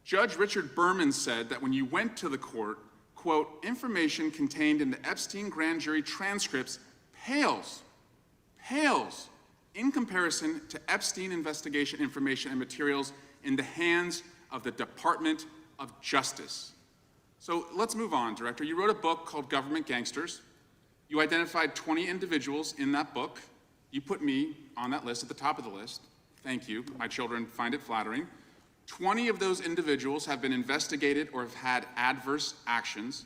Judge Richard Berman said that when you went to the court, quote, information contained in the Epstein grand jury transcripts pales in comparison to Epstein investigation information and materials in the hands of the Department of Justice. So let's move on, Director. You wrote a book called Government Gangsters. You identified 20 individuals in that book. You put me on that list at the top of the list. Thank you. My children find it flattering. 20 of those individuals have been investigated or have had adverse actions.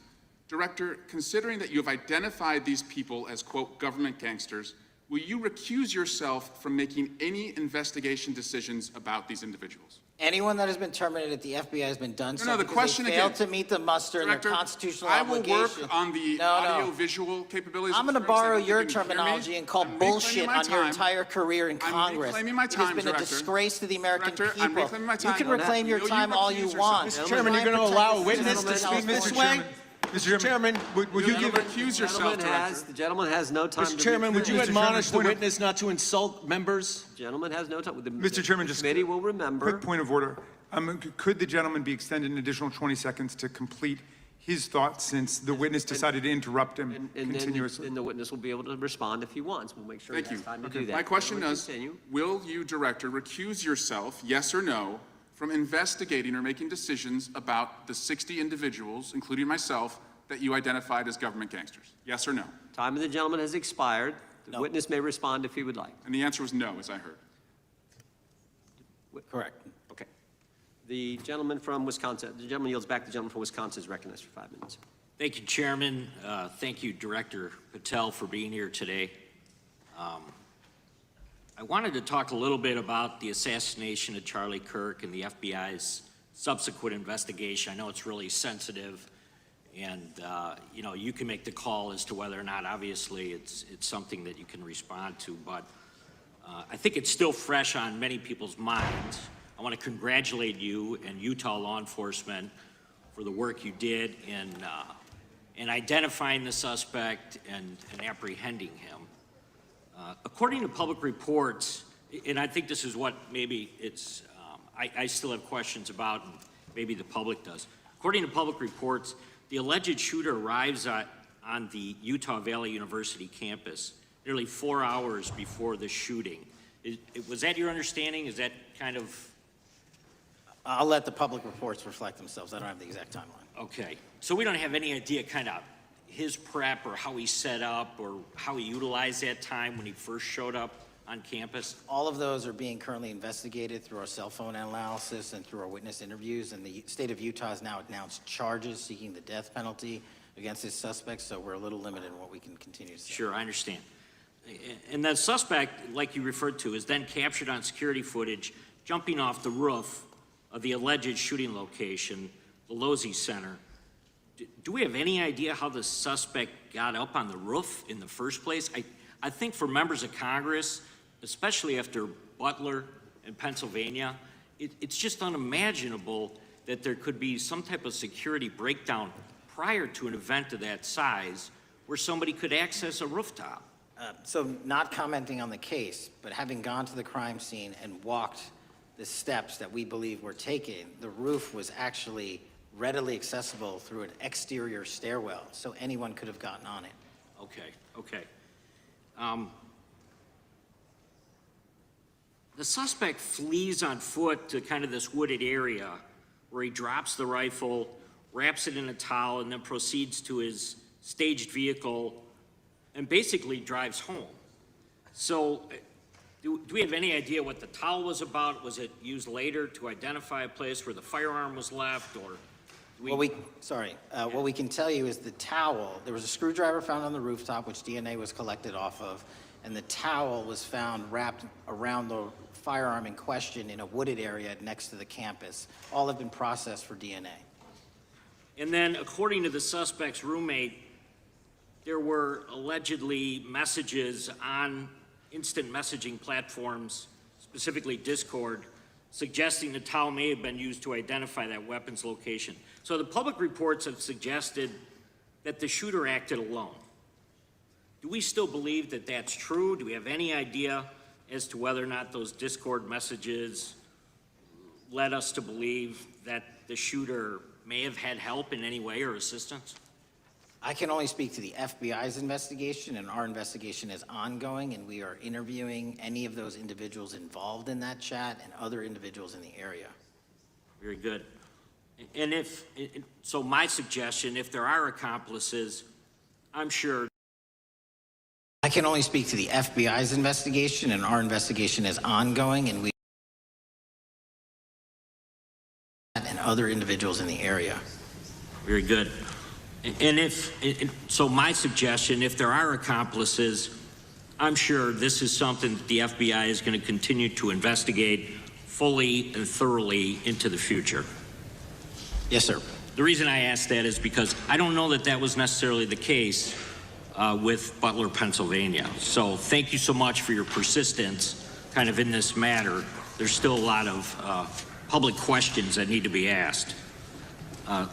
Director, considering that you have identified these people as, quote, government gangsters, will you recuse yourself from making any investigation decisions about these individuals? Anyone that has been terminated at the FBI has been done so the because question they failed again. to meet the muster in Director, their constitutional I will obligation. work on the No. audio-visual capabilities. I'm of going to the borrow service. I your don't think you can hear me. terminology and call I'm reclaiming bullshit my on your time. entire career in I'm Congress. reclaiming my It time, has been Director. a disgrace to the American Director, I'm people. reclaiming my You time. can reclaim your Will you time all you recuse want. yourself? Chairman, Try you're and going to protect allow a the witness citizens to of speak this California. way? Mr. Chairman, would you give it? Recuse yourself, The gentleman has no time. Mr. Chairman, would you Mr. admonish the Chairman, witness not to insult members? Gentleman has no time. Mr. Chairman, just committee will remember. Quick point of order. Could the gentleman be extended an additional 20 seconds to complete his thoughts since the witness decided to interrupt him continuously? And the witness will be able to respond if he wants. We'll make sure Thank he has you. time to do that. My question Gentleman, is, continue. will you, Director, recuse yourself, yes or no, from investigating or making decisions about the 60 individuals, including myself, that you identified as government gangsters? Yes or no? Time of the gentleman has expired. The witness may respond if he would like. And the answer was no, as I heard. Correct. Okay. The gentleman from Wisconsin, the gentleman yields back. The gentleman from Wisconsin is recognized for 5 minutes. Thank you, Chairman. Thank you, Director Patel, for being here today. I wanted to talk a little bit about the assassination of Charlie Kirk and the FBI's subsequent investigation. I know it's really sensitive, And, you know, you can make the call as to whether or not, obviously, it's something that you can respond to. But I think it's still fresh on many people's minds. I want to congratulate you and Utah law enforcement for the work you did in identifying the suspect and apprehending him. According to public reports, and I think this is what maybe it's, I still have questions about, and maybe the public does. According to public reports, the alleged shooter arrives on the Utah Valley University campus nearly 4 hours before the shooting. Was that your understanding? Is that kind of? I'll let the public reports reflect themselves. I don't have the exact timeline. Okay, so we don't have any idea kind of his prep or how he set up or how he utilized that time when he first showed up on campus? All of those are being currently investigated through our cell phone analysis and through our witness interviews, and the state of Utah has now announced charges seeking the death penalty against this suspect, so we're a little limited in what we can continue to say. Sure, I understand. And the suspect, like you referred to, is then captured on security footage jumping off the roof of the alleged shooting location, the Losey Center. Do we have any idea how the suspect got up on the roof in the first place? I think for members of Congress, especially after Butler in Pennsylvania, it's just unimaginable that there could be some type of security breakdown prior to an event of that size where somebody could access a rooftop. So not commenting on the case, but having gone to the crime scene and walked the steps that we believe were taken, the roof was actually readily accessible through an exterior stairwell, so anyone could have gotten on it. Okay. The suspect flees on foot to kind of this wooded area where he drops the rifle, wraps it in a towel, and then proceeds to his staged vehicle and basically drives home. So do we have any idea what the towel was about? Was it used later to identify a place where the firearm was left, or? What we can tell you is the towel, there was a screwdriver found on the rooftop, which DNA was collected off of, and the towel was found wrapped around the firearm in question in a wooded area next to the campus. All have been processed for DNA. And then, according to the suspect's roommate, there were allegedly messages on instant messaging platforms, specifically Discord, suggesting the towel may have been used to identify that weapon's location. So the public reports have suggested that the shooter acted alone. Do we still believe that that's true? Do we have any idea as to whether or not those Discord messages led us to believe that the shooter may have had help in any way or assistance? I can only speak to the FBI's investigation, and our investigation is ongoing, and we are interviewing any of those individuals involved in that chat and other individuals in the area. Very good. And so my suggestion, if there are accomplices, I'm sure. I can only speak to the FBI's investigation, and our investigation is ongoing, and we and other individuals in the area. Very good. And so my suggestion, if there are accomplices, I'm sure this is something that the FBI is going to continue to investigate fully and thoroughly into the future. Yes, sir. The reason I ask that is because I don't know that that was necessarily the case with Butler, Pennsylvania. So thank you so much for your persistence kind of in this matter. There's still a lot of public questions that need to be asked.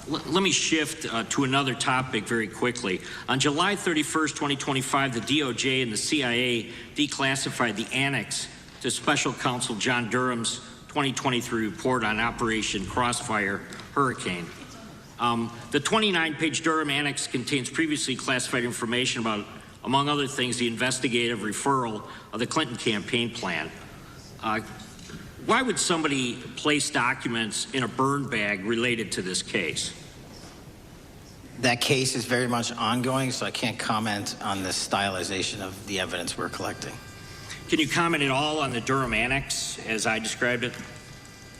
Let me shift to another topic very quickly. On July 31st, 2025, the DOJ and the CIA declassified the annex to Special Counsel John Durham's 2023 report on Operation Crossfire Hurricane. The 29-page Durham annex contains previously classified information about, among other things, the investigative referral of the Clinton campaign plan. Why would somebody place documents in a burn bag related to this case? That case is very much ongoing, so I can't comment on the stylization of the evidence we're collecting. Can you comment at all on the Durham annex as I described it?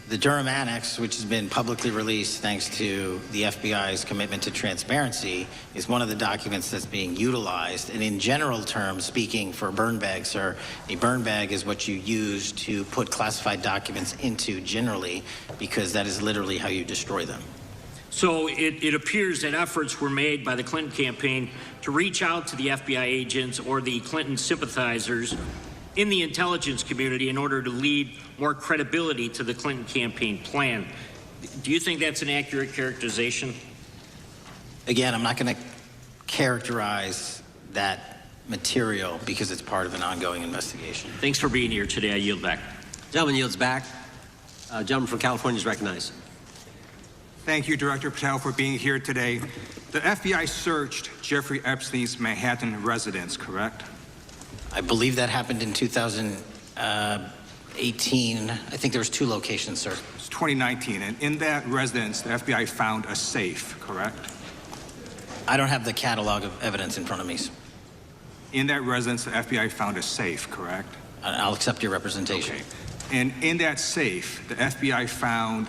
The Durham annex, which has been publicly released thanks to the FBI's commitment to transparency, is one of the documents that's being utilized. And in general terms, speaking for burn bags, sir, a burn bag is what you use to put classified documents into generally, because that is literally how you destroy them. So it appears that efforts were made by the Clinton campaign to reach out to the FBI agents or the Clinton sympathizers in the intelligence community in order to lead more credibility to the Clinton campaign plan. Do you think that's an accurate characterization? Again, I'm not going to characterize that material because it's part of an ongoing investigation. Thanks for being here today. I yield back. Gentleman yields back. Gentleman from California is recognized. Thank you, Director Patel, for being here today. The FBI searched Jeffrey Epstein's Manhattan residence, correct? I believe that happened in 2018. I think there was 2 locations, sir. It's 2019, and in that residence, the FBI found a safe, correct? I don't have the catalog of evidence in front of me. In that residence, the FBI found a safe, correct? I'll accept your representation. Okay. And in that safe, the FBI found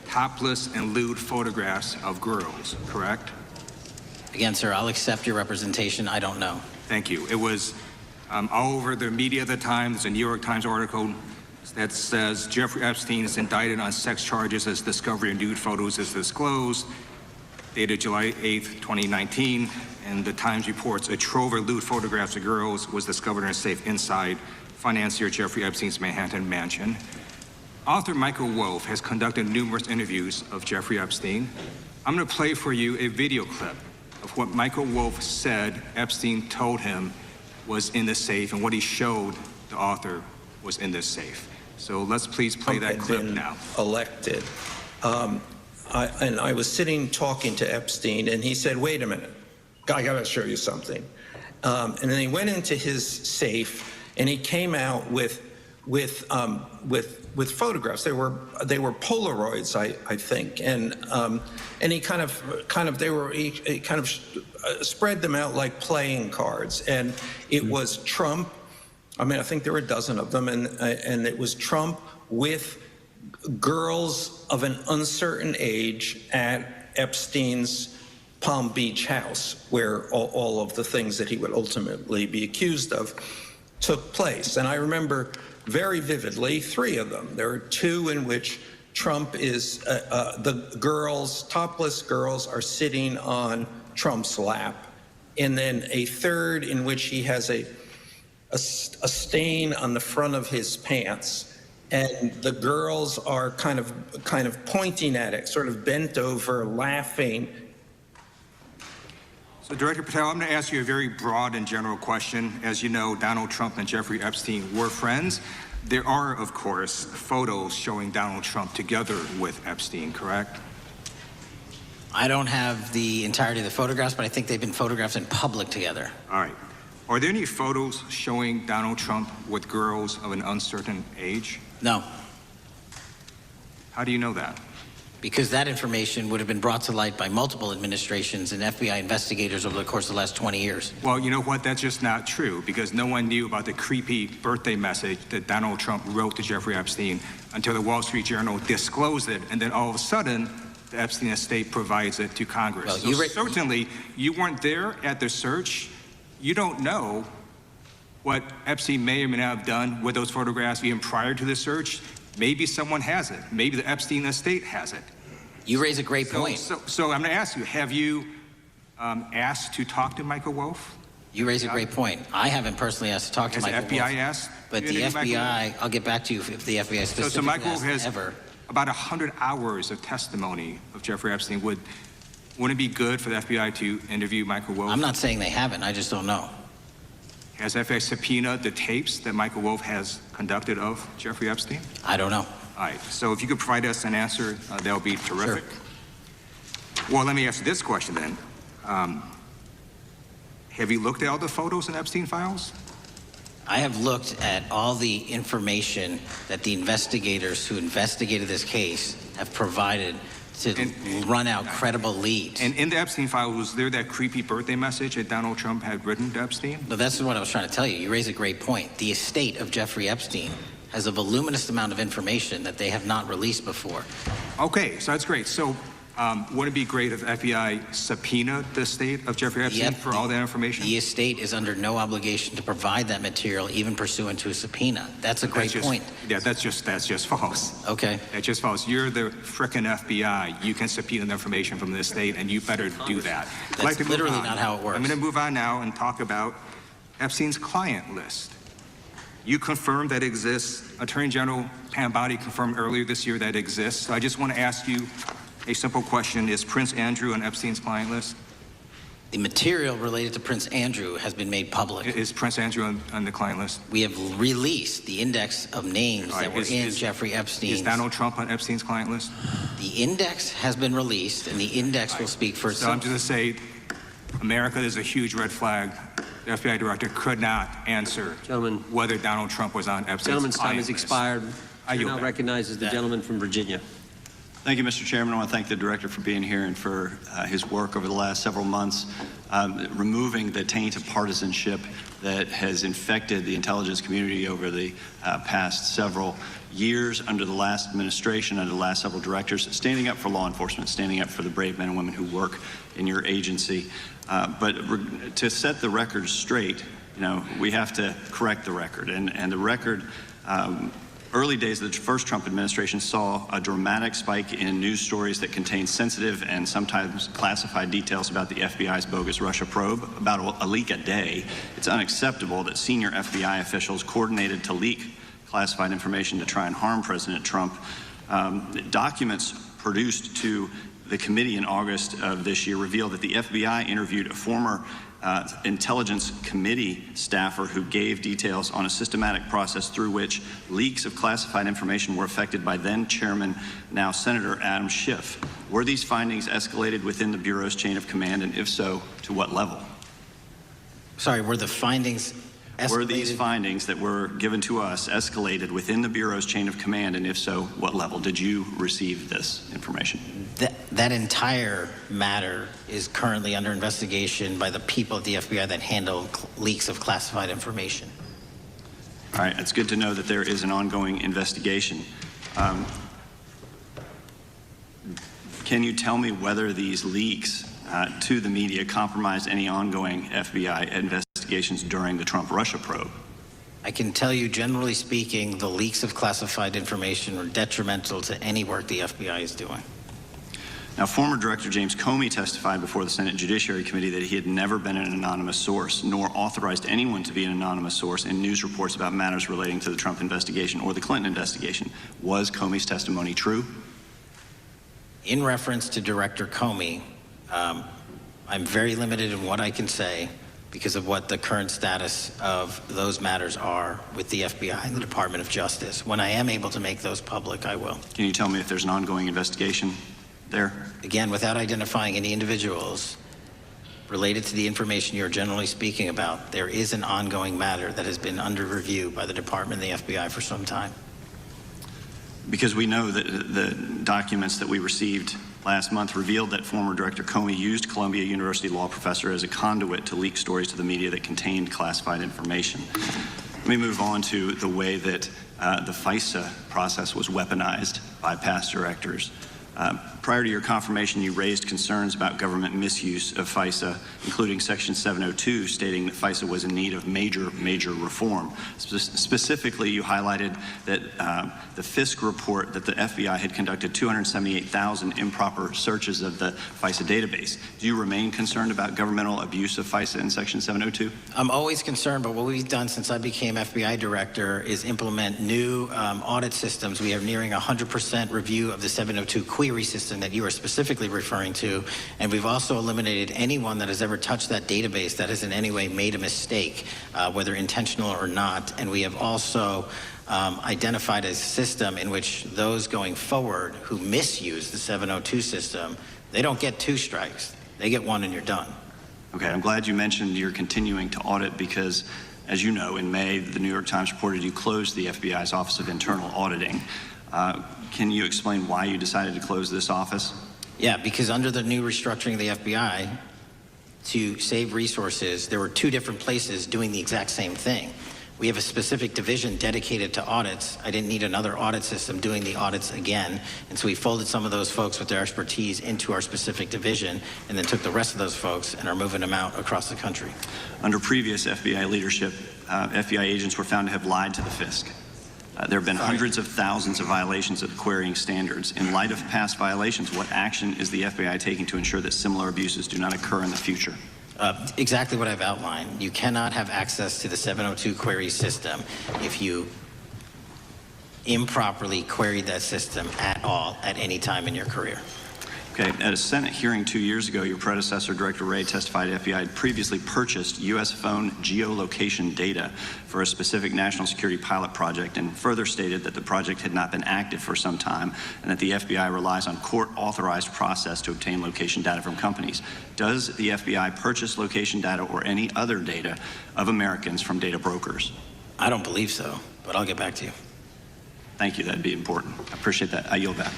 topless and lewd photographs of girls, correct? Again, sir, I'll accept your representation. I don't know. Thank you. It was all over the media at the time. There's a New York Times article that says Jeffrey Epstein is indicted on sex charges as discovery of nude photos is disclosed, dated July 8th, 2019. And the Times reports a trove of lewd photographs of girls was discovered in a safe inside financier Jeffrey Epstein's Manhattan mansion. Author Michael Wolff has conducted numerous interviews of Jeffrey Epstein. I'm going to play for you a video clip of what Michael Wolff said Epstein told him was in the safe and what he showed the author was in this safe. So let's please play that clip now. Elected. And I was sitting talking to Epstein, and he said, "Wait a minute, I got to show you something." And then he went into his safe, and he came out with photographs. They were Polaroids, I think, and he kind of spread them out like playing cards, and it was Trump. I mean, I think there were a dozen of them, and it was Trump with girls of an uncertain age at Epstein's Palm Beach house, where all of the things that he would ultimately be accused of took place. And I remember very vividly 3 of them. There are 2 in which Trump is, the girls, topless girls, are sitting on Trump's lap. And then a 3rd in which he has a stain on the front of his pants. And the girls are kind of pointing at it, sort of bent over, laughing. So, Director Patel, I'm going to ask you a very broad and general question. As you know, Donald Trump and Jeffrey Epstein were friends. There are, of course, photos showing Donald Trump together with Epstein, correct? I don't have the entirety of the photographs, but I think they've been photographed in public together. All right. Are there any photos showing Donald Trump with girls of an uncertain age? No. How do you know that? Because that information would have been brought to light by multiple administrations and FBI investigators over the course of the last 20 years. Well, you know what? That's just not true, because no one knew about the creepy birthday message that Donald Trump wrote to Jeffrey Epstein until the Wall Street Journal disclosed it, and then all of a sudden, the Epstein estate provides it to Congress. Well, so certainly, you weren't there at the search. You don't know what Epstein may or may not have done with those photographs even prior to the search. Maybe someone has it. Maybe the Epstein estate has it. You raise a great point. So I'm going to ask you, have you asked to talk to Michael Wolff? You raise a great point. I haven't personally asked to talk to Michael Wolff. Has the FBI asked? But the FBI, I'll get back to you if the FBI specifically so Michael Wolff has ever. About 100 hours of testimony of Jeffrey Epstein. Wouldn't it be good for the FBI to interview Michael Wolff? I'm not saying they haven't. I just don't know. Has FBI subpoenaed the tapes that Michael Wolff has conducted of Jeffrey Epstein? I don't know. All right. So if you could provide us an answer, that would be terrific. Sure. Well, let me ask this question then. Have you looked at all the photos in Epstein files? I have looked at all the information that the investigators who investigated this case have provided to run out credible leads. And in the Epstein file, was there that creepy birthday message that Donald Trump had written to Epstein? No, that's what I was trying to tell you. You raise a great point. The estate of Jeffrey Epstein has a voluminous amount of information that they have not released before. Okay, so that's great. So Wouldn't it be great if FBI subpoenaed the estate of Jeffrey Epstein for all that information? The estate is under no obligation to provide that material, even pursuant to a subpoena. That's a great point. Yeah, that's just false. Okay. That's just false. You're the frickin' FBI. You can subpoena the information from the estate, and you better do that. That's literally not how it works. I'm going to move on now and talk about Epstein's client list. You confirmed that exists. Attorney General Pam Bondi confirmed earlier this year that exists. So I just want to ask you a simple question. Is Prince Andrew on Epstein's client list? The material related to Prince Andrew has been made public. Is Prince Andrew on the client list? We have released the index of names that were in Jeffrey Epstein's. Is Donald Trump on Epstein's client list? The index has been released, and the index will speak for So I'm itself. just going to say, America is a huge red flag. The FBI director could not answer whether Donald Trump was on Epstein's Gentleman's time client has list. expired. I yield now back. recognizes the gentleman from Virginia. Thank you, Mr. Chairman. I want to thank the director for being here and for his work over the last several months, removing the taint of partisanship that has infected the intelligence community over the past several years under the last administration, under the last several directors, standing up for law enforcement, standing up for the brave men and women who work in your agency. But to set the record straight, we have to correct the record. And the record, early days of the first Trump administration saw a dramatic spike in news stories that contained sensitive and sometimes classified details about the FBI's bogus Russia probe, about a leak a day. It's unacceptable that senior FBI officials coordinated to leak classified information to try and harm President Trump. Documents produced to the committee in August of this year revealed that the FBI interviewed a former Intelligence Committee staffer who gave details on a systematic process through which leaks of classified information were affected by then Chairman, now Senator Adam Schiff. Were these findings escalated within the Bureau's chain of command, and if so, to what level? Sorry, were the findings escalated? Were these findings that were given to us escalated within the Bureau's chain of command, and if so, what level? Did you receive this information? That entire matter is currently under investigation by the people at the FBI that handle leaks of classified information. All right, it's good to know that there is an ongoing investigation. Can you tell me whether these leaks to the media compromised any ongoing FBI investigations during the Trump-Russia probe? I can tell you, generally speaking, the leaks of classified information are detrimental to any work the FBI is doing. Now, former Director James Comey testified before the Senate Judiciary Committee that he had never been an anonymous source, nor authorized anyone to be an anonymous source in news reports about matters relating to the Trump investigation or the Clinton investigation. Was Comey's testimony true? In reference to Director Comey, I'm very limited in what I can say because of what the current status of those matters are with the FBI and the Department of Justice. When I am able to make those public, I will. Can you tell me if there's an ongoing investigation there? Again, without identifying any individuals related to the information you're generally speaking about, there is an ongoing matter that has been under review by the Department and the FBI for some time. Because we know that the documents that we received last month revealed that former Director Comey used Columbia University law professor as a conduit to leak stories to the media that contained classified information. Let me move on to the way that the FISA process was weaponized by past directors. Prior to your confirmation, you raised concerns about government misuse of FISA, including Section 702, stating that FISA was in need of major reform. Specifically, you highlighted that the Fisk report that the FBI had conducted 278,000 improper searches of the FISA database. Do you remain concerned about governmental abuse of FISA in Section 702? I'm always concerned, but what we've done since I became FBI director is implement new audit systems. We are nearing 100% review of the 702 query system that you are specifically referring to, and we've also eliminated anyone that has ever touched that database that has in any way made a mistake, whether intentional or not. And we have also identified a system in which those going forward who misuse the 702 system, they don't get 2 strikes. They get 1 and you're done. Okay, I'm glad you mentioned you're continuing to audit because, as you know, in May, the New York Times reported you closed the FBI's Office of Internal Auditing. Can you explain why you decided to close this office? Yeah, because under the new restructuring of the FBI, to save resources, there were 2 different places doing the exact same thing. We have a specific division dedicated to audits. I didn't need another audit system doing the audits again. And so we folded some of those folks with their expertise into our specific division and then took the rest of those folks and are moving them out across the country. Under previous FBI leadership, FBI agents were found to have lied to the FISC. There have been hundreds of thousands of violations of the querying standards. In light of past violations, what action is the FBI taking to ensure that similar abuses do not occur in the future? Exactly what I've outlined. You cannot have access to the 702 query system if you improperly queried that system at all at any time in your career. Okay, at a Senate hearing 2 years ago, your predecessor, Director Wray, testified FBI had previously purchased U.S. phone geolocation data for a specific national security pilot project and further stated that the project had not been active for some time and that the FBI relies on court-authorized process to obtain location data from companies. Does the FBI purchase location data or any other data of Americans from data brokers? I don't believe so, but I'll get back to you. Thank you. That'd be important. I appreciate that. I yield back.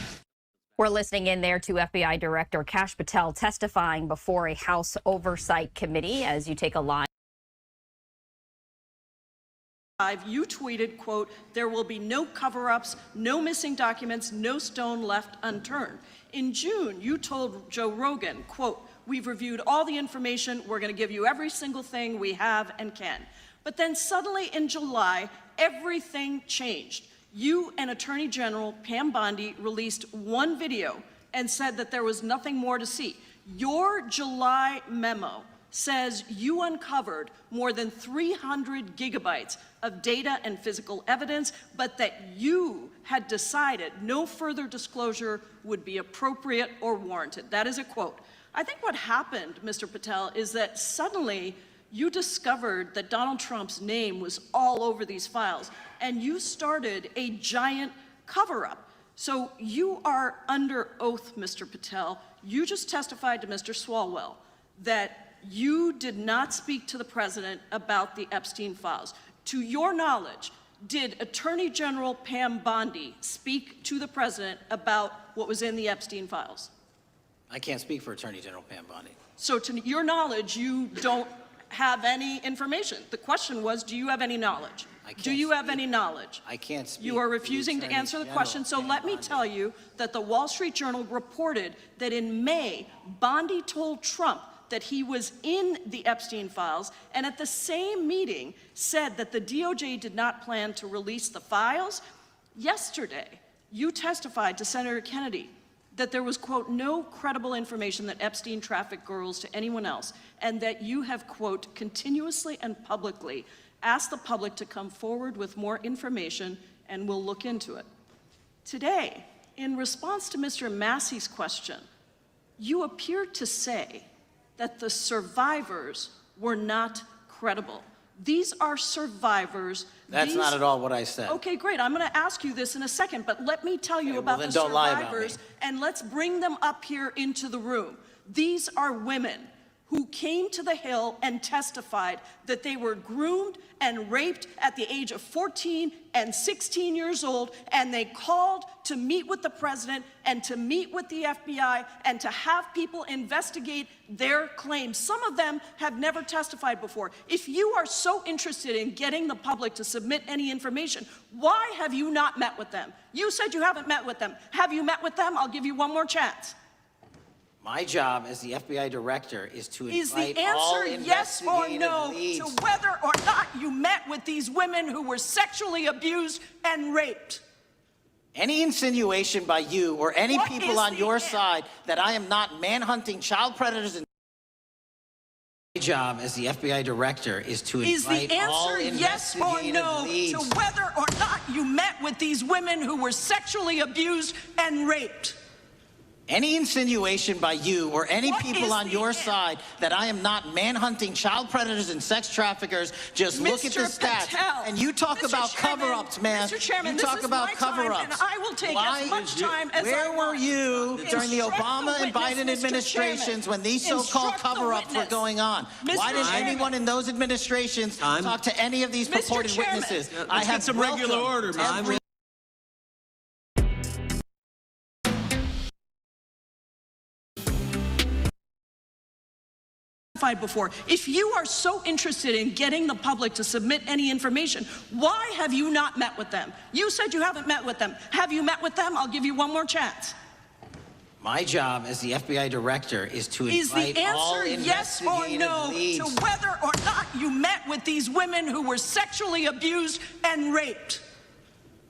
We're listening in there to FBI Director Kirk Patel testifying before a House Oversight Committee as you take a live. You tweeted, quote, "There will be no cover-ups, no missing documents, no stone left unturned." In June, you told Joe Rogan, quote, "We've reviewed all the information. We're going to give you every single thing we have and can." But then suddenly in July, everything changed. You and Attorney General Pam Bondi released one video and said that there was nothing more to see. Your July memo says you uncovered more than 300 gigabytes of data and physical evidence, but that you had decided no further disclosure would be appropriate or warranted. That is a quote. I think what happened, Mr. Patel, is that suddenly you discovered that Donald Trump's name was all over these files, and you started a giant cover-up. So you are under oath, Mr. Patel. You just testified to Mr. Swalwell that you did not speak to the president about the Epstein files. To your knowledge, did Attorney General Pam Bondi speak to the president about what was in the Epstein files? I can't speak for Attorney General Pam Bondi. So to your knowledge, you don't have any information. The question was, do you have any knowledge? Do you have any knowledge? I can't speak. You are refusing to answer the question, so let me tell you that the Wall Street Journal reported that in May, Bondi told Trump that he was in the Epstein files, and at the same meeting said that the DOJ did not plan to release the files. Yesterday, you testified to Senator Kennedy that there was, quote, no credible information that Epstein trafficked girls to anyone else, and that you have, quote, continuously and publicly asked the public to come forward with more information and we'll look into it. Today, in response to Mr. Massey's question, you appeared to say that the survivors were not credible. These are survivors. That's not at all what I said. Okay, great. I'm going to ask you this in a second, but let me tell you about then the don't lie about survivors, me. and let's bring them up here into the room. These are women who came to the Hill and testified that they were groomed and raped at the age of 14 and 16 years old, and they called to meet with the president and to meet with the FBI and to have people investigate their claims. Some of them have never testified before. If you are so interested in getting the public to submit any information, why have you not met with them? You said you haven't met with them. Have you met with them? I'll give you one more chance. My job as the FBI director is to invite Is the all answer yes or investigative no leads. to whether or not you met with these women who were sexually abused and raped? Any insinuation by you or any What people is on the your an- side that I am not manhunting child predators and my job as the FBI director is to Is invite the all answer yes or investigative no leads. to whether or not you met with these women who were sexually abused and raped? Any insinuation by you or any What people is on the your an- side that I am not manhunting child predators and sex traffickers, just look at the Mr. stats. Patel, And you talk Mr. about Chairman, cover-ups, man. Mr. Chairman, you this talk is about my time, cover-ups. and I will take as much time as I Where were want. you during the Instruct Obama the and witness, Biden Mr. administrations Chairman. when these so-called Instruct the cover-ups were witness. going on? Mr. Why didn't Chairman. anyone in those administrations talk to any of these Mr. purported Chairman. witnesses? Let's I get have some regular welcomed order, man. every before. If you are so interested in getting the public to submit any information, why have you not met with them? You said you haven't met with them. Have you met with them? I'll give you one more chance. My job as the FBI director is to invite all Is the answer yes or no leads. to whether or not you met with these women who were sexually abused and raped?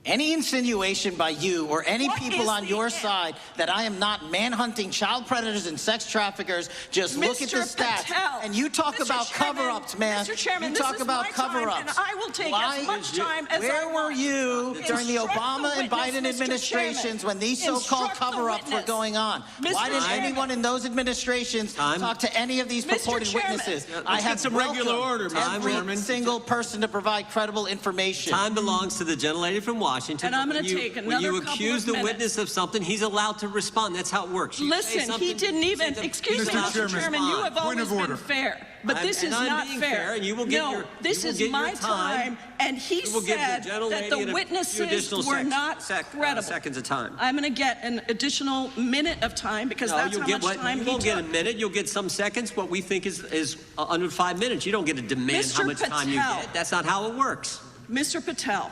Any insinuation by you or any What people is on the your an- side that I am not manhunting child predators and sex traffickers, just look at the Mr. stats. Patel, And you talk Mr. about Chairman, cover-ups, man. Mr. Chairman, you this talk is about my time, cover-ups. and I will take as much time as I Where were want. you during the Instruct Obama the and witness, Biden Mr. administrations Chairman. when these so-called Instruct the cover-ups were witness. going on? Mr. Why didn't Chairman. anyone in those administrations talk to any of these Mr. purported Chairman. witnesses? Let's I get have some regular order, Mr. every Chairman. single person to provide credible information. Time belongs to the gentlelady from Washington. And I'm When gonna you- take When another you couple accuse of the minutes. witness of something, he's allowed to respond. That's how it works. You say Listen, he something, didn't even, say the- excuse me, he's allowed to Mr. Chairman, you have respond. always been fair, but this And is I'm not being fair. and you will get No, your, this you will is get my your time, and he You will give said the that gentlelady the and a few witnesses additional were not credible. seconds of time. I'm gonna get an additional minute of time because No, that's you'll how get much time you he won't get a took. minute. You'll get some seconds. What we think is under 5 minutes. You don't get to demand how Mr. much time you Patel. get. That's not how it works. Mr. Patel,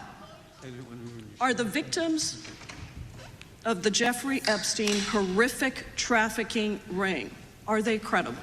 are the victims of the Jeffrey Epstein horrific trafficking ring, are they credible?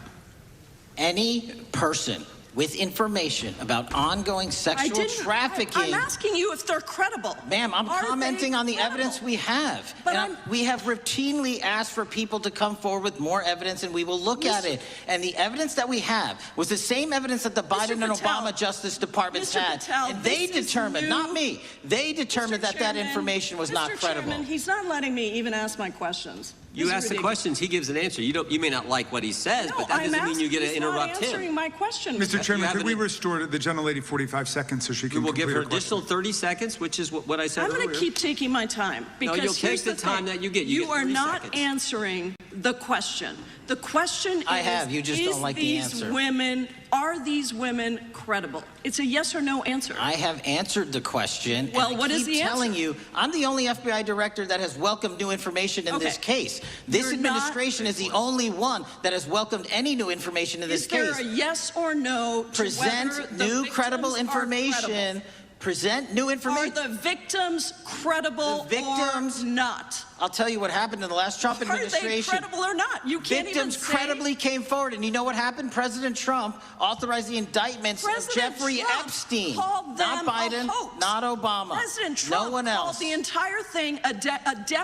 Any person with information about ongoing sexual trafficking. I'm asking you if they're credible. Ma'am, I'm Are commenting they on the credible? evidence we have. But And we have routinely asked for people to come forward with more evidence, and we will look at it. And the evidence that we have was the same evidence that the Biden and Patel, Obama Justice Departments Mr. had. Patel, And they this is determined, new. not me, they determined that that information was not credible. Chairman, he's not letting me even ask my questions. You This is ask the ridiculous. questions, he gives an answer. You may not like what he says, No, but that I'm doesn't mean you get to he's interrupt not answering him. my question. Mr. Chairman, have could we an- restore the gentlelady 45 seconds so she We can will give complete her her question? additional 30 seconds, which is what I said I'm earlier. going to keep taking my time because you'll take here's the time thing. that you get. You get are 30 not seconds. answering the question. The question I is, have, you just don't like the answer. Are these women credible? It's a yes or no answer. I have answered the question. Well, and what I is keep the telling answer? you, I'm the only FBI director that has welcomed new information in this case. This You're not- administration is the only one that has welcomed any new information in this Is there case. a yes or no to whether Present the new victims credible are information. credible? Present new Are information. the victims credible or not? I'll tell you what happened in the last Trump Are they administration. credible or not? You can't Victims even say. credibly came forward, and you know what happened? President Trump authorized the indictments of President Jeffrey Trump Epstein, called not them a Biden, hoax. not Obama, President Trump no one called else. the entire thing a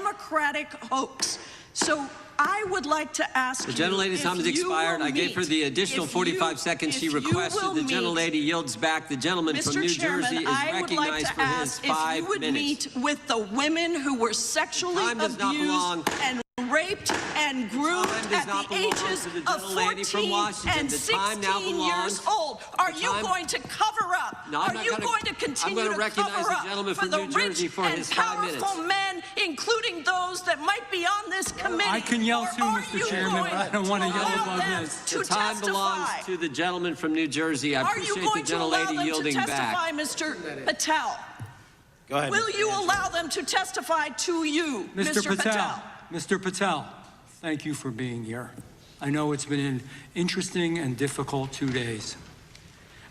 Democratic hoax. So I would like to ask The you gentlelady's if time has you expired. will I gave her meet- the additional if 45 you- seconds she if you requested. will The meet- gentlelady yields back. The gentleman from Mr. New Chairman, Jersey is I would like recognized to for his ask if 5 you would minutes. meet with the women who were sexually Time does not belong. abused and raped and groomed Time does at not the belong ages to the of gentlelady from 14 Washington. and The time now 16 belongs- years old. Are the you time- going to cover up? No, I'm Are not you gonna- going to I'm continue gonna to recognize cover the up gentleman for from the New Jersey rich for and his 5 minutes. powerful men, including those that might be on this committee? I can yell Or too, are Mr. you Chairman, going but I don't want to yell allow above them this. to The time belongs testify? to the gentleman from New Jersey. I Are you appreciate going the to allow gentlelady them to yielding testify, back. Mr. Patel? Go ahead. Will you allow them to testify to you, Mr. Patel? Mr. Patel, thank you for being here. I know it's been an interesting and difficult 2 days.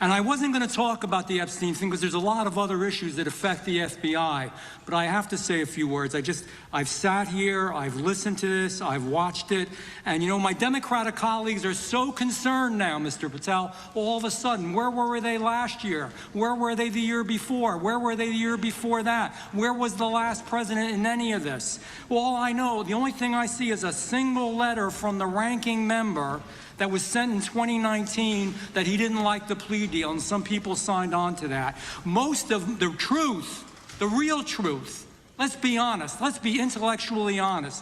And I wasn't going to talk about the Epstein thing because there's a lot of other issues that affect the FBI, but I have to say a few words. I've sat here, I've listened to this, I've watched it, and you know, my Democratic colleagues are so concerned now, Mr. Patel, all of a sudden. Where were they last year? Where were they the year before? Where were they the year before that? Where was the last president in any of this? Well, all I know, the only thing I see is a single letter from the ranking member that was sent in 2019 that he didn't like the plea deal, and some people signed on to that. Most of the truth, the real truth, let's be honest, let's be intellectually honest.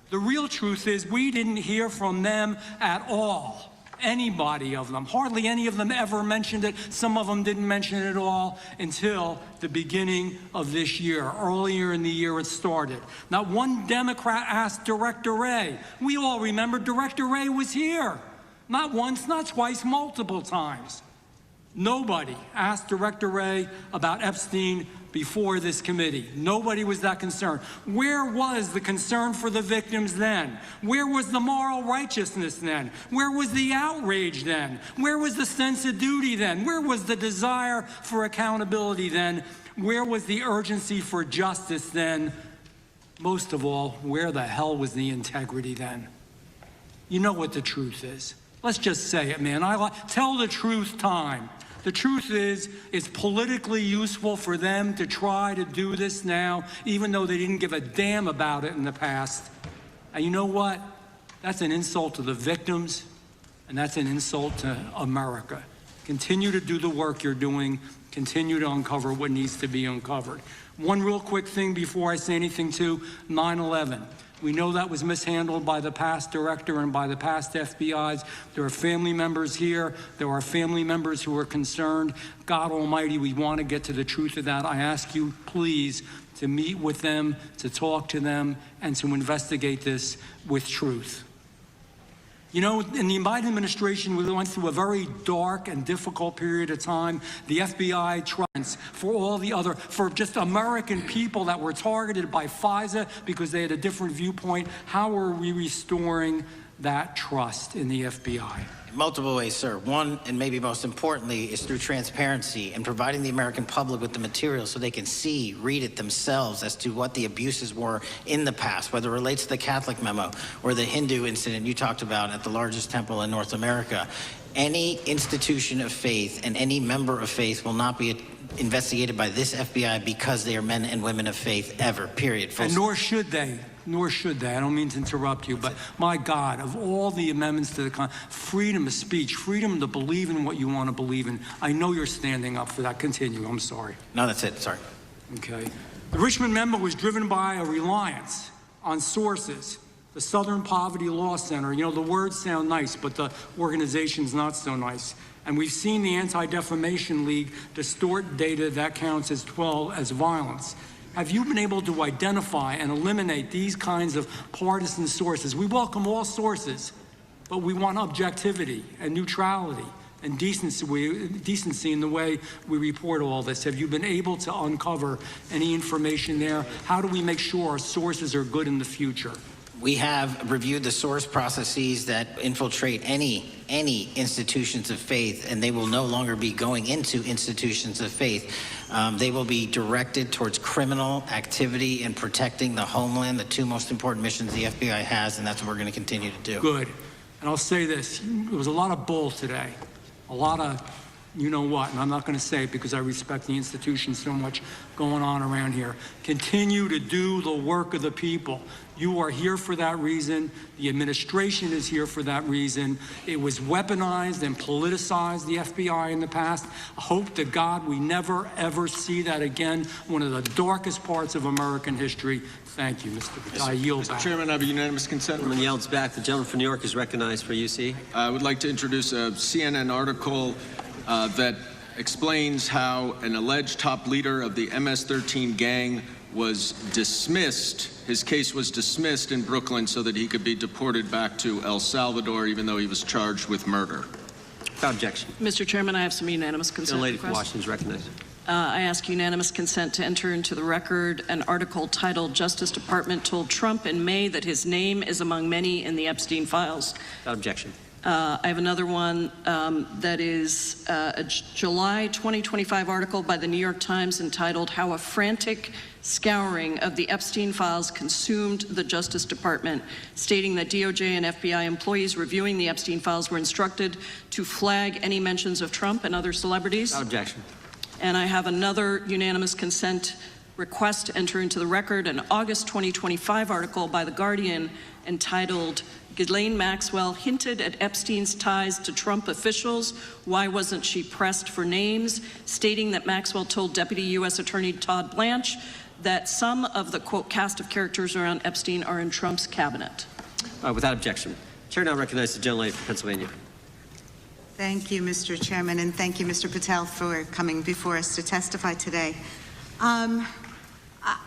The real truth is we didn't hear from them at all. Anybody of them. Hardly any of them ever mentioned it. Some of them didn't mention it at all until the beginning of this year. Earlier in the year it started. Not one Democrat asked Director Wray. We all remember Director Wray was here. Not once, not twice, multiple times. Nobody asked Director Wray about Epstein before this committee. Nobody was that concerned. Where was the concern for the victims then? Where was the moral righteousness then? Where was the outrage then? Where was the sense of duty then? Where was the desire for accountability then? Where was the urgency for justice then? Most of all, where the hell was the integrity then? You know what the truth is. Let's just say it, man. Tell the truth time. The truth is, it's politically useful for them to try to do this now, even though they didn't give a damn about it in the past. And you know what? That's an insult to the victims, and that's an insult to America. Continue to do the work you're doing. Continue to uncover what needs to be uncovered. One real quick thing before I say anything to 9/11. We know that was mishandled by the past director and by the past FBIs. There are family members here. There are family members who are concerned. God Almighty, we want to get to the truth of that. I ask you, please, to meet with them, to talk to them, and to investigate this with truth. You know, in the Biden administration, we went through a very dark and difficult period of time. The FBI trials for just American people that were targeted by FISA because they had a different viewpoint. How are we restoring that trust in the FBI? Multiple ways, sir. One, and maybe most importantly, is through transparency and providing the American public with the material so they can see, read it themselves as to what the abuses were in the past, whether it relates to the Catholic memo or the Hindu incident you talked about at the largest temple in North America. Any institution of faith and any member of faith will not be investigated by this FBI because they are men and women of faith ever, period. And nor should they. Nor should they. I don't mean to interrupt you, but my God, of all the amendments to the freedom of speech, freedom to believe in what you want to believe in, I know you're standing up for that. Continue. I'm sorry. No, that's it. Sorry. Okay. The Richmond memo was driven by a reliance on sources. The Southern Poverty Law Center, you know, the words sound nice, but the organization's not so nice. And we've seen the Anti-Defamation League distort data that counts as violence. Have you been able to identify and eliminate these kinds of partisan sources? We welcome all sources, but we want objectivity and neutrality and decency in the way we report all this. Have you been able to uncover any information there? How do we make sure our sources are good in the future? We have reviewed the source processes that infiltrate any institutions of faith, and they will no longer be going into institutions of faith. They will be directed towards criminal activity and protecting the homeland, the two most important missions the FBI has, and that's what we're going to continue to do. Good. And I'll say this, there was a lot of bull today, a lot of you know what, and I'm not going to say it because I respect the institution so much going on around here. Continue to do the work of the people. You are here for that reason. The administration is here for that reason. It was weaponized and politicized, the FBI, in the past. I hope to God we never, ever see that again. One of the darkest parts of American history. Thank you, Mr. Patel. I yield back. Mr. Chairman, I have a unanimous consent. Gentleman yields back. The gentleman from New York is recognized for UC. I would like to introduce a CNN article that explains how an alleged top leader of the MS-13 gang was dismissed. His case was dismissed in Brooklyn so that he could be deported back to El Salvador, even though he was charged with murder. Without objection. Mr. Chairman, I have some unanimous consent. The lady from requests. Washington is recognized. I ask unanimous consent to enter into the record an article titled "Justice Department Told Trump in May that his name is among many in the Epstein files." Without objection. I have another one that is a July 2025 article by the New York Times entitled "How a Frantic Scouring of the Epstein Files Consumed the Justice Department," stating that DOJ and FBI employees reviewing the Epstein files were instructed to flag any mentions of Trump and other celebrities. Without objection. And I have another unanimous consent request to enter into the record an August 2025 article by The Guardian entitled "Ghislaine Maxwell Hinted at Epstein's Ties to Trump Officials. Why Wasn't She Pressed for Names?" stating that Maxwell told Deputy U.S. Attorney Todd Blanche that some of the, quote, cast of characters around Epstein are in Trump's cabinet. Without objection. Chair now recognizes the gentlelady from Pennsylvania. Thank you, Mr. Chairman, and thank you, Mr. Patel, for coming before us to testify today.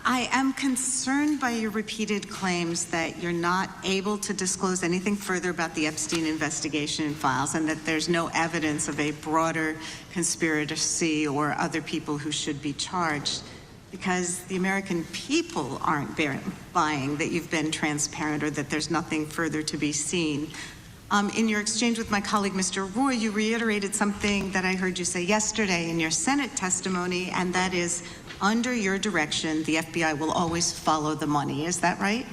I am concerned by your repeated claims that you're not able to disclose anything further about the Epstein investigation and files, and that there's no evidence of a broader conspiracy or other people who should be charged. because the American people aren't buying that you've been transparent or that there's nothing further to be seen. In your exchange with my colleague, Mr. Roy, you reiterated something that I heard you say yesterday in your Senate testimony, and that is, under your direction, the FBI will always follow the money. Is that right?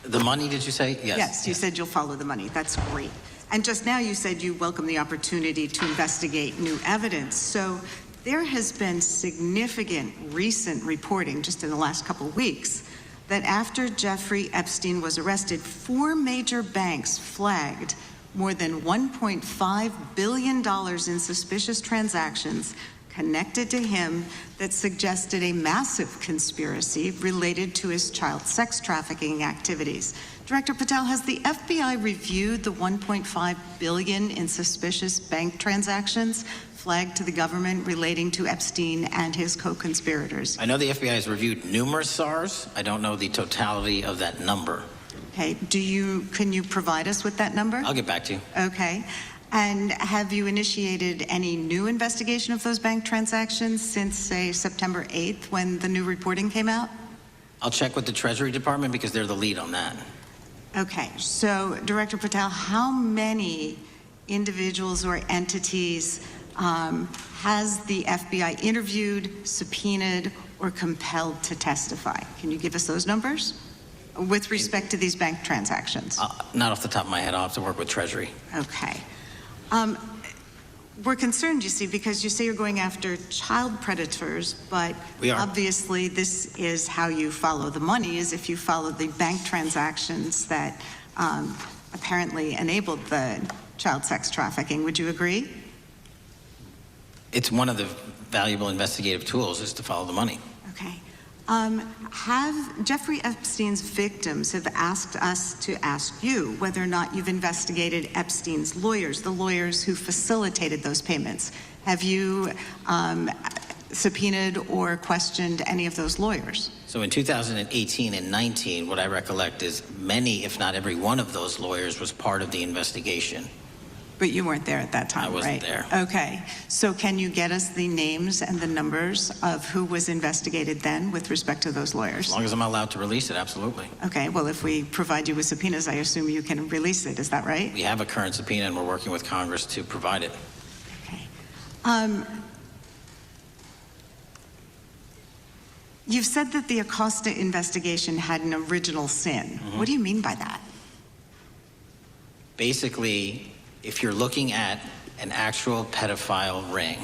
The money, did you say? Yes. Yes, you said you'll follow the money. That's great. And just now you said you welcome the opportunity to investigate new evidence. So there has been significant recent reporting just in the last couple of weeks that after Jeffrey Epstein was arrested, 4 major banks flagged more than $1.5 billion in suspicious transactions connected to him that suggested a massive conspiracy related to his child sex trafficking activities. Director Patel, has the FBI reviewed the $1.5 billion in suspicious bank transactions flagged to the government relating to Epstein and his co-conspirators? I know the FBI has reviewed numerous SARs. I don't know the totality of that number. Okay, can you provide us with that number? I'll get back to you. Okay. And have you initiated any new investigation of those bank transactions since, say, September 8th when the new reporting came out? I'll check with the Treasury Department because they're the lead on that. Okay, so Director Patel, how many individuals or entities has the FBI interviewed, subpoenaed, or compelled to testify? Can you give us those numbers with respect to these bank transactions? Not off the top of my head. I'll have to work with Treasury. Okay. We're concerned, you see, because you say you're going after child predators, but obviously this is how you follow the money, is if you follow the bank transactions that apparently enabled the child sex trafficking. Would you agree? It's one of the valuable investigative tools is to follow the money. Okay. Have Jeffrey Epstein's victims have asked us to ask you whether or not you've investigated Epstein's lawyers, the lawyers who facilitated those payments. Have you subpoenaed or questioned any of those lawyers? So in 2018 and 19, what I recollect is many, if not every one of those lawyers was part of the investigation. But you weren't there at that time, I wasn't right? there. Okay. So can you get us the names and the numbers of who was investigated then with respect to those lawyers? As long as I'm allowed to release it, absolutely. Okay. Well, if we provide you with subpoenas, I assume you can release it. Is that right? We have a current subpoena, and we're working with Congress to provide it. Okay. You've said that the Acosta investigation had an original sin. What do you mean by that? Basically, if you're looking at an actual pedophile ring,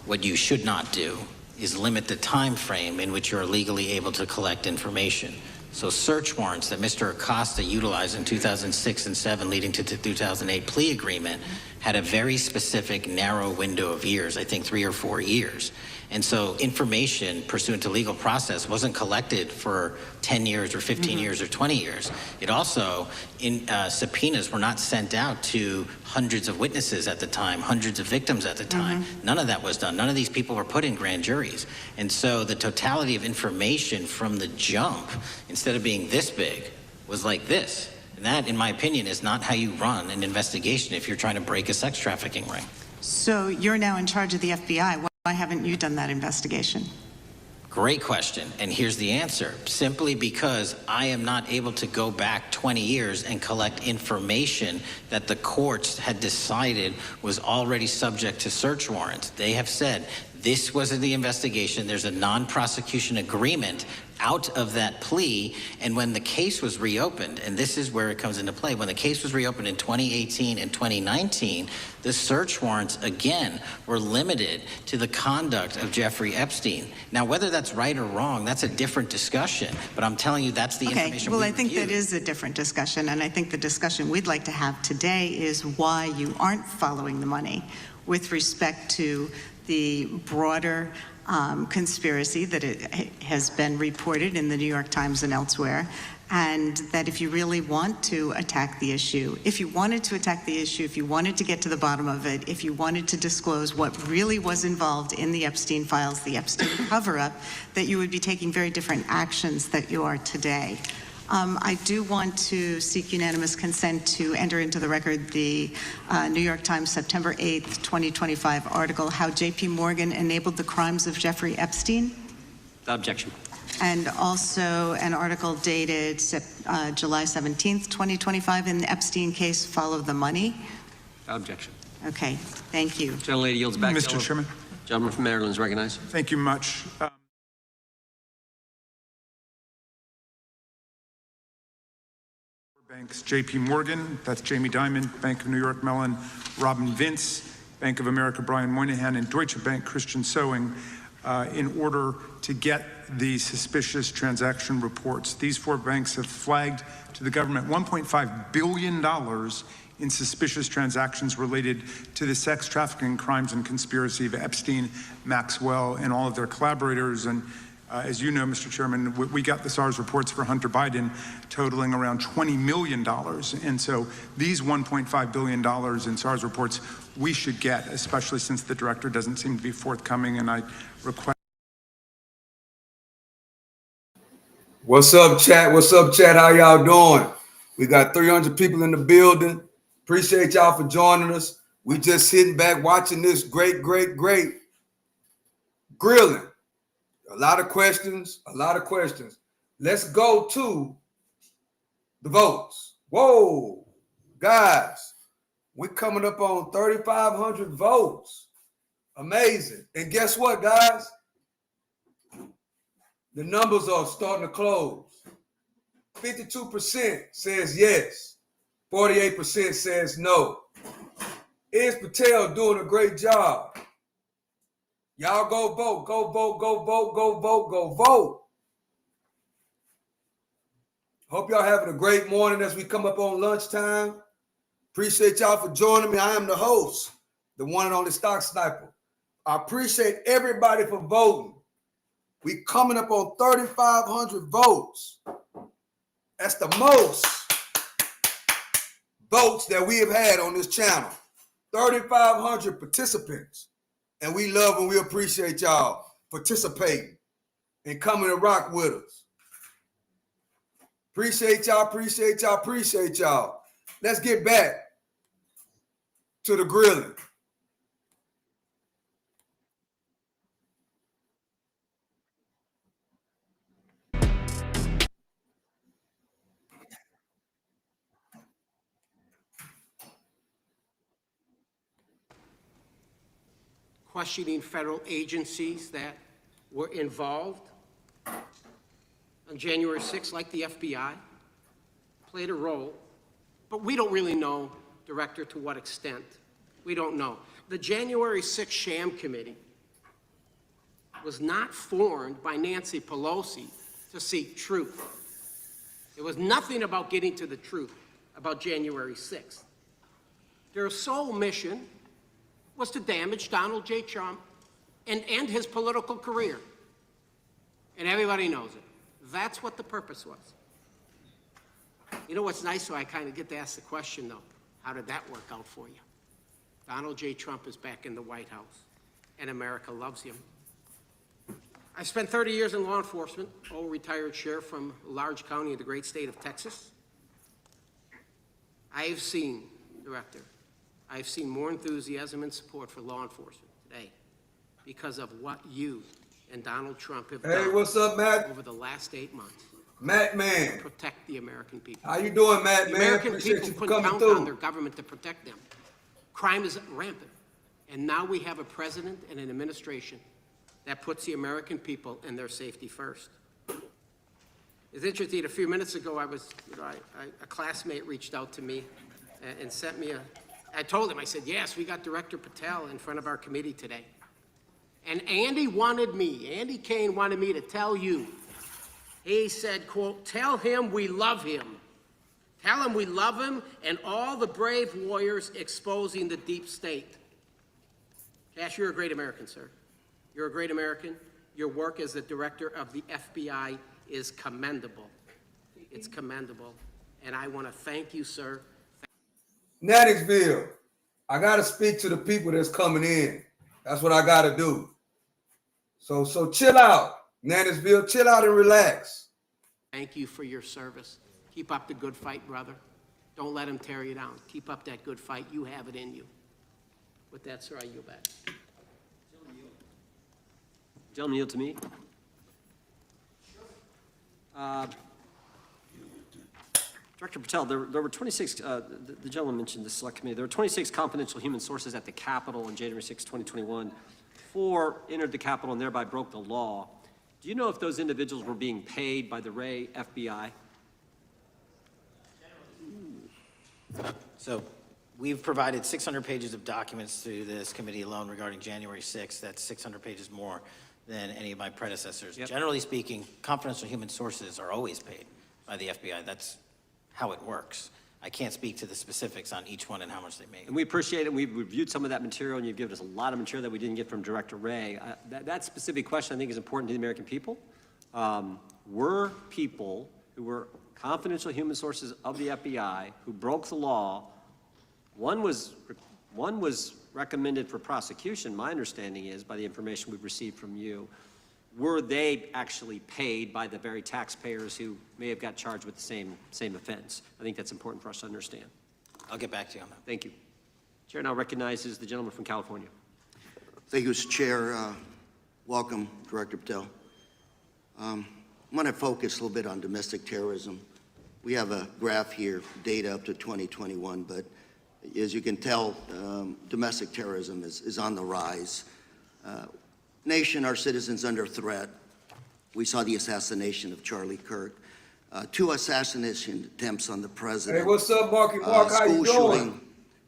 what you should not do is limit the time frame in which you're legally able to collect information. So search warrants that Mr. Acosta utilized in 2006 and 7 leading to the 2008 plea agreement had a very specific narrow window of years, I think 3 or 4 years. And so information pursuant to legal process wasn't collected for 10 years or 15 years or 20 years. It also, subpoenas were not sent out to hundreds of witnesses at the time, hundreds of victims at the time. None of that was done. None of these people were put in grand juries. And so the totality of information from the jump, instead of being this big, was like this. And that, in my opinion, is not how you run an investigation if you're trying to break a sex trafficking ring. So you're now in charge of the FBI. Why haven't you done that investigation? Great question, and here's the answer. Simply because I am not able to go back 20 years and collect information that the courts had decided was already subject to search warrants. They have said this was the investigation. There's a non-prosecution agreement out of that plea, and when the case was reopened, and this is where it comes into play, when the case was reopened in 2018 and 2019, the search warrants, again, were limited to the conduct of Jeffrey Epstein. Now, whether that's right or wrong, that's a different discussion, but I'm telling you that's the information well, we I think reviewed. that is a different discussion, and I think the discussion we'd like to have today is why you aren't following the money with respect to the broader conspiracy that it has been reported in the New York Times and elsewhere, and that if you really want to attack the issue, if you wanted to attack the issue, if you wanted to get to the bottom of it, if you wanted to disclose what really was involved in the Epstein files, the Epstein cover-up, that you would be taking very different actions that you are today. I do want to seek unanimous consent to enter into the record the New York Times September 8th, 2025 article, How J.P. Morgan Enabled the Crimes of Jeffrey Epstein. Without objection. And also an article dated July 17th, 2025 in the Epstein case, Follow the Money. Without objection. Okay, thank you. Gentlelady yields back. Mr. Chairman. Gentleman from Maryland is recognized. Thank you much. Banks, J.P. Morgan, that's Jamie Dimon, Bank of New York Mellon, Robin Vince, Bank of America, Brian Moynihan, and Deutsche Bank, Christian Sewing, in order to get the suspicious transaction reports. These 4 banks have flagged to the government $1.5 billion in suspicious transactions related to the sex trafficking crimes and conspiracy of Epstein, Maxwell, and all of their collaborators. And as you know, Mr. Chairman, we got the SARS reports for Hunter Biden totaling around $20 million. And so these $1.5 billion in SARS reports we should get, especially since the director doesn't seem to be forthcoming. And I request. What's up, chat? What's up, chat? How y'all doing? We got 300 people in the building. Appreciate y'all for joining us. We just sitting back watching this great grilling. A lot of questions. Let's go to the votes. Whoa, guys, we're coming up on 3,500 votes. Amazing. And guess what, guys? The numbers are starting to close. 52% says yes. 48% says no. Is Patel doing a great job? Y'all go vote, go vote, go vote, go vote, go vote. Hope y'all having a great morning as we come up on lunchtime. Appreciate y'all for joining me. I am the host, the one and only Stock Sniper. I appreciate everybody for voting. We coming up on 3,500 votes. That's the most votes that we have had on this channel. 3,500 participants. And we love and we appreciate y'all participating and coming to rock with us. Appreciate y'all. Let's get back to the grilling. Questioning federal agencies that were involved on January 6th, like the FBI, played a role, but we don't really know, Director, to what extent. We don't know. The January 6th sham committee was not formed by Nancy Pelosi to seek truth. It was nothing about getting to the truth about January 6th. Their sole mission was to damage Donald J. Trump and end his political career. And everybody knows it. That's what the purpose was. You know what's nice, so I kind of get to ask the question, though, how did that work out for you? Donald J. Trump is back in the White House, and America loves him. I spent 30 years in law enforcement, retired sheriff from a large county in the great state of Texas. I've seen, Director, I've seen more enthusiasm and support for law enforcement today because of what you and Donald Trump have done. Hey, what's up, Matt? Over the last 8 months. Matt, man. To protect the American people. How you doing, Matt, the man? American Appreciate people you for couldn't coming count on through. their government to protect them. Crime is rampant. And now we have a president and an administration that puts the American people and their safety first. It's interesting, a few minutes ago, a classmate reached out to me and sent me I told him, I said, yes, we got Director Patel in front of our committee today. And Andy Kane wanted me to tell you, he said, quote, tell him we love him. Tell him we love him and all the brave warriors exposing the deep state. Cash, you're a great American, sir. You're a great American. Your work as the director of the FBI is commendable. It's commendable. And I want to thank you, sir. Nattiesville, I got to speak to the people that's coming in. That's what I got to do. So chill out, Nattiesville. Chill out and relax. Thank you for your service. Keep up the good fight, brother. Don't let him tear you down. Keep up that good fight. You have it in you. With that, sir, I yield back. Gentleman yield to me. Director Patel, there were 26, the gentleman mentioned the select committee, there were 26 confidential human sources at the Capitol on January 6, 2021. 4 entered the Capitol and thereby broke the law. Do you know if those individuals were being paid by the Ray FBI? So we've provided 600 pages of documents to this committee alone regarding January 6th. That's 600 pages more than any of my predecessors. Yep. Generally speaking, confidential human sources are always paid by the FBI. That's how it works. I can't speak to the specifics on each one and how much they make. And we appreciate it. We've reviewed some of that material, and you've given us a lot of material that we didn't get from Director Ray. That specific question, I think, is important to the American people. Were people who were confidential human sources of the FBI who broke the law, one was recommended for prosecution, my understanding is, by the information we've received from you. Were they actually paid by the very taxpayers who may have got charged with the same offense? I think that's important for us to understand. I'll get back to you on that. Thank you. Chair now recognizes the gentleman from California. Thank you, Mr. Chair. Welcome, Director Patel. I'm going to focus a little bit on domestic terrorism. We have a graph here, data up to 2021, but as you can tell, domestic terrorism is on the rise. Nation, our citizens under threat. We saw the assassination of Charlie Kirk. 2 assassination attempts on the president. Hey, what's up, Marky Mark? How you School doing? shooting,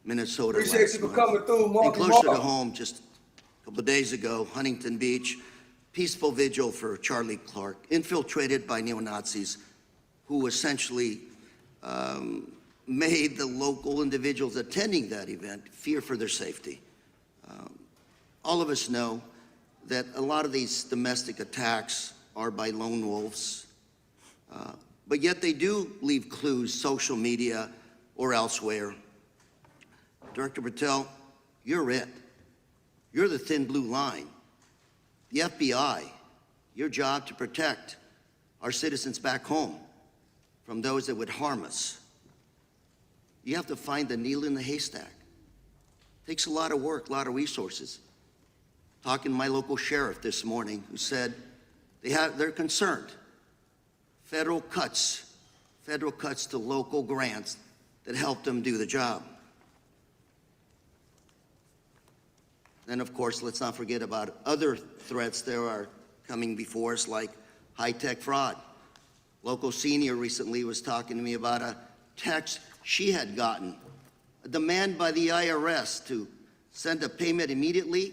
Minnesota Appreciate last you for month. coming through, Marky And closer Mark. to home, just a couple of days ago, Huntington Beach, peaceful vigil for Charlie Clark, infiltrated by neo-Nazis who essentially made the local individuals attending that event fear for their safety. All of us know that a lot of these domestic attacks are by lone wolves, but yet they do leave clues, social media or elsewhere. Director Patel, you're it. You're the thin blue line. The FBI, your job to protect our citizens back home from those that would harm us. You have to find the needle in the haystack. Takes a lot of work, a lot of resources. Talking to my local sheriff this morning, who said they're concerned. Federal cuts to local grants that help them do the job. Then, of course, let's not forget about other threats that are coming before us, like high-tech fraud. Local senior recently was talking to me about a text she had gotten, a demand by the IRS to send a payment immediately,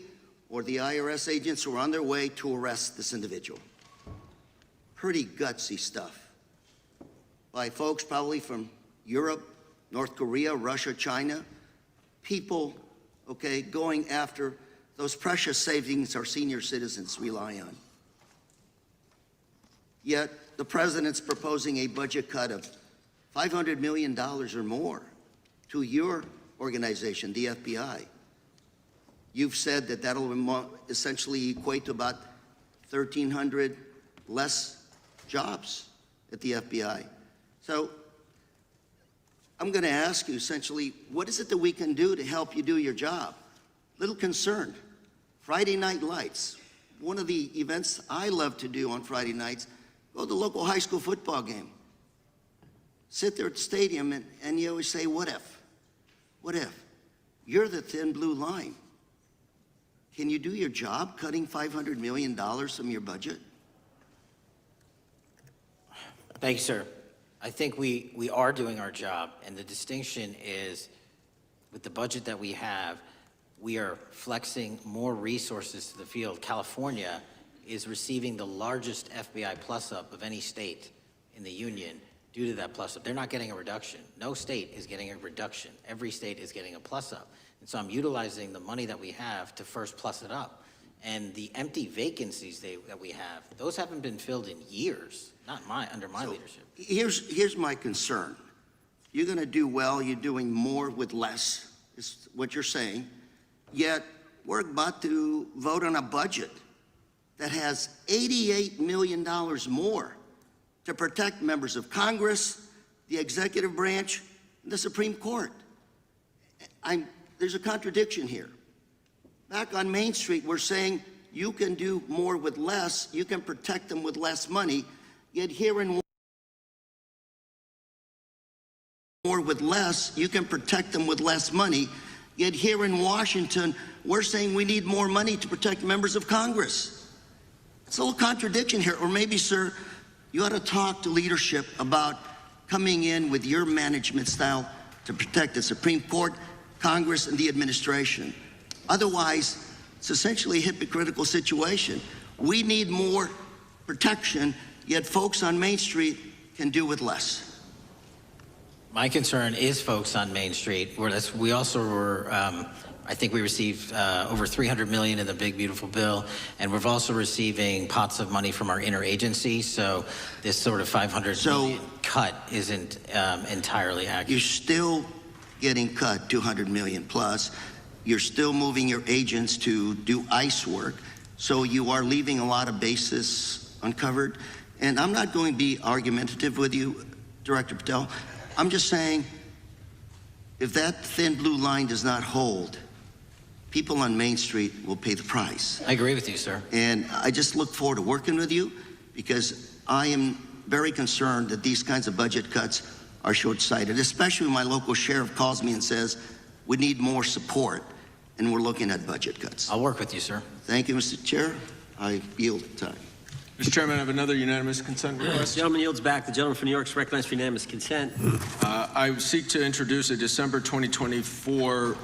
or the IRS agents were on their way to arrest this individual. Pretty gutsy stuff by folks probably from Europe, North Korea, Russia, China. People, okay, going after those precious savings our senior citizens rely on. Yet the president's proposing a budget cut of $500 million or more to your organization, the FBI. You've said that that'll essentially equate to about 1,300 less jobs at the FBI. So I'm going to ask you essentially, what is it that we can do to help you do your job? Little concerned. Friday Night Lights. One of the events I love to do on Friday nights, go to the local high school football game. Sit there at the stadium and you always say, what if? What if? You're the thin blue line. Can you do your job cutting $500 million from your budget? Thank you, sir. I think we are doing our job, and the distinction is with the budget that we have, we are flexing more resources to the field. California is receiving the largest FBI plus-up of any state in the union due to that plus-up. They're not getting a reduction. No state is getting a reduction. Every state is getting a plus-up. And so I'm utilizing the money that we have to first plus it up. And the empty vacancies that we have, those haven't been filled in years, not under my leadership. Here's my concern. You're going to do well. You're doing more with less, is what you're saying. Yet we're about to vote on a budget that has $88 million more to protect members of Congress, the executive branch, and the Supreme Court. There's a contradiction here. Back on Main Street, we're saying you can do more with less, you can protect them with less money, yet here in more with less, you can protect them with less money. Yet here in Washington, we're saying we need more money to protect members of Congress. It's a little contradiction here. Or maybe, sir, you ought to talk to leadership about coming in with your management style to protect the Supreme Court, Congress, and the administration. Otherwise, it's essentially a hypocritical situation. We need more protection, yet folks on Main Street can do with less. My concern is folks on Main Street. We also were, I think we received over $300 million in the big, beautiful bill, and we're also receiving pots of money from our interagency, so this sort of $500 million cut isn't entirely accurate. You're still getting cut $200 million plus. You're still moving your agents to do ICE work, so you are leaving a lot of bases uncovered. And I'm not going to be argumentative with you, Director Patel. I'm just saying, if that thin blue line does not hold, people on Main Street will pay the price. I agree with you, sir. And I just look forward to working with you, because I am very concerned that these kinds of budget cuts are short-sighted, especially when my local sheriff calls me and says, we need more support, and we're looking at budget cuts. I'll work with you, sir. Thank you, Mr. Chair. I yield time. Mr. Chairman, I have another unanimous consent request. The gentleman yields back. The gentleman from New York is recognized for unanimous consent. I seek to introduce a December 2024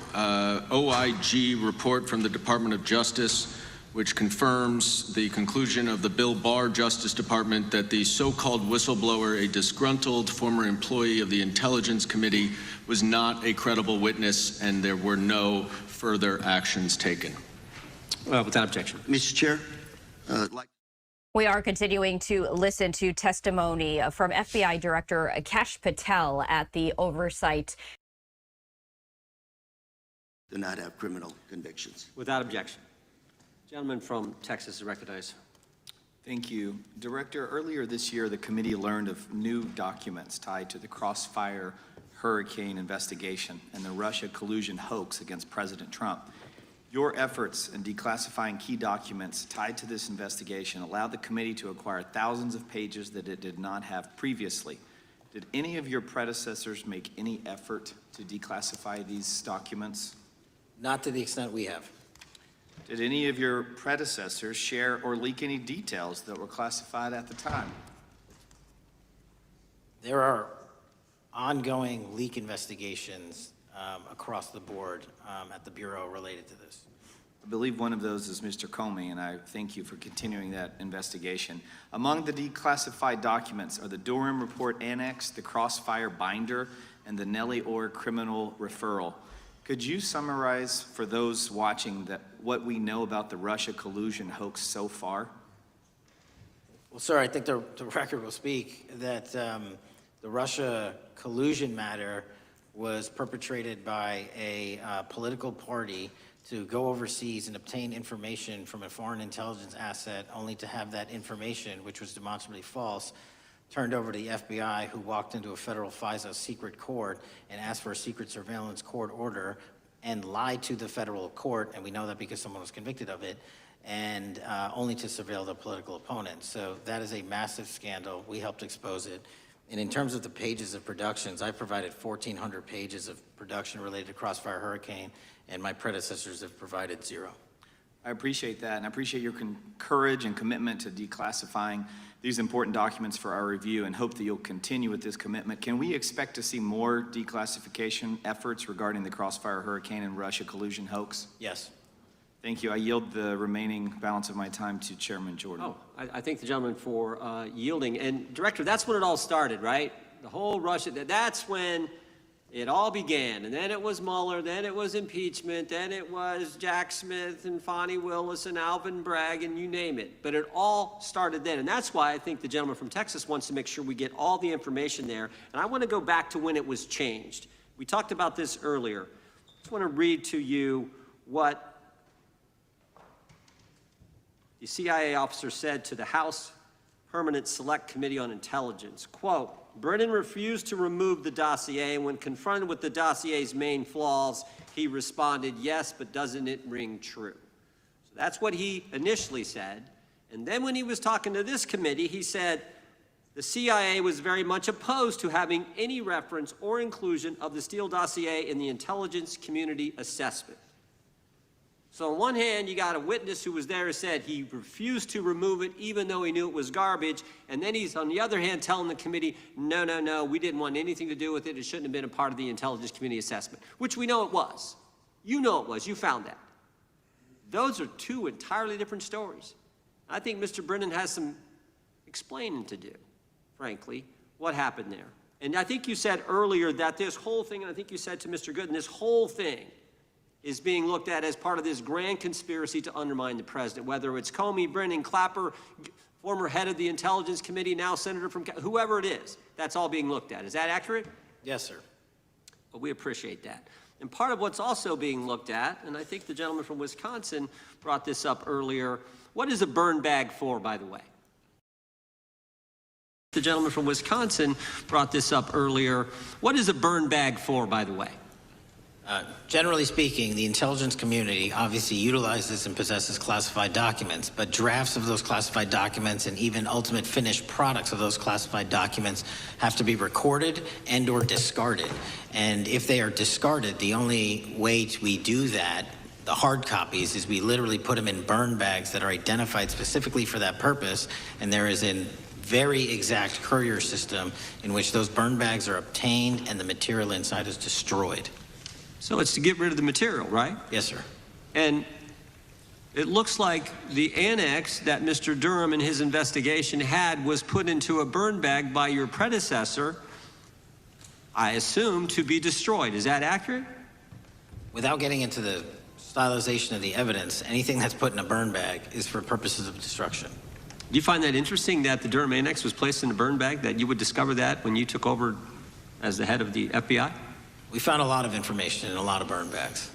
OIG report from the Department of Justice, which confirms the conclusion of the Bill Barr Justice Department that the so-called whistleblower, a disgruntled former employee of the Intelligence Committee, was not a credible witness, and there were no further actions taken. Without objection. Mr. Chair, We are continuing to listen to testimony from FBI Director Kirk Patel at the oversight. do not have criminal convictions. Without objection. Gentleman from Texas is recognized. Thank you. Director, earlier this year, the committee learned of new documents tied to the Crossfire Hurricane investigation and the Russia collusion hoax against President Trump. Your efforts in declassifying key documents tied to this investigation allowed the committee to acquire thousands of pages that it did not have previously. Did any of your predecessors make any effort to declassify these documents? Not to the extent we have. Did any of your predecessors share or leak any details that were classified at the time? There are ongoing leak investigations across the board at the Bureau related to this. I believe one of those is Mr. Comey, and I thank you for continuing that investigation. Among the declassified documents are the Durham Report Annex, the Crossfire Binder, and the Nellie Orr Criminal Referral. Could you summarize for those watching that what we know about the Russia collusion hoax so far? Well, sir, I think the record will speak that the Russia collusion matter was perpetrated by a political party to go overseas and obtain information from a foreign intelligence asset, only to have that information, which was demonstrably false, turned over to the FBI, who walked into a federal FISA secret court and asked for a secret surveillance court order and lied to the federal court, and we know that because someone was convicted of it, and only to surveil the political opponent. So that is a massive scandal. We helped expose it. And in terms of the pages of productions, I provided 1,400 pages of production related to Crossfire Hurricane, and my predecessors have provided 0. I appreciate that, and I appreciate your courage and commitment to declassifying these important documents for our review, and hope that you'll continue with this commitment. Can we expect to see more declassification efforts regarding the Crossfire Hurricane and Russia collusion hoax? Yes. Thank you. I yield the remaining balance of my time to Chairman Jordan. Oh, I thank the gentleman for yielding. And Director, that's when it all started, right? The whole Russia, that's when it all began. And then it was Mueller, then it was impeachment, then it was Jack Smith and Fonnie Willis and Alvin Bragg and you name it. But it all started then. And that's why I think the gentleman from Texas wants to make sure we get all the information there. And I want to go back to when it was changed. We talked about this earlier. I just want to read to you what the CIA officer said to the House Permanent Select Committee on Intelligence, quote, Brennan refused to remove the dossier, and when confronted with the dossier's main flaws, he responded, yes, but doesn't it ring true? So that's what he initially said. And then when he was talking to this committee, he said, the CIA was very much opposed to having any reference or inclusion of the Steele dossier in the intelligence community assessment. So on one hand, you got a witness who was there who said he refused to remove it even though he knew it was garbage, and then he's on the other hand telling the committee, no, no, no, we didn't want anything to do with it, it shouldn't have been a part of the intelligence community assessment, which we know it was. You know it was, you found that. Those are two entirely different stories. I think Mr. Brennan has some explaining to do, frankly, what happened there. And I think you said earlier that this whole thing, and I think you said to Mr. Gooden, this whole thing is being looked at as part of this grand conspiracy to undermine the president, whether it's Comey, Brennan, Clapper, former head of the Intelligence Committee, now senator from, whoever it is, that's all being looked at. Is that accurate? Yes, sir. Well, we appreciate that. And part of what's also being looked at, and I think the gentleman from Wisconsin brought this up earlier, what is a burn bag for, by the way? The gentleman from Wisconsin brought this up earlier. What is a burn bag for, by the way? Generally speaking, the intelligence community obviously utilizes and possesses classified documents, but drafts of those classified documents and even ultimate finished products of those classified documents have to be recorded and or discarded. And if they are discarded, the only way we do that, the hard copies, is we literally put them in burn bags that are identified specifically for that purpose, and there is a very exact courier system in which those burn bags are obtained and the material inside is destroyed. So it's to get rid of the material, right? Yes, sir. And it looks like the annex that Mr. Durham in his investigation had was put into a burn bag by your predecessor, I assume, to be destroyed. Is that accurate? Without getting into the stylization of the evidence, anything that's put in a burn bag is for purposes of destruction. Do you find that interesting that the Durham annex was placed in a burn bag, that you would discover that when you took over as the head of the FBI? We found a lot of information in a lot of burn bags.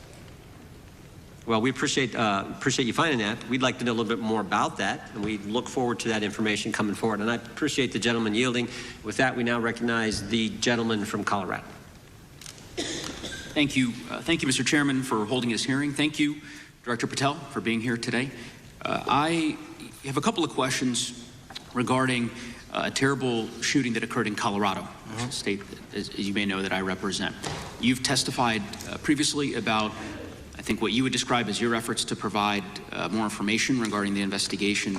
Well, we appreciate you finding that. We'd like to know a little bit more about that, and we look forward to that information coming forward. And I appreciate the gentleman yielding. With that, we now recognize the gentleman from Colorado. Thank you. Thank you, Mr. Chairman, for holding this hearing. Thank you, Director Patel, for being here today. I have a couple of questions regarding a terrible shooting that occurred in Colorado, a state, as you may know, that I represent. You've testified previously about, I think, what you would describe as your efforts to provide more information regarding the investigation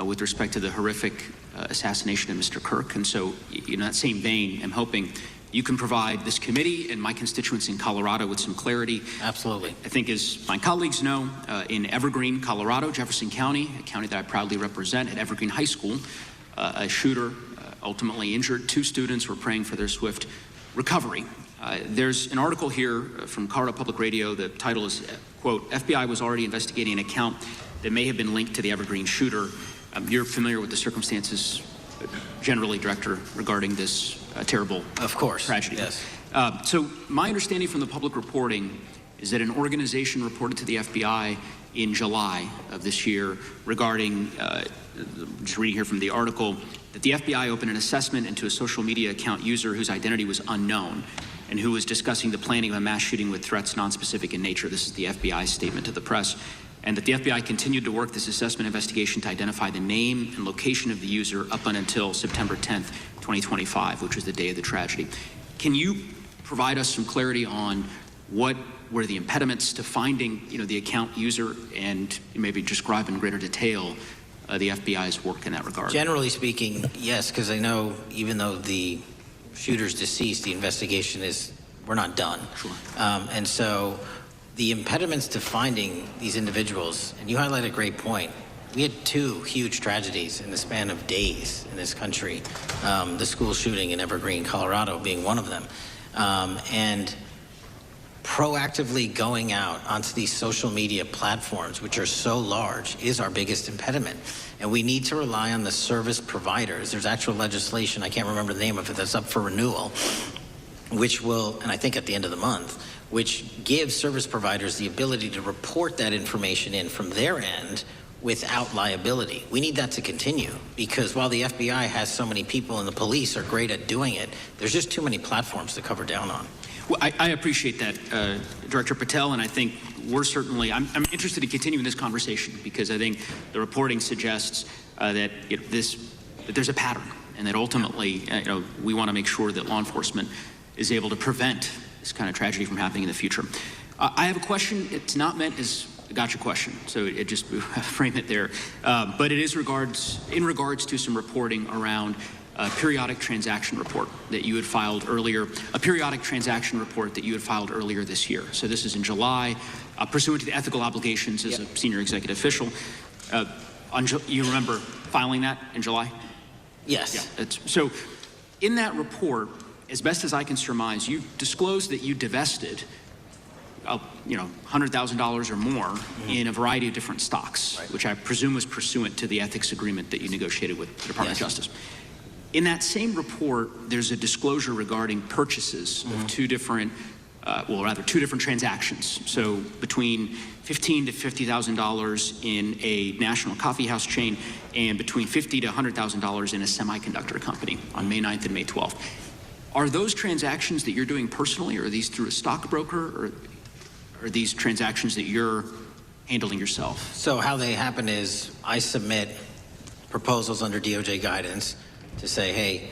with respect to the horrific assassination of Mr. Kirk. And so, in that same vein, I'm hoping you can provide this committee and my constituents in Colorado with some clarity. Absolutely. I think, as my colleagues know, in Evergreen, Colorado, Jefferson County, a county that I proudly represent, at Evergreen High School, a shooter ultimately injured. 2 students were praying for their swift recovery. There's an article here from Colorado Public Radio. The title is, quote, FBI was already investigating an account that may have been linked to the Evergreen shooter. You're familiar with the circumstances generally, Director, regarding this terrible tragedy. Yes. So my understanding from the public reporting is that an organization reported to the FBI in July of this year regarding, just reading here from the article, that the FBI opened an assessment into a social media account user whose identity was unknown and who was discussing the planning of a mass shooting with threats nonspecific in nature. This is the FBI's statement to the press. And that the FBI continued to work this assessment investigation to identify the name and location of the user up until September 10th, 2025, which was the day of the tragedy. Can you provide us some clarity on what were the impediments to finding, the account user, and maybe describe in greater detail the FBI's work in that regard? Generally speaking, yes, because I know even though the shooter's deceased, the investigation we're not done. Sure. And so the impediments to finding these individuals, and you highlight a great point. We had 2 huge tragedies in the span of days in this country, the school shooting in Evergreen, Colorado being one of them. And proactively going out onto these social media platforms, which are so large, is our biggest impediment. And we need to rely on the service providers. There's actual legislation, I can't remember the name of it, that's up for renewal, which will, and I think at the end of the month, which gives service providers the ability to report that information in from their end without liability. We need that to continue, because while the FBI has so many people and the police are great at doing it, there's just too many platforms to cover down on. Well, I appreciate that, Director Patel, and I think we're certainly, I'm interested in continuing this conversation, because I think the reporting suggests that there's a pattern, and that ultimately, we want to make sure that law enforcement is able to prevent this kind of tragedy from happening in the future. I have a question. It's not meant as a gotcha question, so it just frame it there. But it is in regards to some reporting around a periodic transaction report that you had filed earlier, this year. So this is in July, pursuant to the ethical obligations as a senior executive official. You remember filing that in July? Yes. Yeah. So in that report, as best as I can surmise, you disclosed that you divested $100,000 or more in a variety of different stocks, which I presume was pursuant to the ethics agreement that you negotiated with the Department of Justice. In that same report, there's a disclosure regarding purchases of two different transactions. So between $15,000 to $50,000 in a national coffee house chain and between $50,000 to $100,000 in a semiconductor company on May 9th and May 12th. Are those transactions that you're doing personally, or are these through a stockbroker, or are these transactions that you're handling yourself? So how they happen is I submit proposals under DOJ guidance to say, hey,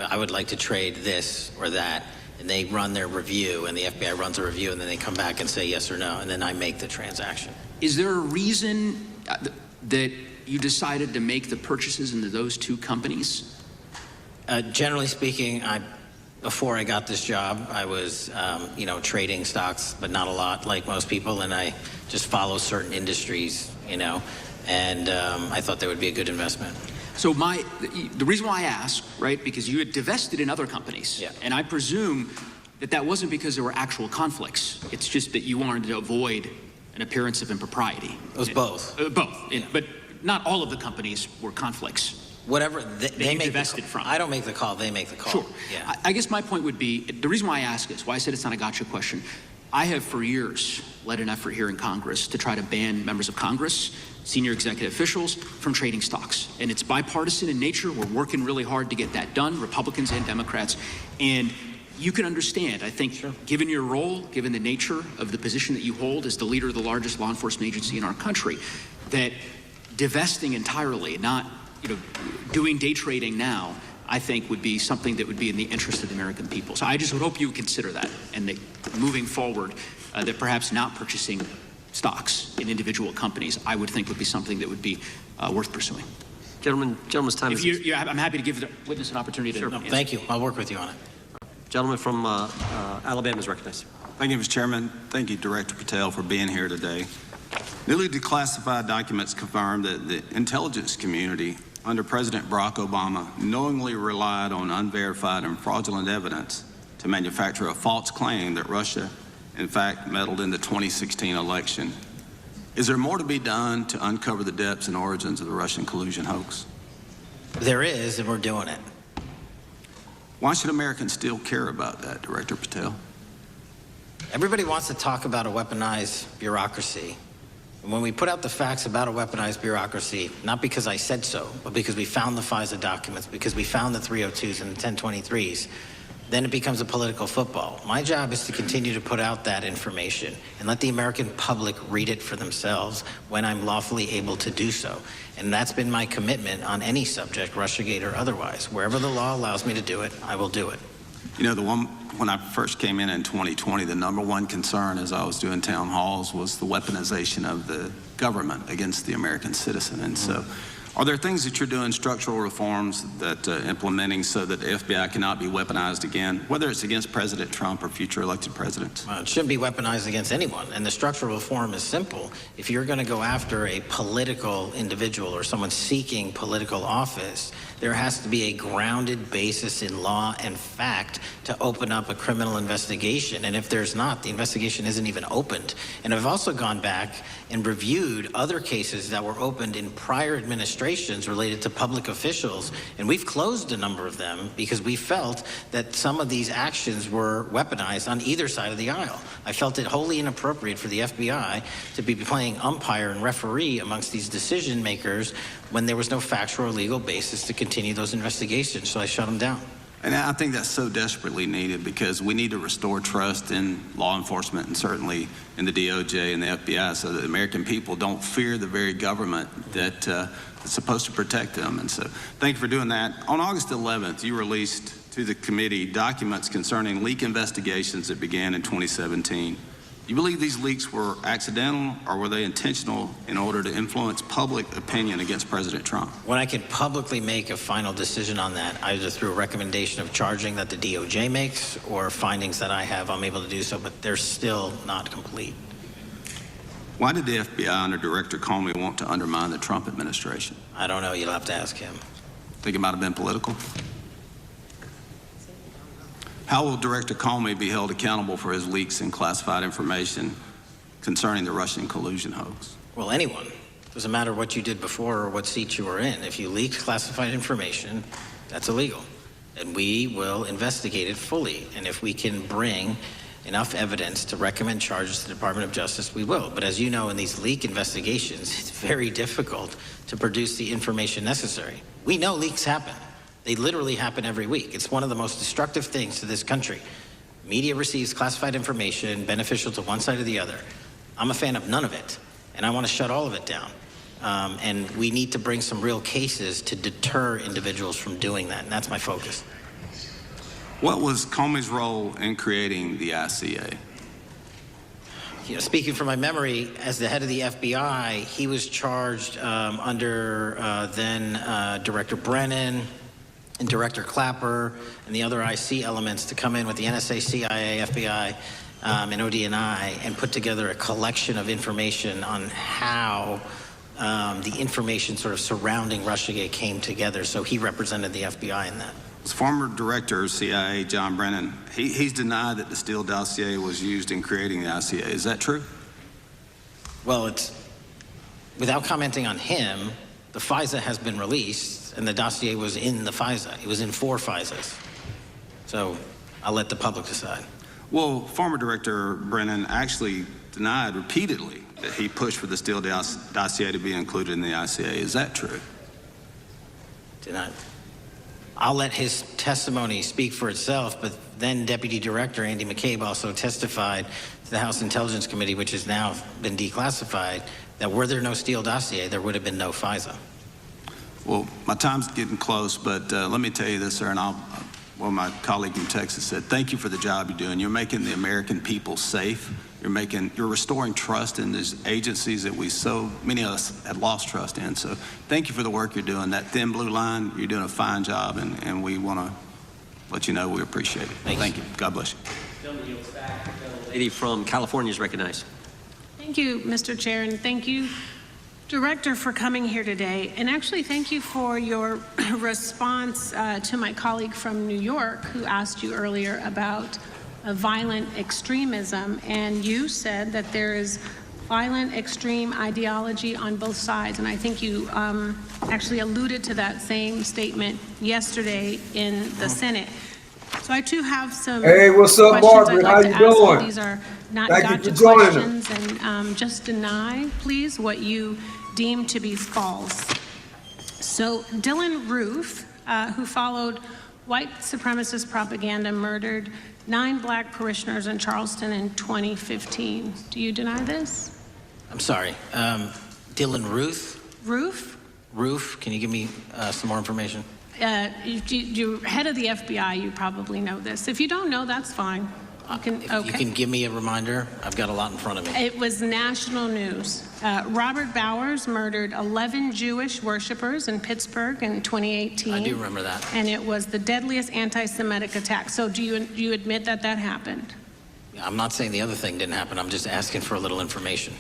I would like to trade this or that, and they run their review, and the FBI runs a review, and then they come back and say yes or no, and then I make the transaction. Is there a reason that you decided to make the purchases into those two companies? Generally speaking, before I got this job, I was, trading stocks, but not a lot like most people, and I just follow certain industries, and I thought they would be a good investment. So the reason why I ask, right, because you had divested in other companies, and I presume that wasn't because there were actual conflicts. It's just that you wanted to avoid an appearance of impropriety. It was both. Both, but not all of the companies were conflicts. Whatever they make divested from. I don't make the call, they make the call. Sure. Yeah. I guess my point would be, the reason why I ask is, why I said it's not a gotcha question, I have for years led an effort here in Congress to try to ban members of Congress, senior executive officials, from trading stocks. And it's bipartisan in nature. We're working really hard to get that done, Republicans and Democrats. And you can understand, I think, given your role, given the nature of the position that you hold as the leader of the largest law enforcement agency in our country, that divesting entirely, not doing day trading now, I think would be something that would be in the interest of the American people. So I just would hope you would consider that, and that moving forward, that perhaps not purchasing stocks in individual companies, I would think would be something that would be worth pursuing. Gentleman's time is... I'm happy to give the witness an opportunity to... Thank you. I'll work with you on it. Gentleman from Alabama is recognized. Thank you, Mr. Chairman. Thank you, Director Patel, for being here today. Newly declassified documents confirm that the intelligence community under President Barack Obama knowingly relied on unverified and fraudulent evidence to manufacture a false claim that Russia, in fact, meddled in the 2016 election. Is there more to be done to uncover the depths and origins of the Russian collusion hoax? There is, and we're doing it. Why should Americans still care about that, Director Patel? Everybody wants to talk about a weaponized bureaucracy. And when we put out the facts about a weaponized bureaucracy, not because I said so, but because we found the FISA documents, because we found the 302s and the 1023s, then it becomes a political football. My job is to continue to put out that information and let the American public read it for themselves when I'm lawfully able to do so. And that's been my commitment on any subject, Russiagate or otherwise. Wherever the law allows me to do it, I will do it. When I first came in 2020, the number one concern as I was doing town halls was the weaponization of the government against the American citizen. And so are there things that you're doing, structural reforms that implementing so that the FBI cannot be weaponized again, whether it's against President Trump or future elected presidents? It shouldn't be weaponized against anyone. And the structural reform is simple. If you're going to go after a political individual or someone seeking political office, there has to be a grounded basis in law and fact to open up a criminal investigation. And if there's not, the investigation isn't even opened. And I've also gone back and reviewed other cases that were opened in prior administrations related to public officials. And we've closed a number of them because we felt that some of these actions were weaponized on either side of the aisle. I felt it wholly inappropriate for the FBI to be playing umpire and referee amongst these decision makers when there was no factual or legal basis to continue those investigations, so I shut them down. And I think that's so desperately needed because we need to restore trust in law enforcement and certainly in the DOJ and the FBI so that the American people don't fear the very government that is supposed to protect them. And so thank you for doing that. On August 11th, you released to the committee documents concerning leak investigations that began in 2017. You believe these leaks were accidental or were they intentional in order to influence public opinion against President Trump? When I can publicly make a final decision on that, either through a recommendation of charging that the DOJ makes or findings that I have, I'm able to do so, but they're still not complete. Why did the FBI under Director Comey want to undermine the Trump administration? I don't know. You'll have to ask him. Think it might have been political? How will Director Comey be held accountable for his leaks and classified information concerning the Russian collusion hoax? Well, anyone. Doesn't matter what you did before or what seat you were in. If you leaked classified information, that's illegal. And we will investigate it fully. And if we can bring enough evidence to recommend charges to the Department of Justice, we will. But as you know, in these leak investigations, it's very difficult to produce the information necessary. We know leaks happen. They literally happen every week. It's one of the most destructive things to this country. Media receives classified information beneficial to one side or the other. I'm a fan of none of it, and I want to shut all of it down. And we need to bring some real cases to deter individuals from doing that, and that's my focus. What was Comey's role in creating the ICA? You know, speaking from my memory, as the head of the FBI, he was charged under then Director Brennan and Director Clapper and the other IC elements to come in with the NSA, CIA, FBI, and ODNI and put together a collection of information on how the information sort of surrounding Russiagate came together. So he represented the FBI in that. As former director of CIA, John Brennan, he's denied that the Steele dossier was used in creating the ICA. Is that true? Well, it's, without commenting on him, the FISA has been released, and the dossier was in the FISA. It was in 4 FISAs. So I'll let the public decide. Well, former Director Brennan actually denied repeatedly that he pushed for the Steele dossier to be included in the ICA. Is that true? Denied. I'll let his testimony speak for itself, but then Deputy Director Andy McCabe also testified to the House Intelligence Committee, which has now been declassified, that were there no Steele dossier, there would have been no FISA. Well, my time's getting close, but let me tell you this, sir, and well, my colleague from Texas said, thank you for the job you're doing. You're making the American people safe. You're restoring trust in these agencies that so many of us had lost trust in. So thank you for the work you're doing. That thin blue line, you're doing a fine job, and we want to let you know we appreciate it. Thank you. God bless you. Lady from California is recognized. Thank you, Mr. Chair, and thank you, Director, for coming here today. And actually, thank you for your response to my colleague from New York who asked you earlier about violent extremism. And you said that there is violent extreme ideology on both sides. And I think you actually alluded to that same statement yesterday in the Senate. So I too have some Hey, what's up, questions Margaret? I'd like How to you ask doing? These are not Thank you gotcha for joining questions, and just deny, please, what you deem to be false. So Dylan Roof, who followed white supremacist propaganda, murdered 9 black parishioners in Charleston in 2015. Do you deny this? I'm sorry, Dylan Ruth? Roof, can you give me some more information? You're head of the FBI, you probably know this. If you don't know, that's fine. You can, You can give me a reminder. I've got a lot in front of me. It was national news. Robert Bowers murdered 11 Jewish worshipers in Pittsburgh in 2018. I do remember that. And it was the deadliest anti-Semitic attack. So do you admit that that happened? I'm not saying the other thing didn't happen. I'm just asking for a little information.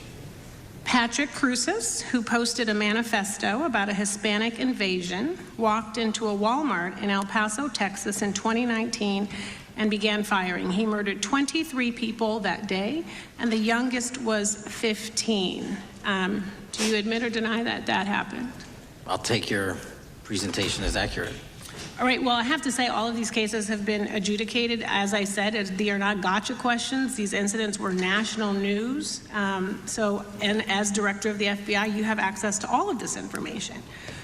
Patrick Cruces, who posted a manifesto about a Hispanic invasion, walked into a Walmart in El Paso, Texas in 2019 and began firing. He murdered 23 people that day, and the youngest was 15. Do you admit or deny that that happened? I'll take your presentation as accurate. All right, well, I have to say all of these cases have been adjudicated. As I said, they are not gotcha questions. These incidents were national news. And as director of the FBI, you have access to all of this information.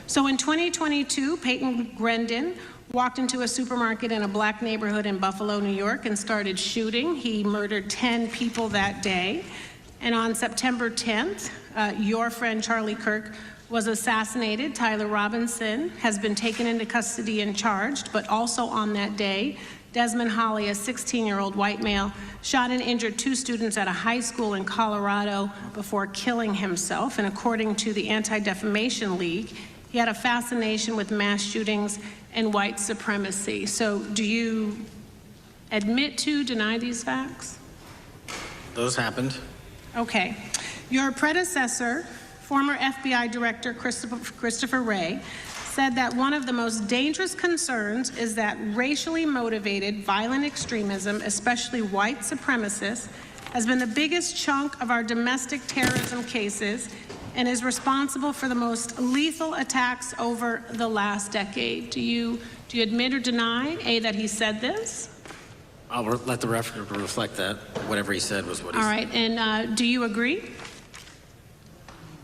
So in 2022, Peyton Grendon walked into a supermarket in a black neighborhood in Buffalo, New York, and started shooting. He murdered 10 people that day. And on September 10th, your friend Charlie Kirk was assassinated. Tyler Robinson has been taken into custody and charged, but also on that day, Desmond Holley, a 16-year-old white male, shot and injured 2 students at a high school in Colorado before killing himself. And according to the Anti-Defamation League, he had a fascination with mass shootings and white supremacy. So do you admit to, deny these facts? Those happened. Okay. Your predecessor, former FBI Director Christopher Wray, said that one of the most dangerous concerns is that racially motivated violent extremism, especially white supremacists, has been the biggest chunk of our domestic terrorism cases and is responsible for the most lethal attacks over the last decade. Do you admit or deny, A, that he said this? I'll let the record reflect that. Whatever he said was what he said. All right, and do you agree?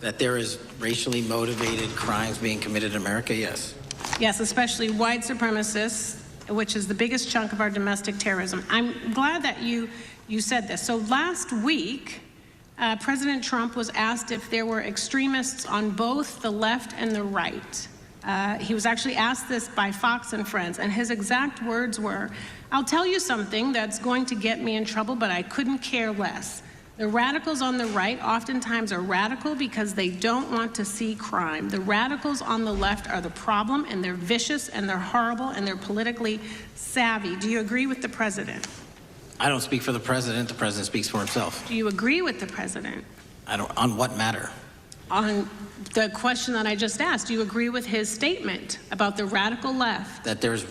That there is racially motivated crimes being committed in America, yes. Yes, especially white supremacists, which is the biggest chunk of our domestic terrorism. I'm glad that you said this. So last week, President Trump was asked if there were extremists on both the left and the right. He was actually asked this by Fox and Friends, and his exact words were, "I'll tell you something that's going to get me in trouble, but I couldn't care less. The radicals on the right oftentimes are radical because they don't want to see crime. The radicals on the left are the problem, and they're vicious, and they're horrible, and they're politically savvy." Do you agree with the president? I don't speak for the president. The president speaks for himself. Do you agree with the president? I don't. On what matter? On the question that I just asked, do you agree with his statement about the radical left? That there's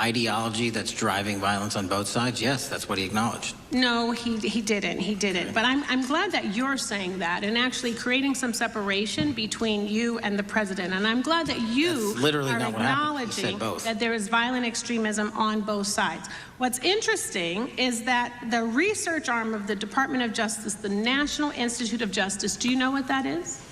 ideology that's driving violence on both sides? Yes, that's what he acknowledged. No, he didn't. He didn't. But I'm glad that you're saying that and actually creating some separation between you and the president. And I'm glad that you That's literally are not what happened. He acknowledging said both. that there is violent extremism on both sides. What's interesting is that the research arm of the Department of Justice, the National Institute of Justice, do you know what that is?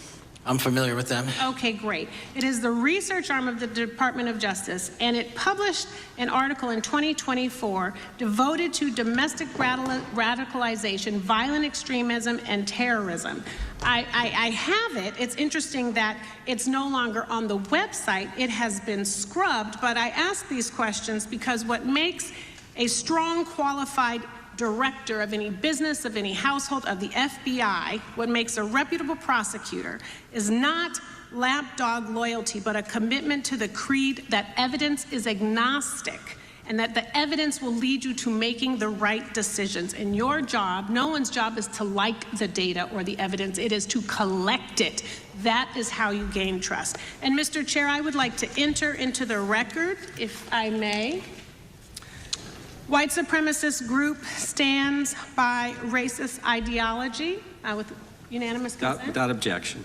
I'm familiar with them. Okay, great. It is the research arm of the Department of Justice, and it published an article in 2024 devoted to domestic radicalization, violent extremism, and terrorism. I have it. It's interesting that it's no longer on the website. It has been scrubbed, but I ask these questions because what makes a strong, qualified director of any business, of any household, of the FBI, what makes a reputable prosecutor is not lapdog loyalty, but a commitment to the creed that evidence is agnostic and that the evidence will lead you to making the right decisions. And your job, no one's job is to like the data or the evidence, it is to collect it. That is how you gain trust. And Mr. Chair, I would like to enter into the record, if I may. White supremacist group stands by racist ideology with unanimous consent. Without objection.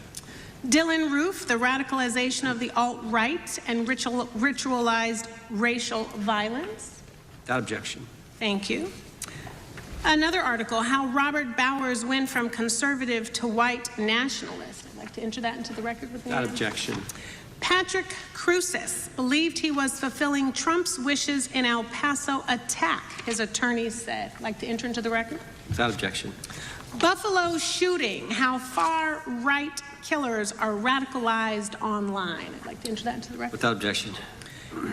Dylan Roof, the radicalization of the alt-right and ritualized racial violence. Without objection. Thank you. Another article, how Robert Bowers went from conservative to white nationalist. I'd like to enter that into the record with me. Without objection. Patrick Cruces believed he was fulfilling Trump's wishes in El Paso attack, his attorneys said. I'd like to enter into the record. Without objection. Buffalo shooting, how far-right killers are radicalized online. I'd like to enter that into the record. Without objection.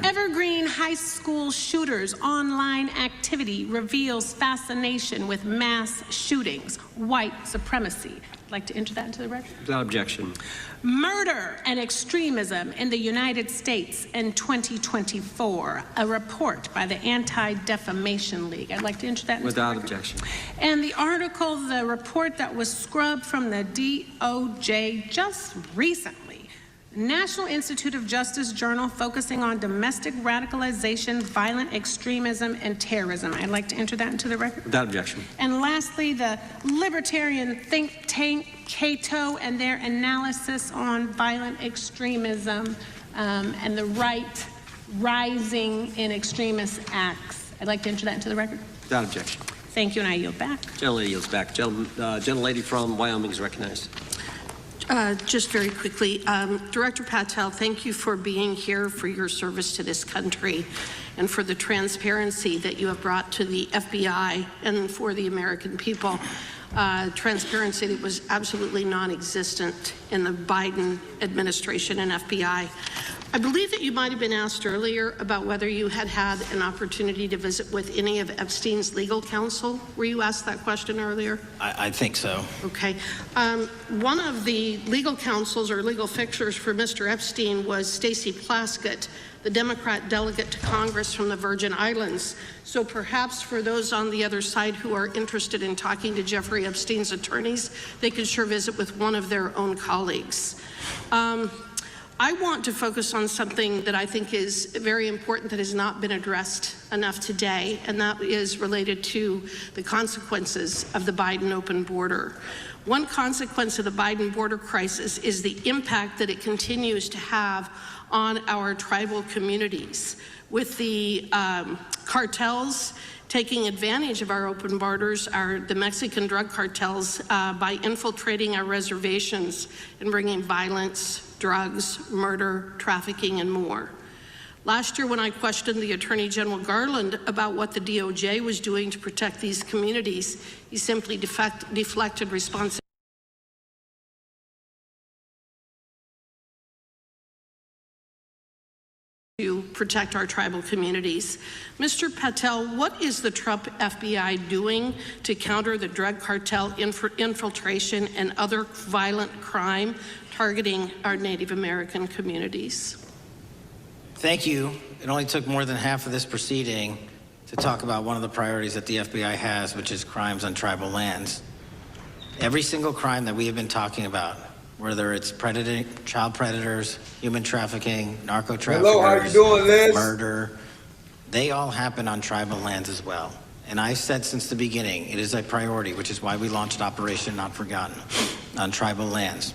Evergreen high school shooters' online activity reveals fascination with mass shootings, white supremacy. I'd like to enter that into the record. Without objection. Murder and extremism in the United States in 2024, a report by the Anti-Defamation League. I'd like to enter that into Without the record. objection. And the article, the report that was scrubbed from the DOJ just recently. National Institute of Justice Journal focusing on domestic radicalization, violent extremism, and terrorism. I'd like to enter that into the record. Without objection. And lastly, the libertarian think tank Cato and their analysis on violent extremism and the right rising in extremist acts. I'd like to enter that into the record. Without objection. Thank you, and I yield back. Gentlelady yields back. Gentlelady from Wyoming is recognized. Just very quickly, Director Patel, thank you for being here, for your service to this country, and for the transparency that you have brought to the FBI and for the American people. Transparency that was absolutely non-existent in the Biden administration and FBI. I believe that you might have been asked earlier about whether you had had an opportunity to visit with any of Epstein's legal counsel. Were you asked that question earlier? I think so. Okay. One of the legal counsels or legal fixers for Mr. Epstein was Stacey Plaskett, the Democrat delegate to Congress from the Virgin Islands. So perhaps for those on the other side who are interested in talking to Jeffrey Epstein's attorneys, they could sure visit with one of their own colleagues. I want to focus on something that I think is very important that has not been addressed enough today, and that is related to the consequences of the Biden open border. One consequence of the Biden border crisis is the impact that it continues to have on our tribal communities, with the cartels taking advantage of our open borders, the Mexican drug cartels, by infiltrating our reservations and bringing violence, drugs, murder, trafficking, and more. Last year, when I questioned the Attorney General Garland about what the DOJ was doing to protect these communities, he simply deflected responsibility to protect our tribal communities. Mr. Patel, what is the Trump FBI doing to counter the drug cartel infiltration and other violent crime targeting our Native American communities? Thank you. It only took more than half of this proceeding to talk about one of the priorities that the FBI has, which is crimes on tribal lands. Every single crime that we have been talking about, whether it's child predators, human trafficking, narco-traffickers, hello, how you doing, Liz? murder, they all happen on tribal lands as well. And I've said since the beginning, it is a priority, which is why we launched Operation Not Forgotten on tribal lands.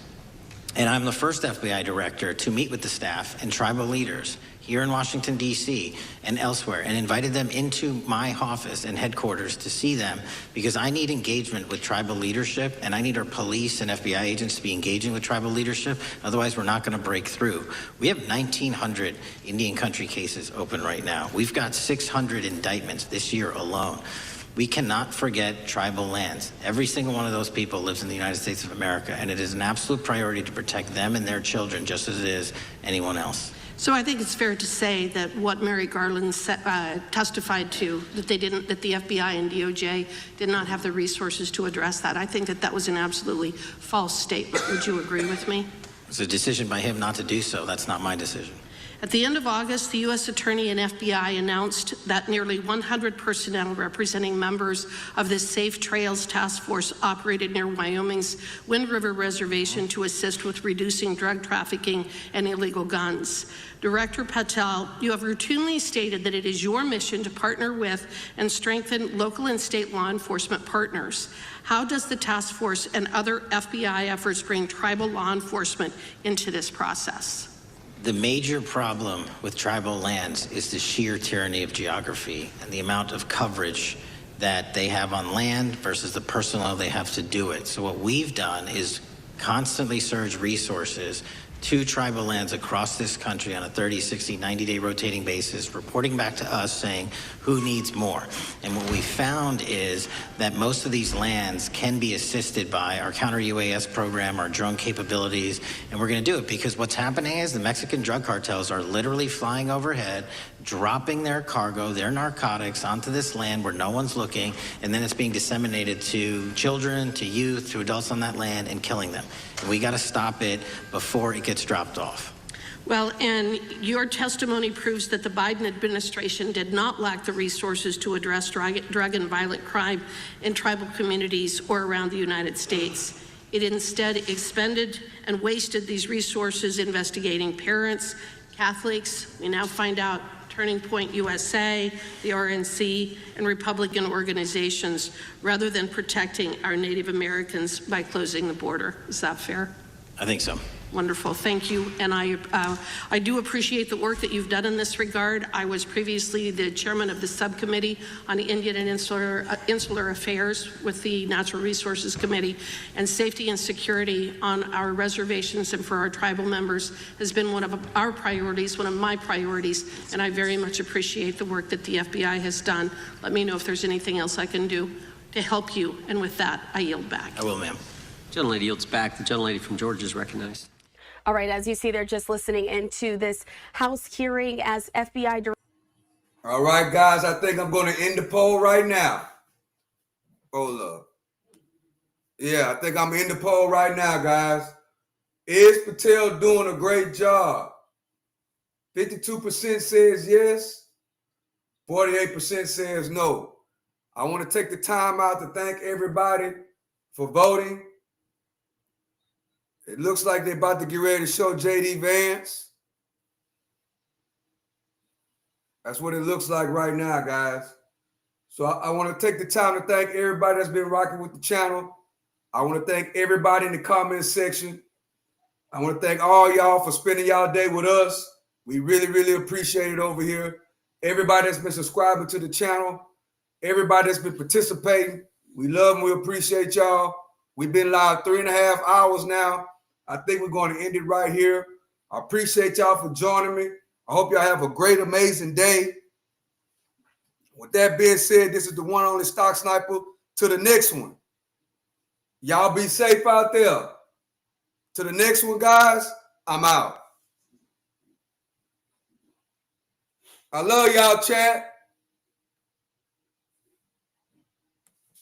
And I'm the first FBI director to meet with the staff and tribal leaders here in Washington, D.C. and elsewhere, and invited them into my office and headquarters to see them, because I need engagement with tribal leadership, and I need our police and FBI agents to be engaging with tribal leadership. Otherwise, we're not going to break through. We have 1,900 Indian country cases open right now. We've got 600 indictments this year alone. We cannot forget tribal lands. Every single one of those people lives in the United States of America, and it is an absolute priority to protect them and their children just as it is anyone else. So I think it's fair to say that what Mary Garland testified to, that the FBI and DOJ did not have the resources to address that. I think that that was an absolutely false statement. Would you agree with me? It's a decision by him not to do so. That's not my decision. At the end of August, the U.S. Attorney and FBI announced that nearly 100 personnel representing members of the Safe Trails Task Force operated near Wyoming's Wind River Reservation to assist with reducing drug trafficking and illegal guns. Director Patel, you have routinely stated that it is your mission to partner with and strengthen local and state law enforcement partners. How does the task force and other FBI efforts bring tribal law enforcement into this process? The major problem with tribal lands is the sheer tyranny of geography and the amount of coverage that they have on land versus the personnel they have to do it. So what we've done is constantly surge resources to tribal lands across this country on a 30, 60, 90-day rotating basis, reporting back to us saying who needs more. And what we found is that most of these lands can be assisted by our counter-UAS program, our drone capabilities, and we're going to do it because what's happening is the Mexican drug cartels are literally flying overhead, dropping their cargo, their narcotics onto this land where no one's looking, and then it's being disseminated to children, to youth, to adults on that land, and killing them. And we got to stop it before it gets dropped off. Well, and your testimony proves that the Biden administration did not lack the resources to address drug and violent crime in tribal communities or around the United States. It instead expended and wasted these resources investigating parents, Catholics, we now find out Turning Point USA, the RNC, and Republican organizations, rather than protecting our Native Americans by closing the border. Is that fair? I think so. Wonderful, thank you. And I do appreciate the work that you've done in this regard. I was previously the chairman of the subcommittee on the Indian and Insular Affairs with the Natural Resources Committee, and safety and security on our reservations and for our tribal members has been one of our priorities, one of my priorities, and I very much appreciate the work that the FBI has done. Let me know if there's anything else I can do to help you, and with that, I yield back. I will, ma'am. Gentlelady yields back. The gentlelady from Georgia is recognized. All right, as you see, they're just listening into this House hearing as FBI director. All right, guys, I think I'm going to end the poll right now. Hold up. Yeah, I think I'm in the poll right now, guys. Is Patel doing a great job? 52% says yes. 48% says no. I want to take the time out to thank everybody for voting. It looks like they're about to get ready to show J.D. Vance. That's what it looks like right now, guys. So I want to take the time to thank everybody that's been rocking with the channel. I want to thank everybody in the comment section. I want to thank all y'all for spending y'all day with us. We really, really appreciate it over here. Everybody that's been subscribing to the channel. Everybody that's been participating. We love and we appreciate y'all. We've been live 3.5 hours now. I think we're going to end it right here. I appreciate y'all for joining me. I hope y'all have a great, amazing day. With that being said, this is the one only Stock Sniper. To the next one. Y'all be safe out there. To the next one, guys, I'm out. I love y'all, chat.